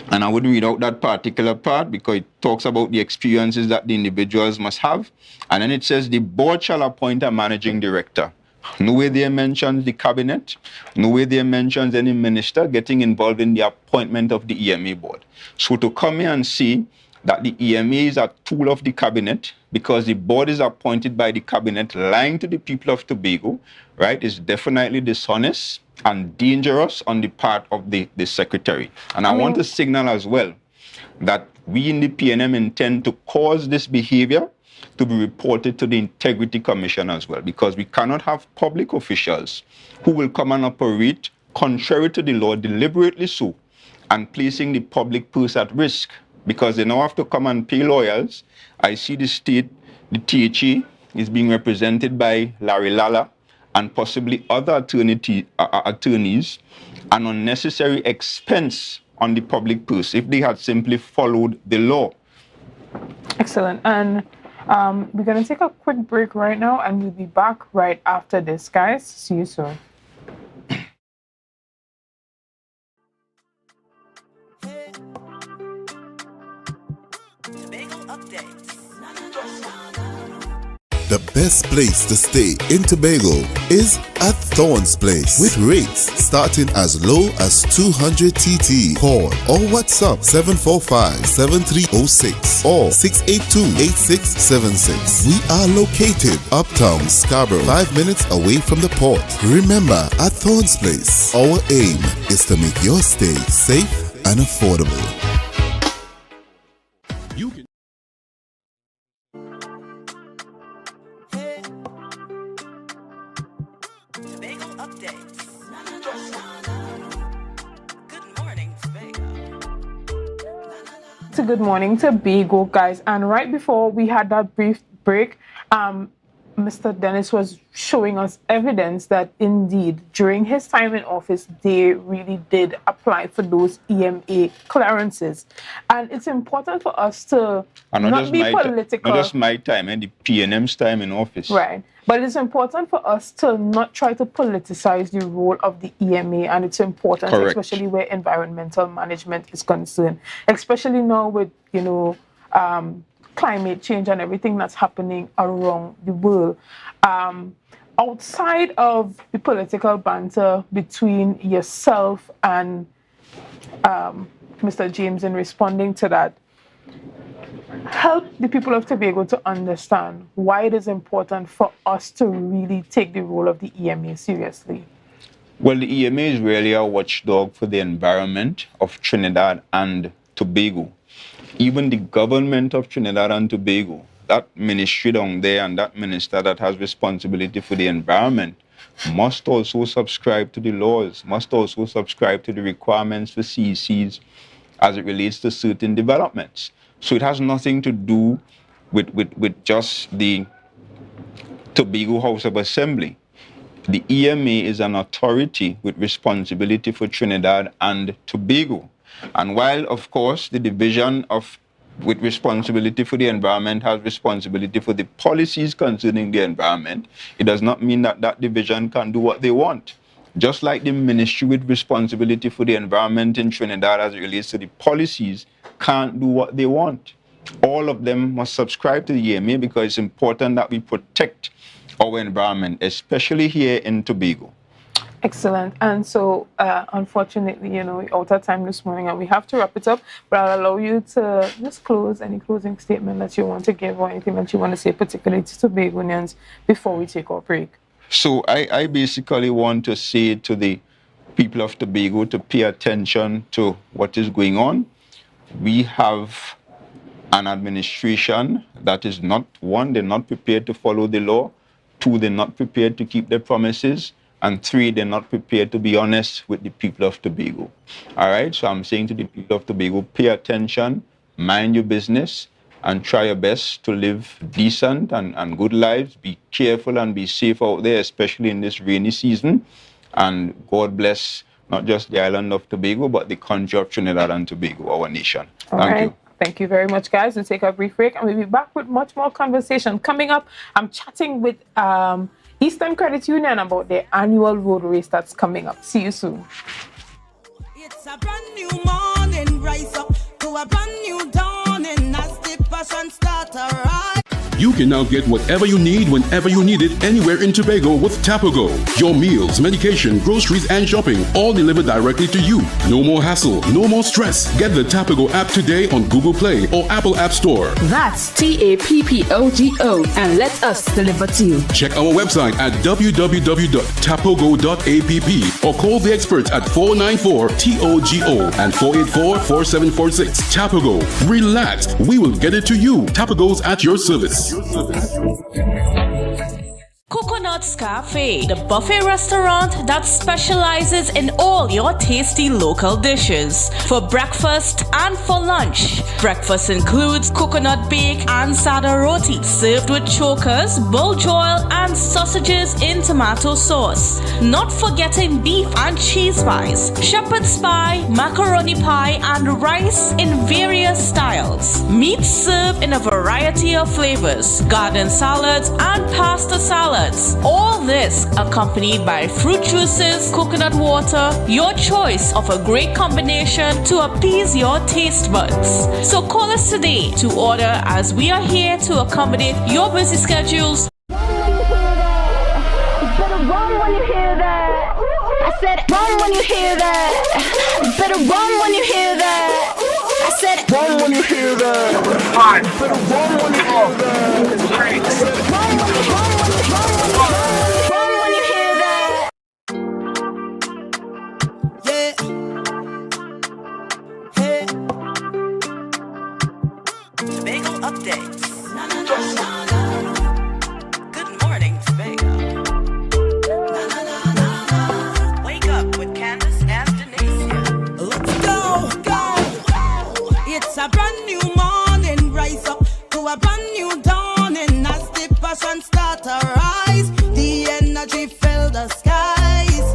E: and I wouldn't read out that particular part because it talks about the experiences that the individuals must have. And then it says the board shall appoint a managing director. Nowhere there mentions the cabinet. Nowhere there mentions any minister getting involved in the appointment of the EMA board. So to come here and see that the EMA is a tool of the cabinet because the board is appointed by the cabinet, lying to the people of Tobago, right, is definitely dishonest and dangerous on the part of the secretary. And I want to signal as well that we in the PNM intend to cause this behavior to be reported to the Integrity Commission as well, because we cannot have public officials who will come and operate contrary to the law, deliberately so, and placing the public purse at risk, because they now have to come and pay lawyers. I see the state, the THA, is being represented by Larry Lala and possibly other attorneys, an unnecessary expense on the public purse if they had simply followed the law.
A: Excellent. And we're going to take a quick break right now, and we'll be back right after this, guys. See you soon.
G: The best place to stay in Tobago is at Thorn's Place, with rates starting as low as 200 TT. Call or WhatsApp 745-7306 or 682-8676. We are located uptown Scarborough, 5 minutes away from the port. Remember, at Thorn's Place, our aim is to make your stay safe and affordable.
A: Good morning, Tobago, guys. And right before we had that brief break, Mr. Dennis was showing us evidence that indeed during his time in office they really did apply for those EMA clearances. And it's important for us to not be political.
E: Not just my time and the PNM's time in office.
A: Right. But it's important for us to not try to politicize the role of the EMA, and it's important,
E: Correct.
A: Especially where environmental management is concerned, especially now with, climate change and everything that's happening around the world. Outside of the political banter between yourself and Mr. James in responding to that, help the people of Tobago to understand why it is important for us to really take the role of the EMA seriously?
E: Well, the EMA is really a watchdog for the environment of Trinidad and Tobago. Even the government of Trinidad and Tobago, that ministry down there and that minister that has responsibility for the environment must also subscribe to the laws, must also subscribe to the requirements for CECs as it relates to certain developments. So it has nothing to do with just the Tobago House of Assembly. The EMA is an authority with responsibility for Trinidad and Tobago. And while, of course, the division with responsibility for the environment has responsibility for the policies concerning the environment, it does not mean that that division can do what they want. Just like the ministry with responsibility for the environment in Trinidad as it relates to the policies can't do what they want. All of them must subscribe to the EMA because it's important that we protect our environment, especially here in Tobago.
A: Excellent. And so, unfortunately, we're out of time this morning and we have to wrap it up, but I'll allow you to just close any closing statement that you want to give or anything that you want to say, particularly to Tobagonians, before we take our break.
E: So I basically want to say to the people of Tobago to pay attention to what is going on. We have an administration that is not, one, they're not prepared to follow the law, two, they're not prepared to keep their promises, and three, they're not prepared to be honest with the people of Tobago. All right, so I'm saying to the people of Tobago, pay attention, mind your business, and try your best to live decent and good lives. Be careful and be safe out there, especially in this rainy season. And God bless not just the island of Tobago, but the country of Trinidad and Tobago, our nation. Thank you.
A: Thank you very much, guys. We'll take a brief break and we'll be back with much more conversation. Coming up, I'm chatting with Eastern Credit Union about their annual road race that's coming up. See you soon.
L: It's a brand new morning, rise up to a brand new dawning as the passion starts to rise.
N: You can now get whatever you need whenever you need it anywhere in Tobago with Tobago. Your meals, medication, groceries, and shopping all delivered directly to you. No more hassle, no more stress. Get the Tobago app today on Google Play or Apple App Store.
O: That's TAPPOGO and let us deliver to you.
N: Check our website at www.tapogo.app or call the experts at 494-TOGO and 484-4746. Tobago. Relax. We will get it to you. Tobago's at your service.
B: Coconut's Cafe, the buffet restaurant that specializes in all your tasty local dishes. For breakfast and for lunch. Breakfast includes coconut bake and sada roti, served with chokers, bull joil, and sausages in tomato sauce. Not forgetting beef and cheese pies, shepherd's pie, macaroni pie, and rice in various styles. Meat served in a variety of flavors, garden salads, and pasta salads. All this accompanied by fruit juices, coconut water, your choice of a great combination to appease your taste buds. So call us today to order as we are here to accommodate your busy schedules.
M: You better run when you hear that. I said run when you hear that. You better run when you hear that. I said run when you hear that. You better run when you hear that. Run when you hear that.
L: Yeah. Hey.
F: Tobago updates. Good morning, Tobago. Wake up with Candace and Denicia.
L: Let's go. It's a brand new morning, rise up to a brand new dawning as the passion start to rise. The energy fill the skies.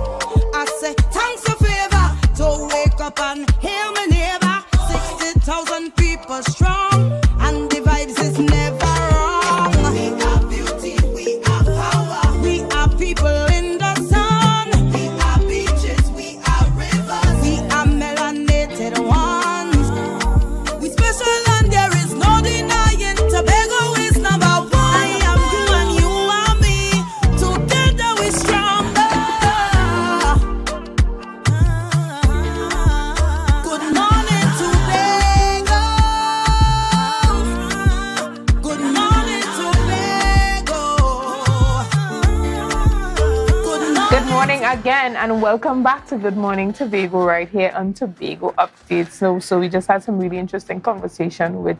L: I say thanks for favor to wake up and hear me neighbor. 60,000 people strong and the vibes is never wrong.
A: again, and welcome back to Good Morning Tobago right here on Tobago Updates. So we just had some really interesting conversation with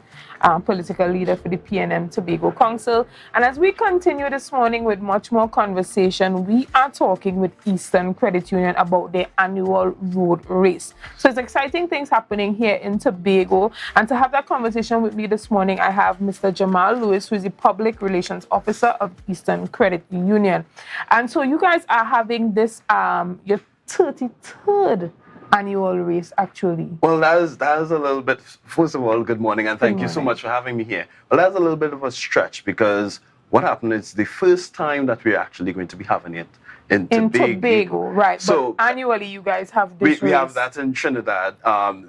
A: political leader for the PNM Tobago Council. And as we continue this morning with much more conversation, we are talking with Eastern Credit Union about their annual road race. So it's exciting things happening here in Tobago. And to have that conversation with me this morning, I have Mr. Jamal Lewis, who is the Public Relations Officer of Eastern Credit Union. And so you guys are having this, your 33rd annual race, actually.
C: Well, that is a little bit, first of all, good morning, and thank you so much for having me here. Well, that's a little bit of a stretch, because what happened is the first time that we're actually going to be having it in
A: Tobago, right. So but annually you guys have this
C: we have that in Trinidad.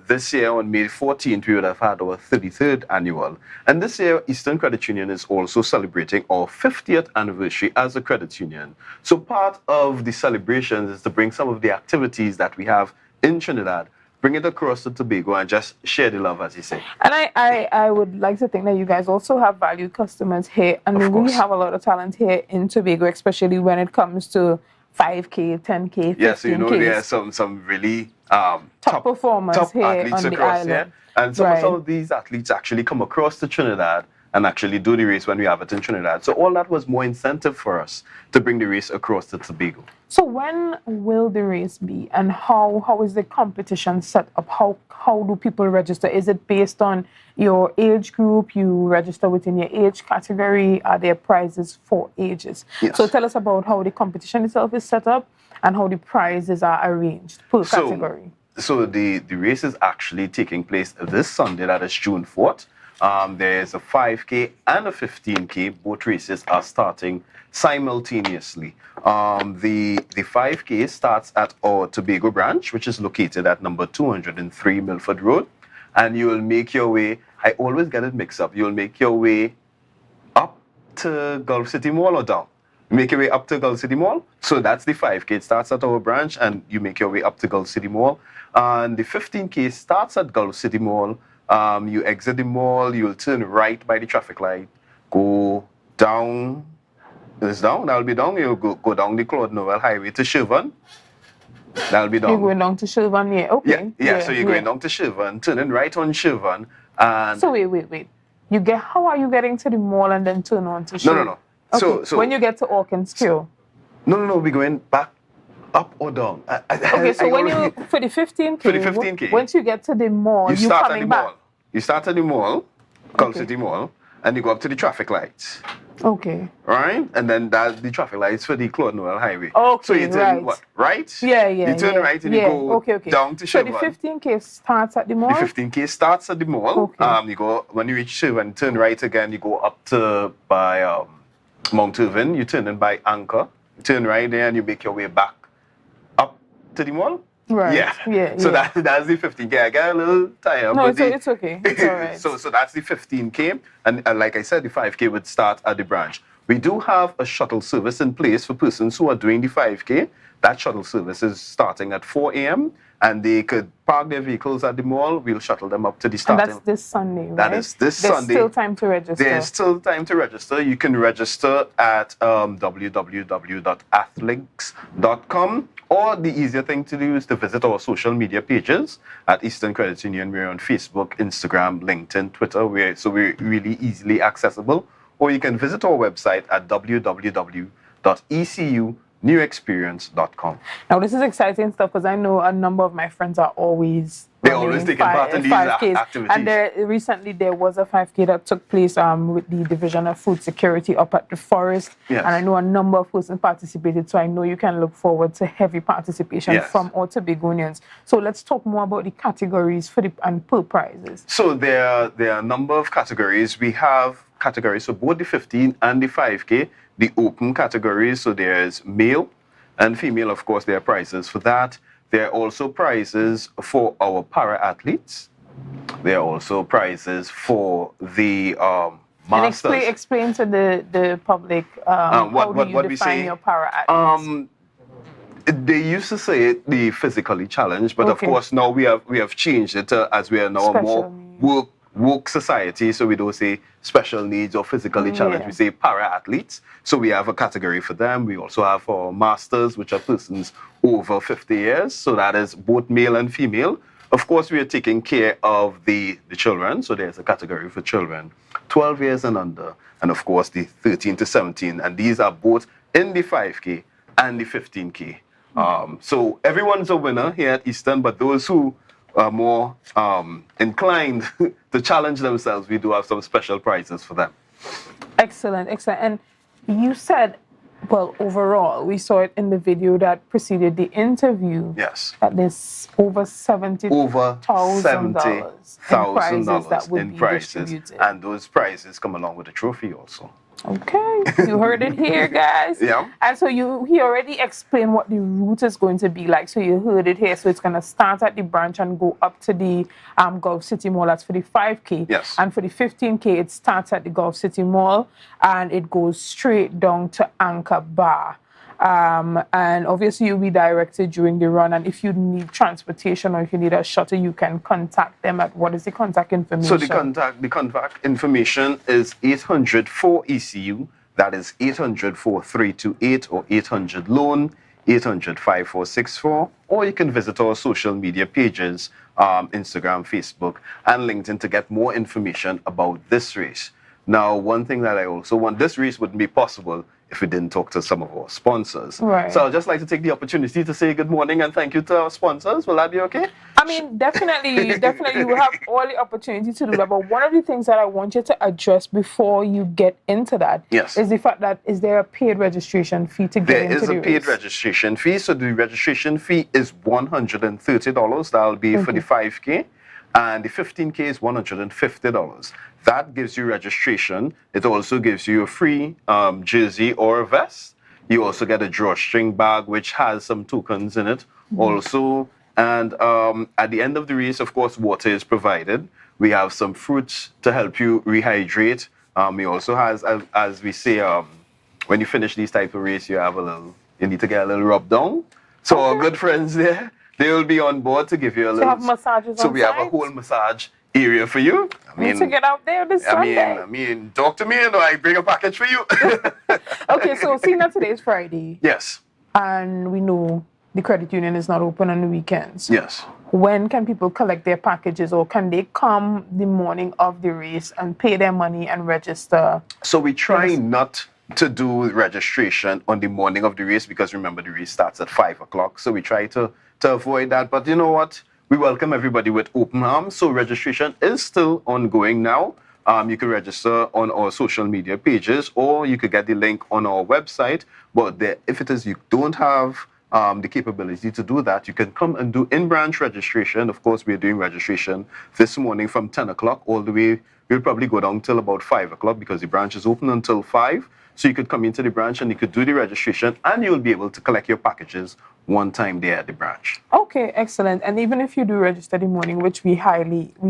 C: This year on May 14th, we would have had our 33rd annual. And this year, Eastern Credit Union is also celebrating our 50th anniversary as a credit union. So part of the celebrations is to bring some of the activities that we have in Trinidad, bring it across to Tobago, and just share the love, as you say.
A: And I would like to think that you guys also have valued customers here. And we have a lot of talent here in Tobago, especially when it comes to 5K, 10K, 15K.
C: Yeah, so you know there are some really
A: top performers
C: top
A: here
C: athletes
A: on the
C: across
A: island.
C: here. And some of these athletes actually come across to Trinidad and actually do the race when we have it in Trinidad. So all that was more incentive for us to bring the race across to Tobago.
A: So when will the race be, and how is the competition set up? How do people register? Is it based on your age group? You register within your age category? Are there prizes for ages?
C: Yes.
A: So tell us about how the competition itself is set up and how the prizes are arranged per category.
C: So the race is actually taking place this Sunday, that is June 4th. There's a 5K and a 15K. Both races are starting simultaneously. The 5K starts at our Tobago branch, which is located at number 203 Milford Road. And you will make your way, I always get it mixed up, you'll make your way up to Gulf City Mall or down? Make your way up to Gulf City Mall. So that's the 5K. It starts at our branch and you make your way up to Gulf City Mall. And the 15K starts at Gulf City Mall. You exit the mall, you'll turn right by the traffic light, go down, that'll be down, you'll go down the Claude Noel Highway to Shervan, that'll be down.
A: You're going down to Shervan, yeah, okay.
C: Yeah, so you're going down to Shervan, turning right on Shervan, and...
A: So wait. How are you getting to the mall and then turn on to Shervan?
C: No.
A: Okay.
C: So
A: when you get to Orkins Q?
C: No, we're going back up or down.
A: Okay, so for the 15K, once you get to the mall, you're coming back.
C: You start at the mall, Gulf City Mall, and you go up to the traffic lights.
A: Okay.
C: Right? And then that's the traffic lights for the Claude Noel Highway.
A: Okay,
C: so you turn right?
A: Yeah.
C: You turn right and you go down to Shervan.
A: So the 15K starts at the mall?
C: The 15K starts at the mall.
A: Okay.
C: You go, when you reach Shervan, turn right again, you go up to by Mount Irvin, you turn in by Anchor, you turn right there and you make your way back up to the mall.
A: Right.
C: Yeah. So that's the 15K. I get a little tired.
A: No, it's okay. It's all right.
C: So that's the 15K. And like I said, the 5K would start at the branch. We do have a shuttle service in place for persons who are doing the 5K. That shuttle service is starting at 4 a.m. and they could park their vehicles at the mall. We'll shuttle them up to the starting.
A: And that's this Sunday, right?
C: That is this Sunday.
A: There's still time to register.
C: There's still time to register. You can register at www.athlinks.com, or the easier thing to do is to visit our social media pages at Eastern Credit Union. We're on Facebook, Instagram, LinkedIn, Twitter. We're really easily accessible. Or you can visit our website at www.ecunewexperience.com.
A: Now, this is exciting stuff because I know a number of my friends are always
C: taking part in these
A: 5Ks.
C: activities.
A: And recently there was a 5K that took place with the Division of Food Security up at the Forest.
C: Yes.
A: And I know a number of persons participated, so I know you can look forward to heavy participation from all Tobagonians. So let's talk more about the categories and per prizes.
C: So there are a number of categories. We have categories for both the 15 and the 5K. The open categories, so there's male and female, of course, there are prizes for that. There are also prizes for our para-athletes. There are also prizes for the masters.
A: And explain to the public how do you define your para-athletes?
C: They used to say it, the physically challenged, but of course now we have changed it as we are now more woke society, so we don't say special needs or physically challenged, we say para-athletes. So we have a category for them. We also have for masters, which are persons over 50 years. So that is both male and female. Of course, we are taking care of the children. So there's a category for children 12 years and under. And of course, the 13 to 17. And these are both in the 5K and the 15K. So everyone's a winner here at Eastern, but those who are more inclined to challenge themselves, we do have some special prizes for them.
A: Excellent, excellent. And you said, well, overall, we saw it in the video that preceded the interview.
C: Yes.
A: That there's over $70,000
C: in prizes, and those prizes come along with a trophy also.
A: Okay, you heard it here, guys.
C: Yeah.
A: And so he already explained what the route is going to be like. So you heard it here. So it's going to start at the branch and go up to the Gulf City Mall. That's for the 5K.
C: Yes.
A: And for the 15K, it starts at the Gulf City Mall and it goes straight down to Anchor Bar. And obviously you'll be directed during the run, and if you need transportation or if you need a shuttle, you can contact them at, what is the contact information?
C: So the contact information is 800-4ECU, that is 800-4328 or 800-LOAN, 800-5464, or you can visit our social media pages, Instagram, Facebook, and LinkedIn to get more information about this race. Now, one thing that I also want, this race wouldn't be possible if we didn't talk to some of our sponsors.
A: Right.
C: So I'd just like to take the opportunity to say good morning and thank you to our sponsors. Will that be okay?
A: I mean, definitely you will have all the opportunity to do that. But one of the things that I want you to address before you get into that is the fact that, is there a paid registration fee to get into the race?
C: There is a paid registration fee. So the registration fee is $130. That'll be for the 5K. And the 15K is $150. That gives you registration. It also gives you a free jersey or a vest. You also get a drawstring bag, which has some tokens in it also. And at the end of the race, of course, water is provided. We have some fruits to help you rehydrate. We also has, as we say, when you finish these type of race, you need to get a little rub down. So our good friends there, they will be on board to give you a little.
A: Have massages
C: so
A: on
C: we have a whole massage area for you.
A: I mean, to get out there this Sunday.
C: I mean, talk to me and I bring a package for you.
A: Okay, so seeing that today is Friday.
C: Yes.
A: And we know the credit union is not open on the weekends.
C: Yes.
A: When can people collect their packages, or can they come the morning of the race and pay their money and register?
C: So we try not to do registration on the morning of the race because remember the race starts at 5 o'clock. So we try to avoid that. But you know what? We welcome everybody with open arms. So registration is still ongoing now. You can register on our social media pages, or you could get the link on our website. But if it is you don't have the capability to do that, you can come and do in-branch registration. Of course, we're doing registration this morning from 10 o'clock all the way. We'll probably go down till about 5 o'clock because the branch is open until 5. So you could come into the branch and you could do the registration and you'll be able to collect your packages one time there at the branch.
A: Okay, excellent. And even if you do register the morning, which we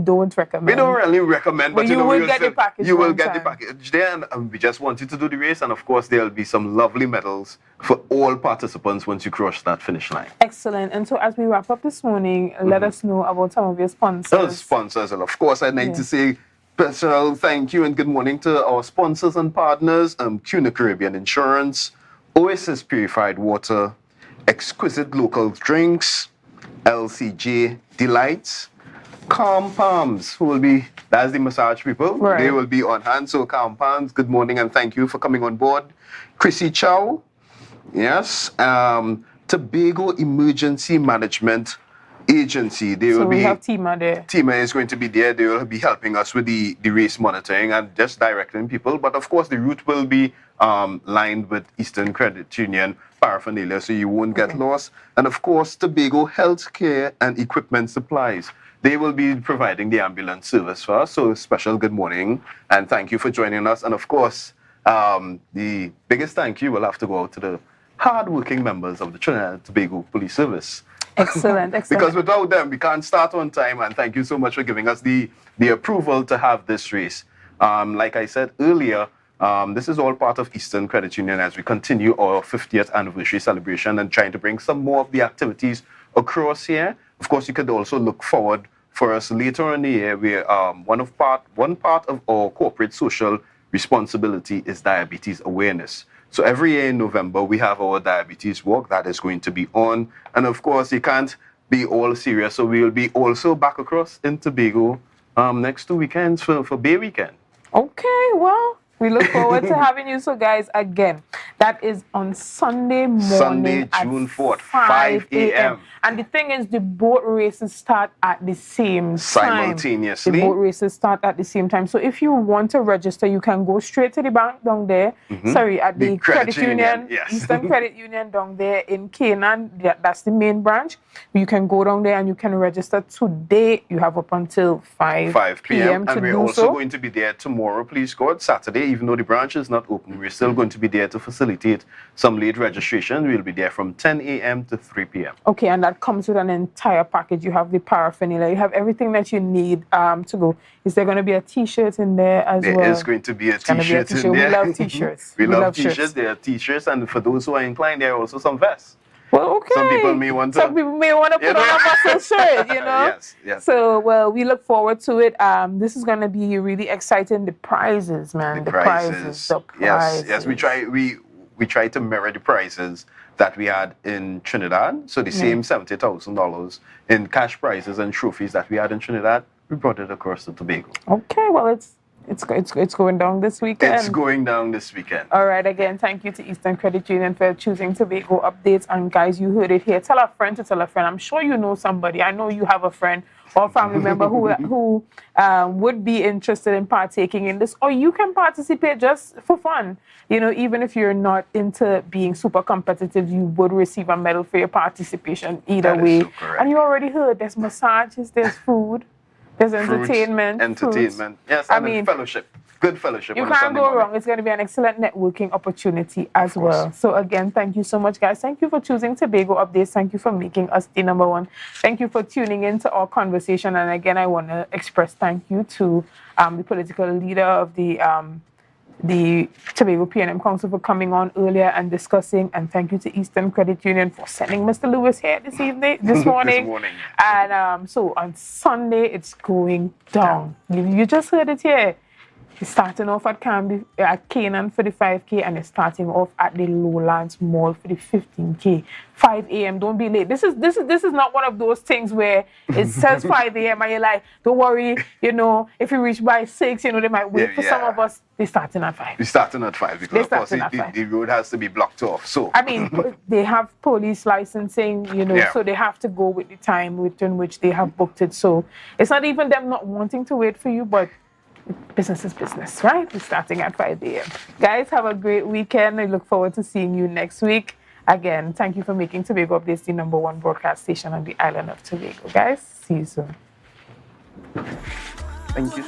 A: don't recommend.
C: We don't really recommend, but
A: you will get the package.
C: You will get the package there, and we just want you to do the race. And of course, there'll be some lovely medals for all participants once you cross that finish line.
A: Excellent. And so as we wrap up this morning, let us know about some of your sponsors.
C: Sponsors, and of course, I'd like to say special thank you and good morning to our sponsors and partners, CUNA Caribbean Insurance, Oasis Purified Water, Exquisite Local Drinks, LCJ Delights, Calm Palms, that's the massage people. Right. They will be on hand. So Calm Palms, good morning and thank you for coming on board. Chrissy Chow, yes, Tobago Emergency Management Agency. We
A: have Tima there.
C: Tima is going to be there. They will be helping us with the race monitoring and just directing people. But of course, the route will be lined with Eastern Credit Union paraphernalia, so you won't get lost. And of course, Tobago Healthcare and Equipment Supplies. They will be providing the ambulance service for us. So special good morning and thank you for joining us. And of course, the biggest thank you will have to go out to the hard-working members of the Trinidad and Tobago Police Service.
A: Excellent, excellent.
C: Because without them, we can't start on time. And thank you so much for giving us the approval to have this race. Like I said earlier, this is all part of Eastern Credit Union as we continue our 50th anniversary celebration and trying to bring some more of the activities across here. Of course, you could also look forward for us later in the year, we one part of our corporate social responsibility is diabetes awareness. So every year in November, we have our diabetes walk that is going to be on. And of course, you can't be all serious. So we will be also back across in Tobago next 2 weekends for Bay Weekend.
A: Okay, well, we look forward to having you. So, guys, again, that is on Sunday morning.
C: Sunday, June 4th, 5 a.m.
A: And the thing is, the boat races start at the same time.
C: Simultaneously.
A: The boat races start at the same time. So, if you want to register, you can go straight to the bank down there. Sorry, at the Credit Union,
C: yes.
A: Eastern Credit Union down there in Canaan. That's the main branch. You can go down there and you can register today. You have up until 5 p.m.
C: And we're also going to be there tomorrow, please God, Saturday. Even though the branch is not open, we're still going to be there to facilitate some late registration. We'll be there from 10 a.m. to 3 p.m.
A: Okay, and that comes with an entire package. You have the paraphernalia. You have everything that you need to go. Is there going to be a T-shirt in there as well?
C: There is going to be a T-shirt in there.
A: We love T-shirts.
C: we love T-shirts. There are T-shirts, and for those who are inclined, there are also some vests.
A: Well, okay.
C: Some people may want to
A: put on a muscle shirt, you know?
C: Yes.
A: So, well, we look forward to it. This is going to be really exciting. The prizes, man. The prizes.
C: Yes. We try to mirror the prizes that we had in Trinidad. So the same $70,000 in cash prizes and trophies that we had in Trinidad, we brought it across to Tobago.
A: Okay, well, it's going down this weekend.
C: It's going down this weekend.
A: All right, again, thank you to Eastern Credit Union for choosing Tobago Updates. And guys, you heard it here. Tell a friend to tell a friend. I'm sure you know somebody. I know you have a friend or family member who would be interested in partaking in this. Or you can participate just for fun. You know, even if you're not into being super competitive, you would receive a medal for your participation either way.
C: So
A: and you already heard there's massages, there's food. There's entertainment.
C: Yes, and fellowship. Good fellowship.
A: You can't go wrong. It's going to be an excellent networking opportunity as well. So again, thank you so much, guys. Thank you for choosing Tobago Updates. Thank you for making us the number one. Thank you for tuning into our conversation. And again, I want to express thank you to the political leader of the Tobago P&M Council for coming on earlier and discussing, and thank you to Eastern Credit Union for sending Mr. Lewis here this morning. And so on Sunday, it's going down. You just heard it here. It's starting off at Canaan for the 5K, and it's starting off at the Lowlands Mall for the 15K. 5 a.m. Don't be late. This is not one of those things where it says 5 a.m. and you're like, don't worry, you know, if you reach by 6, you know, they might wait for some of us. They're starting at 5.
C: They're starting at 5 because of course the road has to be blocked off. So
A: I mean, they have police licensing, you know, so they have to go with the time within which they have booked it. So it's not even them not wanting to wait for you, but business is business, right? We're starting at 5 a.m. Guys, have a great weekend. I look forward to seeing you next week. Again, thank you for making Tobago Updates the number one broadcast station on the island of Tobago. Guys, see you soon.
C: Thank you.